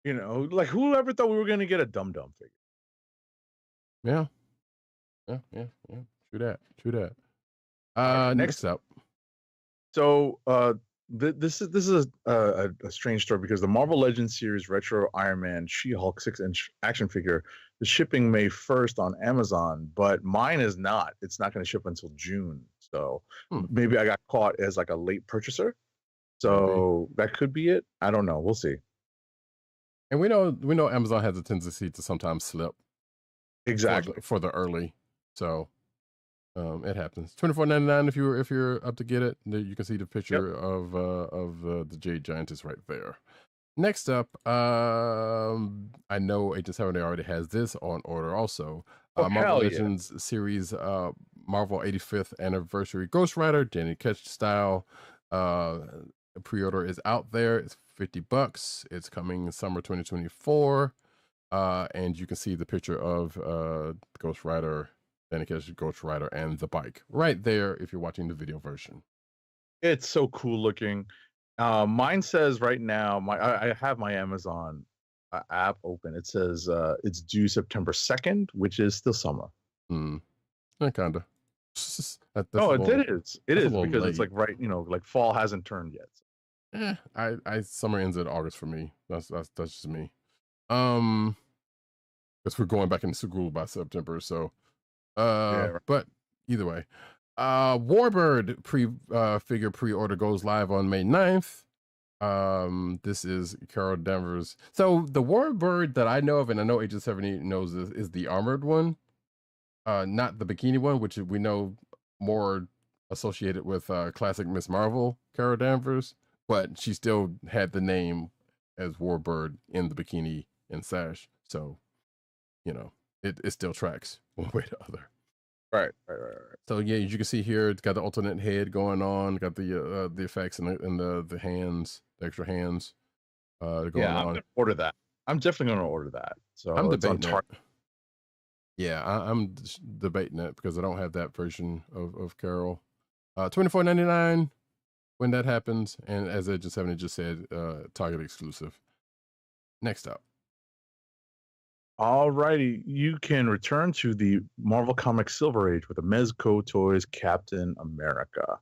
You know, like whoever thought we were gonna get a Dum Dum figure? Yeah. True that. Next up. So this is a strange story because the Marvel Legends series Retro Iron Man She-Hulk 6-inch action figure is shipping May 1st on Amazon, but mine is not. It's not going to ship until June. So maybe I got caught as like a late purchaser. So that could be it. I don't know. We'll see. And we know Amazon has a tendency to sometimes slip. Exactly. For the early. So it happens. $24.99 if you're up to get it. You can see the picture of the Jade Giantess right there. Next up, I know Agent 70 already has this on order also. Marvel Legends series Marvel 85th anniversary Ghost Rider, Danny Ketch style. Pre-order is out there. It's $50. It's coming summer 2024. And you can see the picture of Ghost Rider, Danny Ketch, Ghost Rider, and the bike right there if you're watching the video version. It's so cool looking. Mine says right now, I have my Amazon app open. It says it's due September 2nd, which is still summer. Kind of. No, it is. It is because late. It's like like fall hasn't turned yet. Summer ends in August for me. That's just me. Because we're going back into school by September. So, but either way, Warbird figure pre-order goes live on May 9th. This is Carol Danvers. So the Warbird that I know of, and I know Agent 70 knows this, is the armored one. Not the bikini one, which we know more associated with classic Miss Marvel, Carol Danvers, but she still had the name as Warbird in the bikini and sash. So, it still tracks one way or the other. Right. So yeah, as you can see here, it's got the alternate head going on, got the effects and the hands, the extra hands going on. I'm gonna order that. I'm definitely gonna order that. So I'm debating it. Yeah, I'm debating it because I don't have that version of Carol. $24.99 when that happens, and as Agent 70 just said, Target exclusive. Next up. Alrighty, you can return to the Marvel Comics Silver Age with the Mezco Toys Captain America.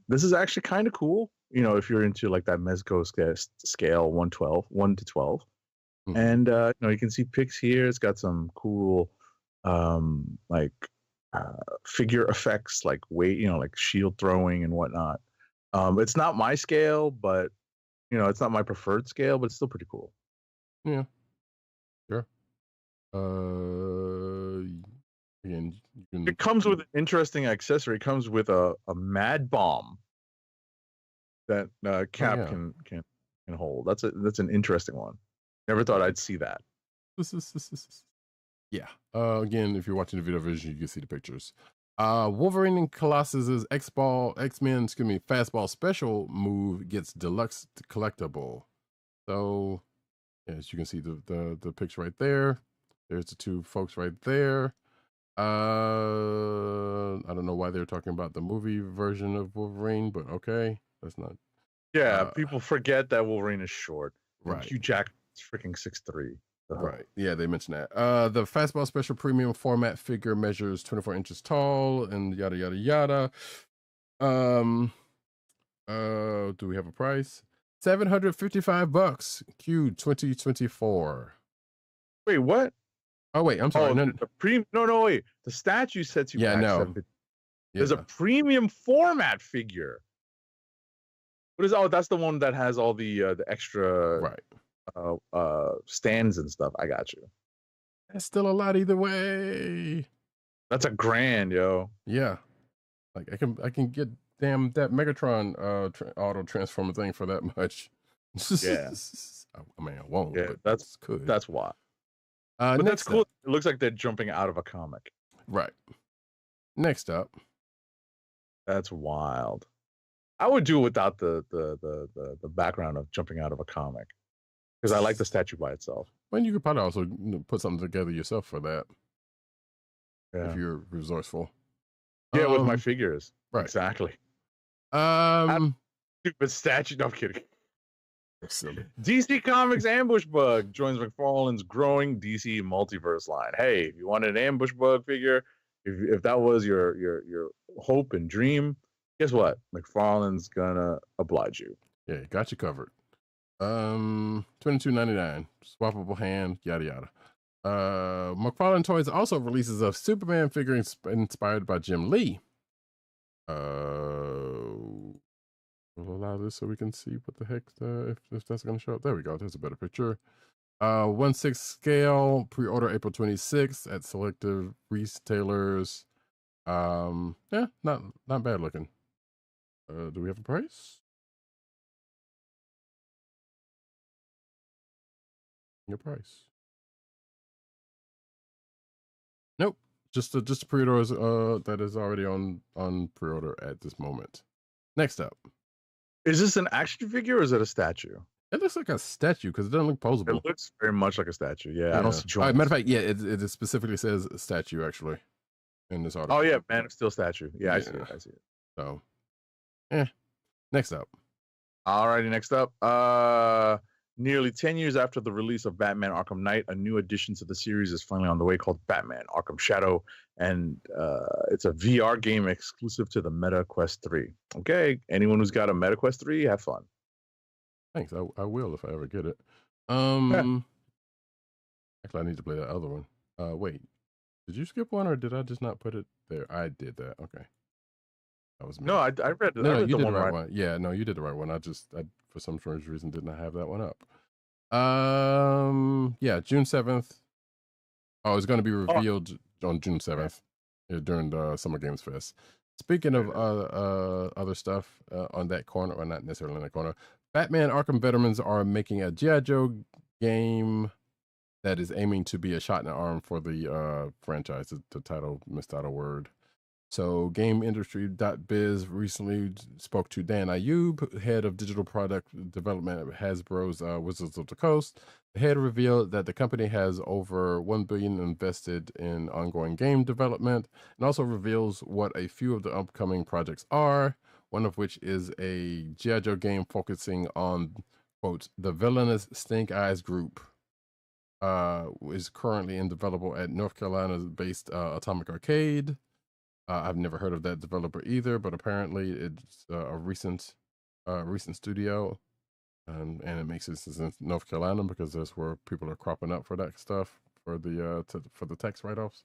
This is actually kind of cool, if you're into like that Mezco scale 1 to 12. And you can see pics here. It's got some cool figure effects, like weight, like shield throwing and whatnot. It's not my scale, but it's not my preferred scale, but it's still pretty cool. Yeah. Sure. Again, it comes with an interesting accessory. It comes with a mad bomb that Cap can hold. That's an interesting one. Never thought I'd see that. Yeah. Again, if you're watching the video version, you can see the pictures. Wolverine and Colossus's X-Men, fastball special move gets deluxe collectible. So, as you can see the picture right there. There's the two folks right there. I don't know why they're talking about the movie version of Wolverine, but okay, that's not. Yeah, people forget that Wolverine is short. Right. Hugh Jackman's freaking 6'3". Right. Yeah, they mentioned that. The Fastball Special Premium format figure measures 24 inches tall and yada yada yada. Do we have a price? $755. Q 2024. Wait, what? Oh wait, I'm sorry. No, wait. The statue sets you. Yeah, no. There's a premium format figure. What is? Oh, that's the one that has all the extra stands and stuff. I got you. That's still a lot either way. That's $1,000, yo. Yeah, like I can get that Megatron auto transformer thing for that much. Yeah. I mean, I won't. Yeah, but that's good. That's why. But that's cool. It looks like they're jumping out of a comic. Right. Next up, That's wild. I would do it without the background of jumping out of a comic because I like the statue by itself. well, you could probably also put something together yourself for that Yeah, if you're resourceful. yeah, with my figures. right. Exactly. Um, Stupid statue. No, I'm kidding. silly. DC Comics Ambush Bug joins McFarlane's growing DC multiverse line. Hey, if you wanted an Ambush Bug figure, if that was your hope and dream, guess what? McFarlane's gonna oblige you. Yeah, got you covered. $22.99, swappable hand, yada yada. McFarlane Toys also releases a Superman figure inspired by Jim Lee. We'll allow this so we can see what the heck if that's gonna show up. There we go. There's a better picture. 1/6 scale, pre-order April 26th at selective retailers. Yeah, not bad looking. Do we have a price? Your price. Nope. Just a pre-order that is already on pre-order at this moment. Next up. Is this an action figure or is it a statue? It looks like a statue because it doesn't look posable. It looks very much like a statue. Yeah, I don't see Matter joints. of fact, yeah, it specifically says statue actually in this article. Oh yeah, Man of Steel statue. Yeah, I see it. I see it. So, next up. Alrighty, next up. Nearly 10 years after the release of Batman Arkham Knight, a new addition to the series is finally on the way called Batman Arkham Shadow, and it's a VR game exclusive to the Meta Quest 3. Okay, anyone who's got a Meta Quest 3, have fun. Thanks. I will if I ever get it. Yeah. Actually, I need to play that other one. Wait, did you skip one or did I just not put it there? I did that. Okay, that was me. No, I read. No, I read you the did the right right. one. Yeah, no, you did the right one. I for some strange reason did not have that one up. Yeah, June 7th. Oh, it's going to be revealed on June 7th during the Summer Games Fest. Speaking of other stuff on that corner, or not necessarily in that corner, Batman Arkham Veterans are making a G.I. Joe game that is aiming to be a shot in the arm for the franchise. The title, mistitle word. So GameIndustry.biz recently spoke to Dan Ayub, head of digital product development at Hasbro's Wizards of the Coast. The head revealed that the company has over $1 billion invested in ongoing game development, and also reveals what a few of the upcoming projects are, one of which is a G.I. Joe game focusing on, quote, the villainous Stink Eyes group. Is currently in development at North Carolina-based Atomic Arcade. I've never heard of that developer either, but apparently it's a recent studio, and it makes sense in North Carolina because that's where people are cropping up for that stuff for the tax write-offs.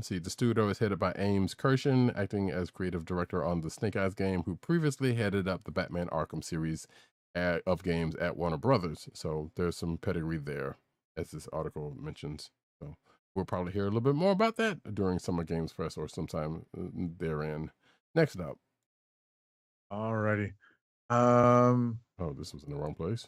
See, the studio is headed by Ames Kirshen, acting as creative director on the Snake Eyes game, who previously headed up the Batman Arkham series of games at Warner Brothers. So there's some pedigree there, as this article mentions. So we'll probably hear a little bit more about that during Summer Games Fest or sometime therein. Next up. Alrighty. Oh, this was in the wrong place.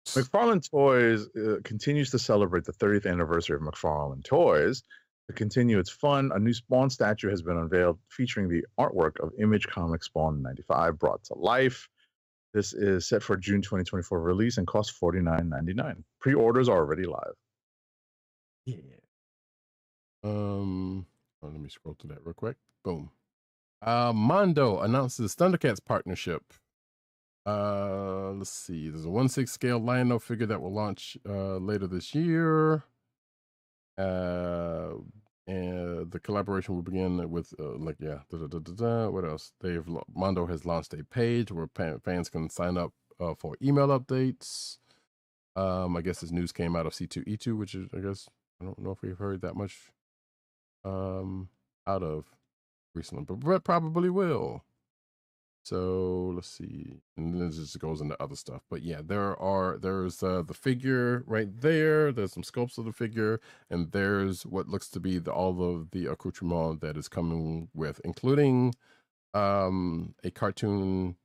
McFarlane Toys continues to celebrate the 30th anniversary of McFarlane Toys. To continue its fun, a new Spawn statue has been unveiled featuring the artwork of Image Comics Spawn 95 brought to life. This is set for June 2024 release and costs $49.99. Pre-orders are already live. Yeah. Let me scroll to that real quick. Boom. Mondo announces ThunderCats partnership. Let's see. There's a 1/6 scale Lion-O figure that will launch later this year. And the collaboration will begin with what else? Mondo has launched a page where fans can sign up for email updates. I guess this news came out of C2E2, which is, I guess, I don't know if we've heard that much out of recently, but Brett probably will. So let's see, and then it just goes into other stuff. But yeah, there's the figure right there. There's some sculpts of the figure, and there's what looks to be all of the accoutrement that is coming with, including a cartoon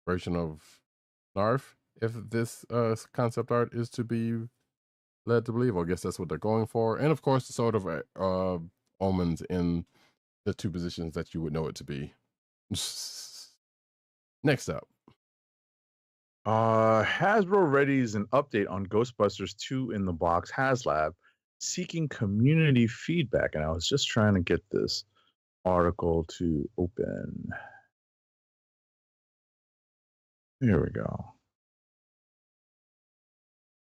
version of Narf. If this concept art is to be led to believe, I guess that's what they're going for, and of course, the sort of omens in the two positions that you would know it to be. Next up. Hasbro readies an update on Ghostbusters 2 in the Box HasLab, seeking community feedback. And I was just trying to get this article to open. Here we go.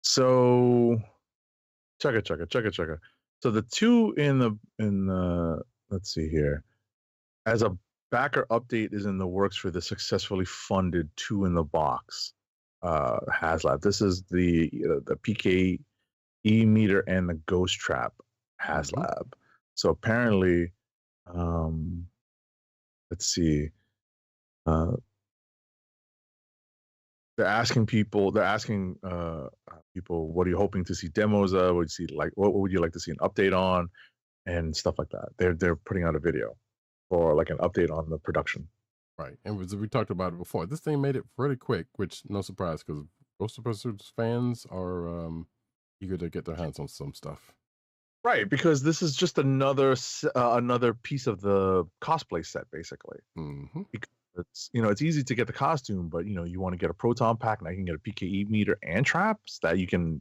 So, chugga. So the two in the let's see here, as a backer update is in the works for the successfully funded 2 in the Box HasLab. This is the PKE meter and the Ghost Trap HasLab. So apparently, let's see, they're asking people, what are you hoping to see demos of? What would you like to see an update on, and stuff like that. They're putting out a video for like an update on the production. Right, and we talked about it before. This thing made it pretty quick, which no surprise because Ghostbusters fans are eager to get their hands on some stuff. Right, because this is just another piece of the cosplay set, basically. Because it's easy to get the costume, but you want to get a proton pack, and I can get a PKE meter and traps that you can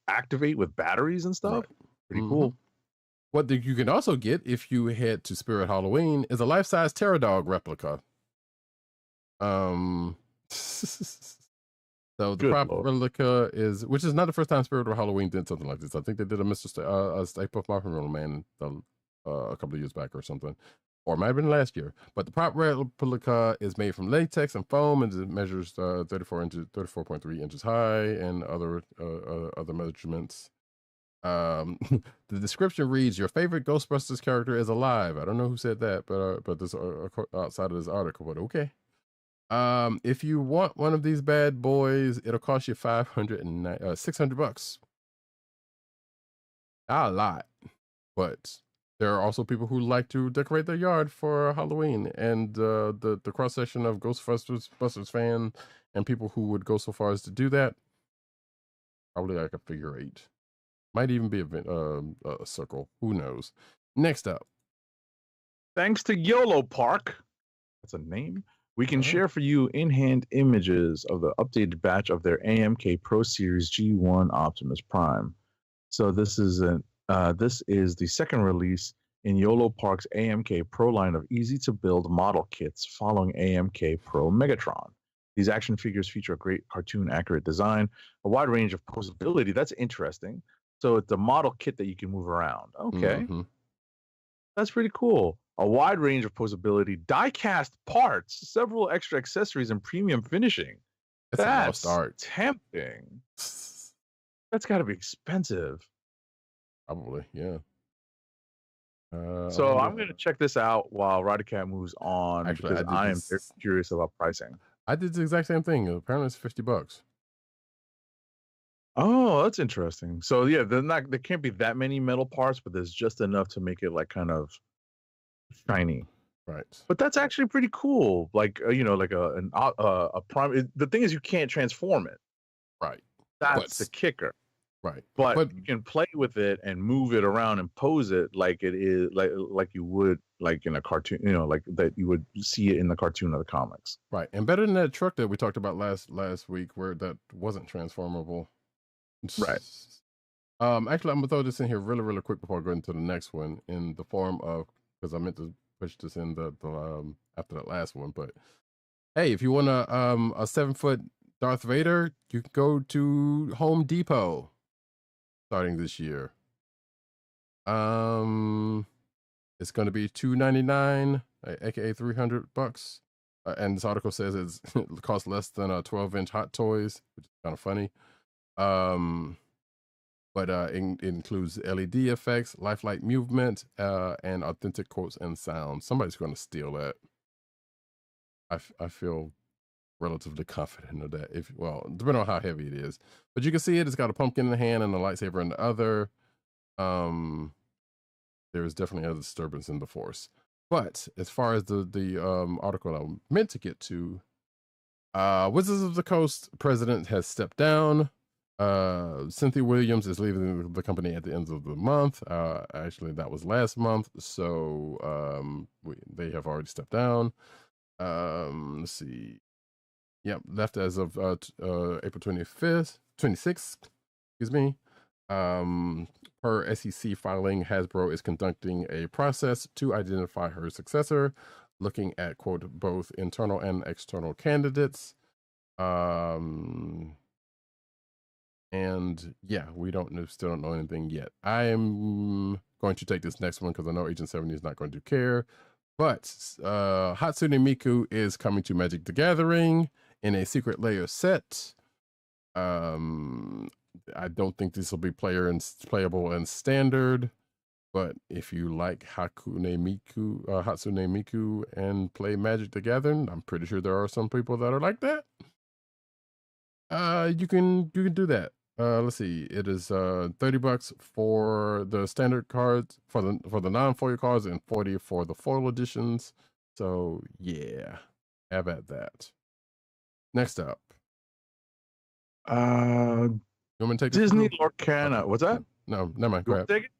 activate with batteries and stuff. Right. Pretty cool. What you can also get if you head to Spirit Halloween is a life-size Terror Dog replica. So the prop replica which is not the first time Spirit or Halloween did something like this. I think they did a Stay Puft Marshmallow Man a couple of years back or something, or it might have been last year. But the prop replica is made from latex and foam, and it measures 34.3 inches high, and other measurements. The description reads, "Your favorite Ghostbusters character is alive." I don't know who said that, but this outside of this article, but okay. If you want one of these bad boys, it'll cost you $600. Not a lot, but there are also people who like to decorate their yard for Halloween, and the cross section of Ghostbusters fan and people who would go so far as to do that, probably like a figure 8, might even be a circle. Who knows? Next up, thanks to YOLO Park, that's a name. We can share for you in-hand images of the updated batch of their AMK Pro Series G1 Optimus Prime. So this is the second release in YOLO Park's AMK Pro line of easy-to-build model kits following AMK Pro Megatron. These action figures feature a great cartoon-accurate design, a wide range of posability. That's interesting. So it's a model kit that you can move around. Okay. That's pretty cool. A wide range of posability, die-cast parts, several extra accessories, and premium finishing. That's tempting. That's got to be expensive. Probably, yeah. So I'm going to check this out while Roddykat moves on. Actually, because I am very curious about pricing. I did the exact same thing. Apparently, it's $50. Oh, that's interesting. So yeah, there can't be that many metal parts, but there's just enough to make it like kind of shiny. Right. But that's actually pretty cool. Like like a prime. The thing is, you can't transform it. Right. That's the kicker. Right. But you can play with it and move it around and pose it like it is, like you would like in a cartoon, like that you would see it in the cartoon or the comics. Right. And better than that truck that we talked about last week where that wasn't transformable. Right. Actually, I'm gonna throw this in here really quick before I go into the next one, in the form of, because I meant to push this in the after that last one. But hey, if you want a 7-foot Darth Vader, you can go to Home Depot starting this year. It's going to be $299, aka $300. And this article says it costs less than a 12-inch Hot Toys, which is kind of funny. But it includes LED effects, lifelike movement, and authentic quotes and sounds. Somebody's going to steal that. I feel relatively confident of that. Depending on how heavy it is. But you can see it's got a pumpkin in the hand and a lightsaber in the other. There is definitely a disturbance in the Force. But as far as the article I meant to get to, Wizards of the Coast president has stepped down. Cynthia Williams is leaving the company at the end of the month. Actually, that was last month, so they have already stepped down. Let's see. Yep, left as of April 26th. Excuse me. Per SEC filing, Hasbro is conducting a process to identify her successor, looking at, quote, both internal and external candidates. And yeah, still don't know anything yet. I am going to take this next one because I know Agent 70 is not going to care. But Hatsune Miku is coming to Magic the Gathering in a secret layer set. I don't think this will be playable and standard. But if you like Hatsune Miku and play Magic the Gathering, I'm pretty sure there are some people that are like that. You can do that. Let's see. It is $30 for the standard cards for the non-foil cards and $40 for the foil editions. So yeah, have at that. Next up. You want me to take Disney Lorcana. What's that? No, never mind. You Go want to take it?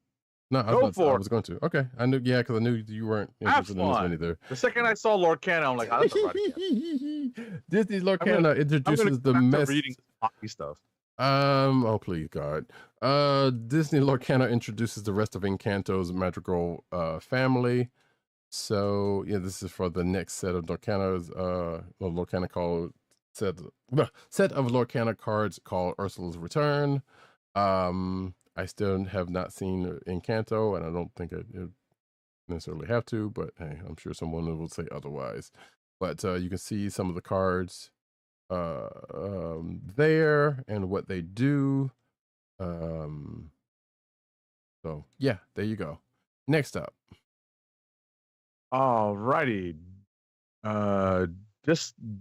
No, I was going to. Okay, I knew. Yeah, because I knew you weren't interested in this one either. The second I saw Lorcana, I'm like, oh, that's a Roddykat. Disney Lorcana introduces the reading hockey stuff. Oh please God. Disney Lorcana introduces the rest of Encanto's magical family. So yeah, this is for the next set of Lorcana's Lorcana called set of Lorcana cards called Ursula's Return. I still have not seen Encanto, and I don't think I necessarily have to, but hey, I'm sure someone will say otherwise. But you can see some of the cards there and what they do. So yeah, there you go. Next up. All righty.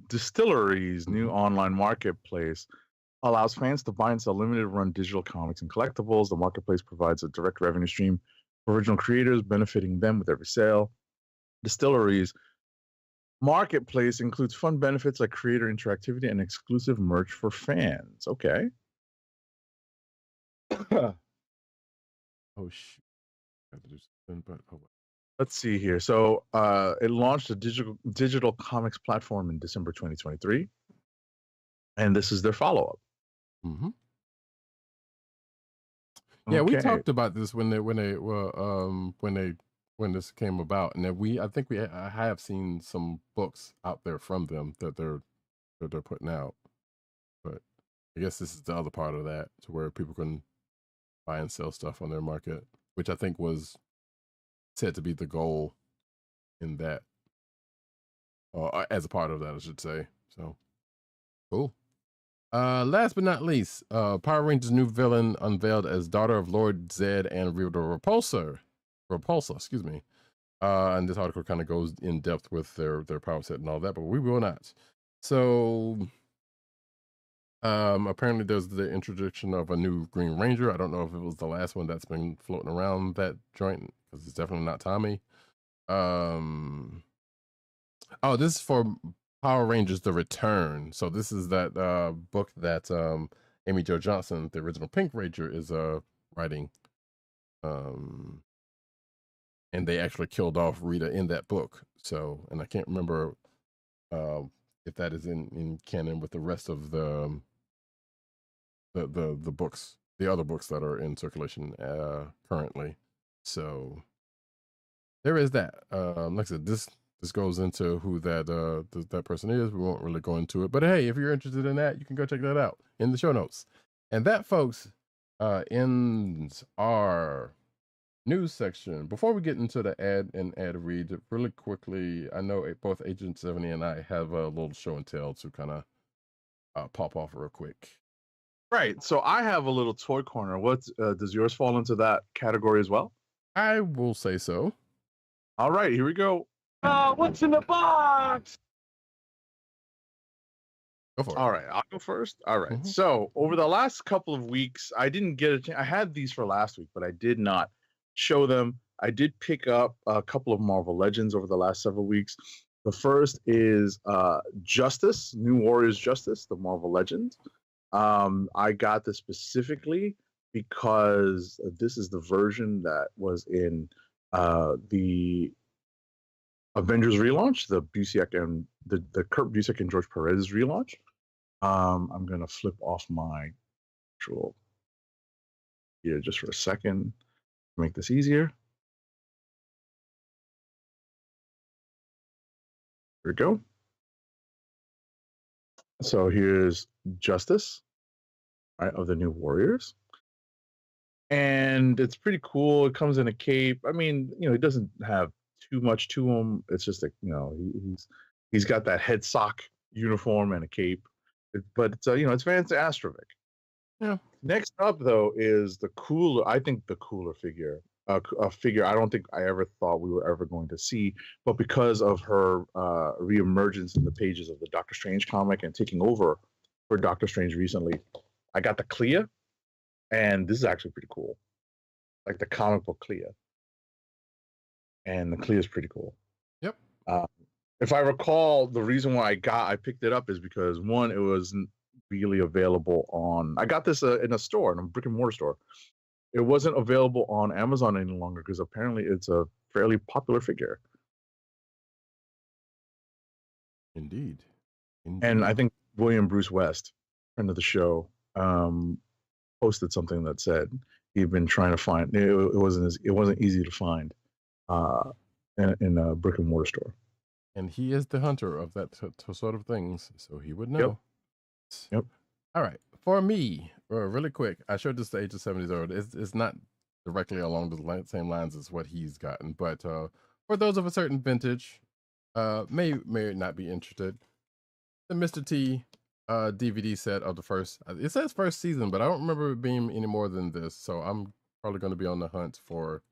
Distillery's new online marketplace allows fans to buy and sell limited run digital comics and collectibles. The marketplace provides a direct revenue stream for original creators, benefiting them with every sale. Distillery's marketplace includes fun benefits like creator interactivity and exclusive merch for fans. Okay. Oh shoot. I have to do something, but oh well. Let's see here. So it launched a digital comics platform in December 2023. And this is their follow-up. Mm-hmm. Yeah, Okay. we talked about this when this came about, and I think I have seen some books out there from them that they're putting out. But I guess this is the other part of that, to where people can buy and sell stuff on their market, which I think was said to be the goal in that, as a part of that, I should say. So cool. Last but not least, Power Rangers' new villain unveiled as daughter of Lord Zed and Wielder Repulsa, excuse me. And this article kind of goes in depth with their power set and all that, but we will not. So apparently there's the introduction of a new Green Ranger. I don't know if it was the last one that's been floating around that joint, because it's definitely not Tommy. Oh, this is for Power Rangers: The Return. So this is that book that Amy Jo Johnson, the original Pink Ranger, is writing. And they actually killed off Rita in that book. So, and I can't remember if that is in canon with the rest of the books, the other books that are in circulation currently. So there is that. Like I said, this goes into who that person is. We won't really go into it, but hey, if you're interested in that, you can go check that out in the show notes. And that, folks, ends our news section. Before we get into the ad read, really quickly, I know both Agent 70 and I have a little show and tell to kind of pop off real quick. Right. So I have a little toy corner. What does yours fall into that category as well? I will say so. All right, here we go. What's in the box? Go for it. All right, I'll go first. All right. Mhm. So over the last couple of weeks, I didn't get a chance. I had these for last week, but I did not show them. I did pick up a couple of Marvel Legends over the last several weeks. The first is Justice, New Warriors Justice, the Marvel Legend. I got this specifically because this is the version that was in the Avengers relaunch, the Busiek and the Kurt Busiek and George Perez relaunch. I'm gonna flip off my actual here just for a second to make this easier. Here we go. So here's Justice, right, of the New Warriors. And it's pretty cool. It comes in a cape. I mean, he doesn't have too much to him. It's just like, he's got that head sock uniform and a cape. But it's it's Vance Astrovic. Yeah. Next up though is the cooler figure. A figure I don't think I ever thought we were ever going to see, but because of her reemergence in the pages of the Doctor Strange comic and taking over for Doctor Strange recently, I got the Clea, and this is actually pretty cool, like the comic book Clea, and the Clea is pretty cool. Yep. If I recall, the reason why I picked it up is because one, it wasn't really available on. I got this in a store, in a brick and mortar store. It wasn't available on Amazon any longer because apparently it's a fairly popular figure. Indeed. And I think William Bruce West, friend of the show, posted something that said he'd been trying to find it. It wasn't easy to find in a brick and mortar store. And he is the hunter of that sort of things, so he would know. Yep. All right. For me, really quick, I showed this to Age of 70s. It's not directly along the same lines as what he's gotten, but for those of a certain vintage, may not be interested, the Mr. T DVD set of the first, it says first season, but I don't remember it being any more than this, so I'm probably going to be on the hunt for,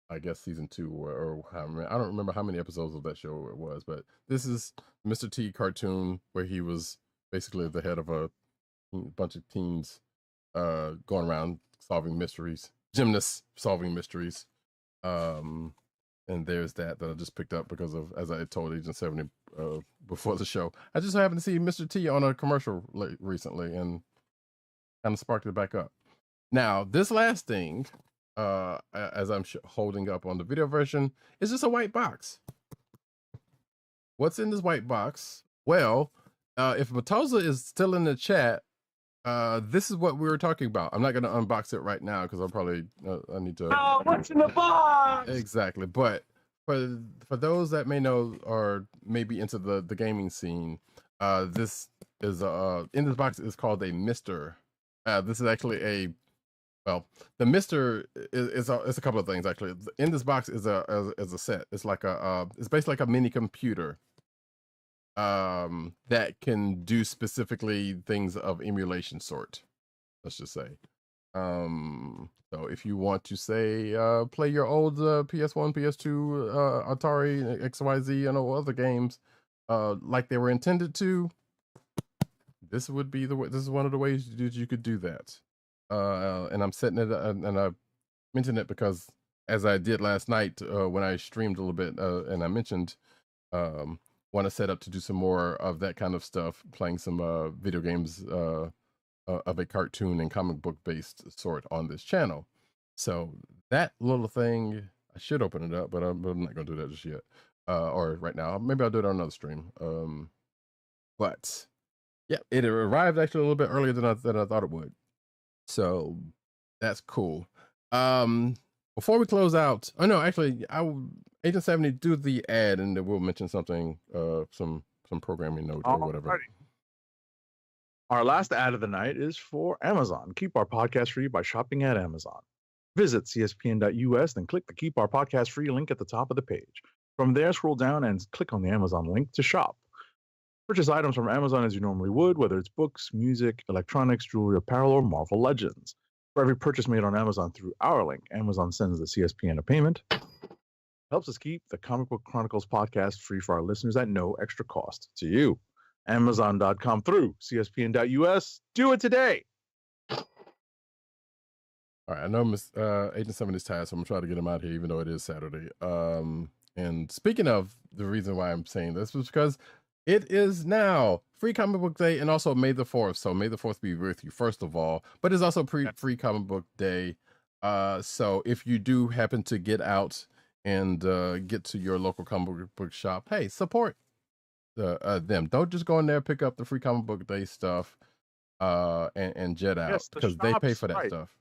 I guess, season 2 or I don't remember how many episodes of that show it was, but this is Mr. T cartoon where he was basically the head of a bunch of teens going around solving mysteries, gymnasts solving mysteries. And there's that I just picked up because of, as I told Agent 70 before the show, I just happened to see Mr. T on a commercial recently and kind of sparked it back up. Now, this last thing, as I'm holding up on the video version, is just a white box. What's in this white box? Well, if Matosa is still in the chat, this is what we were talking about. I'm not going to unbox it right now because I'll probably I need to. Oh, what's in the box? Exactly, but for those that may know or maybe into the gaming scene, this is in this box is called a Mister. This is actually the Mister is a couple of things actually. In this box is a set. It's like it's basically like a mini computer. That can do specifically things of emulation sort, let's just say. So if you want to say play your old PS1, PS2, Atari, XYZ, and all other games like they were intended to, this would be the way. This is one of the ways you could do that. And I'm setting it, and I mentioned it because as I did last night when I streamed a little bit, and I mentioned want to set up to do some more of that kind of stuff, playing some video games of a cartoon and comic book based sort on this channel. So that little thing, I should open it up, but I'm not going to do that just yet, or right now. Maybe I'll do it on another stream. But yeah, it arrived actually a little bit earlier than I thought it would. So that's cool. Before we close out, oh no, actually, Agent 70 do the ad, and then we'll mention something, some programming note or whatever. Alrighty. Our last ad of the night is for Amazon. Keep our podcast free by shopping at Amazon. Visit cspn.us, then click the Keep Our Podcast Free link at the top of the page. From there, scroll down and click on the Amazon link to shop. Purchase items from Amazon as you normally would, whether it's books, music, electronics, jewelry, apparel, or Marvel Legends. For every purchase made on Amazon through our link, Amazon sends the CSPN a payment. Helps us keep the Comic Book Chronicles podcast free for our listeners at no extra cost to you. Amazon.com through CSPN.us. Do it today. All right, I know Agent 70 is tired, so I'm going to try to get him out here, even though it is Saturday. And speaking of the reason why I'm saying this was because It is now Free Comic Book Day and also May the 4th. So May the 4th be with you, first of all. But it's also Free Comic Book Day. So if you do happen to get out and get to your local comic book shop, hey, support them. Don't just go in there, pick up the Free Comic Book Day stuff and jet out, because they pay for that stuff.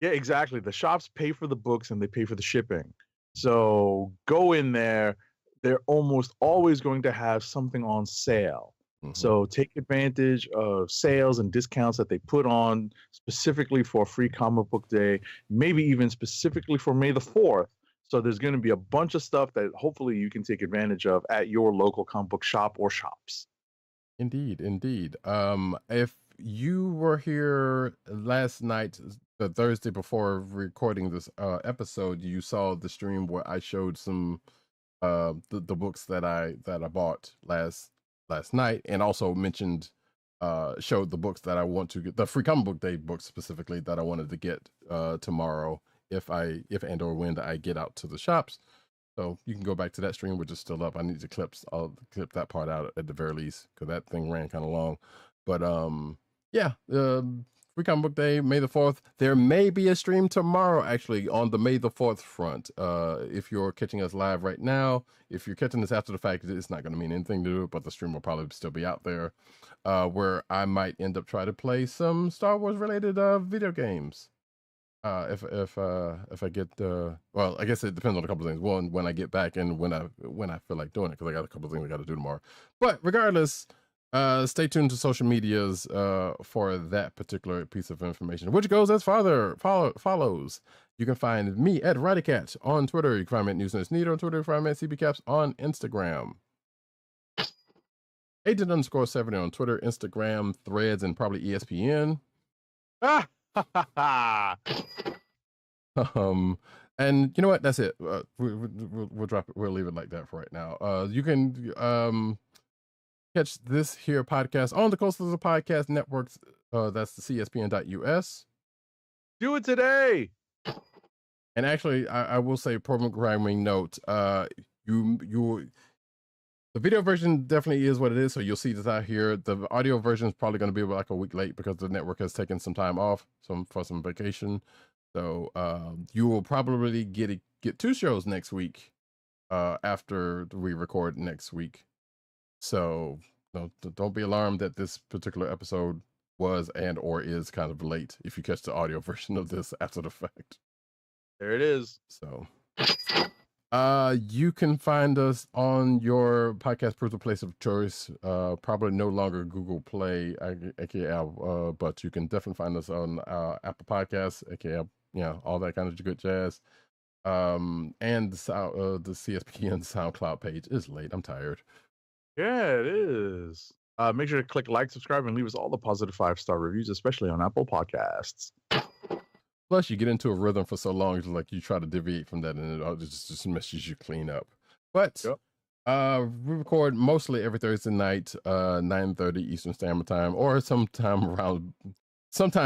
Yeah, exactly. The shops pay for the books and they pay for the shipping. So go in there. They're almost always going to have something on sale. So take advantage of sales and discounts that they put on specifically for Free Comic Book Day, maybe even specifically for May the 4th. So there's going to be a bunch of stuff that hopefully you can take advantage of at your local comic book shop or shops. Indeed, indeed. If you were here last night, the Thursday before recording this episode, you saw the stream where I showed some the books that I bought last night, and also mentioned showed the books that I want to get, the Free Comic Book Day books specifically that I wanted to get tomorrow if and or when I get out to the shops. So you can go back to that stream, which is still up. I need to clip that part out at the very least, because that thing ran kind of long. But yeah, Free Comic Book Day, May the 4th. There may be a stream tomorrow, actually, on the May the 4th front. If you're catching us live right now, if you're catching this after the fact, it's not going to mean anything to do, but the stream will probably still be out there, where I might end up trying to play some Star Wars related video games. If I get well, I guess it depends on a couple of things. One, when I get back, and when I feel like doing it, because I got a couple of things I got to do tomorrow. But regardless, stay tuned to social medias for that particular piece of information, which goes as follows. You can find me at Roddykat on Twitter. You can find me at NewsNetNeat on Twitter. You can find me at CBCaps on Instagram. Agent_70 on Twitter, Instagram, Threads, and probably ESPN. And you know what? That's it. We'll drop it. We'll leave it like that for right now. You can catch this here podcast on the Coastal Podcast Networks. That's the CSPN.us. Do it today. And actually, I will say, programming note. The video version definitely is what it is, so you'll see this out here. The audio version is probably going to be like a week late because the network has taken some time off for some vacation. So you will probably get 2 shows next week after we record next week. So don't be alarmed that this particular episode was and or is kind of late if you catch the audio version of this after the fact. There it is. So you can find us on your podcast personal place of choice. Probably no longer Google Play, aka but you can definitely find us on Apple Podcasts, aka all that kind of good jazz. And the CSPN SoundCloud page is late. I'm tired. Yeah, it is. Make sure to click like, subscribe, and leave us all the positive 5-star reviews, especially on Apple Podcasts. Plus, you get into a rhythm for so long, it's like you try to deviate from that, and it just messes you clean up. But we record mostly every Thursday night, 9:30 Eastern Standard Time, or sometime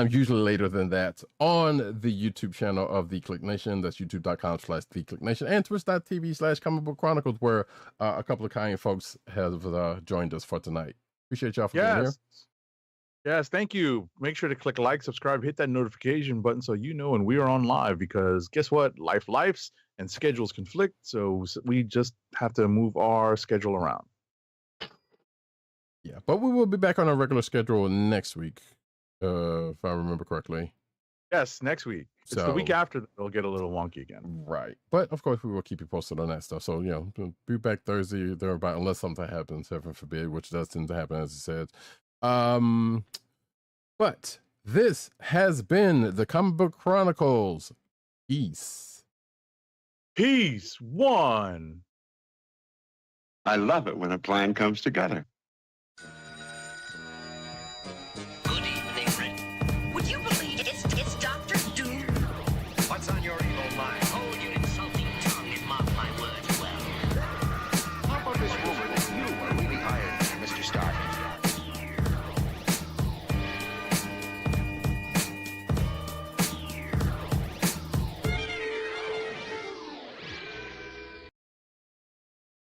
usually later than that, on the YouTube channel of the Kliq Nation. That's youtube.com/thekliqnation and twitch.tv/Comic Book Chronicles, where a couple of kind folks have joined us for tonight. Appreciate y'all for being here. Yes, thank you. Make sure to click like, subscribe, hit that notification button so you know when we are on live, because guess what? Lives and schedules conflict, so we just have to move our schedule around. Yeah, but we will be back on our regular schedule next week, if I remember correctly. Yes, next week. It's the week after that it'll get a little wonky again. Right. But of course we will keep you posted on that stuff. So, be back Thursday thereabout, unless something happens, heaven forbid, which does tend to happen, as you said. But this has been the Comic Book Chronicles. Peace. Peace. One. I love it when a plan comes together.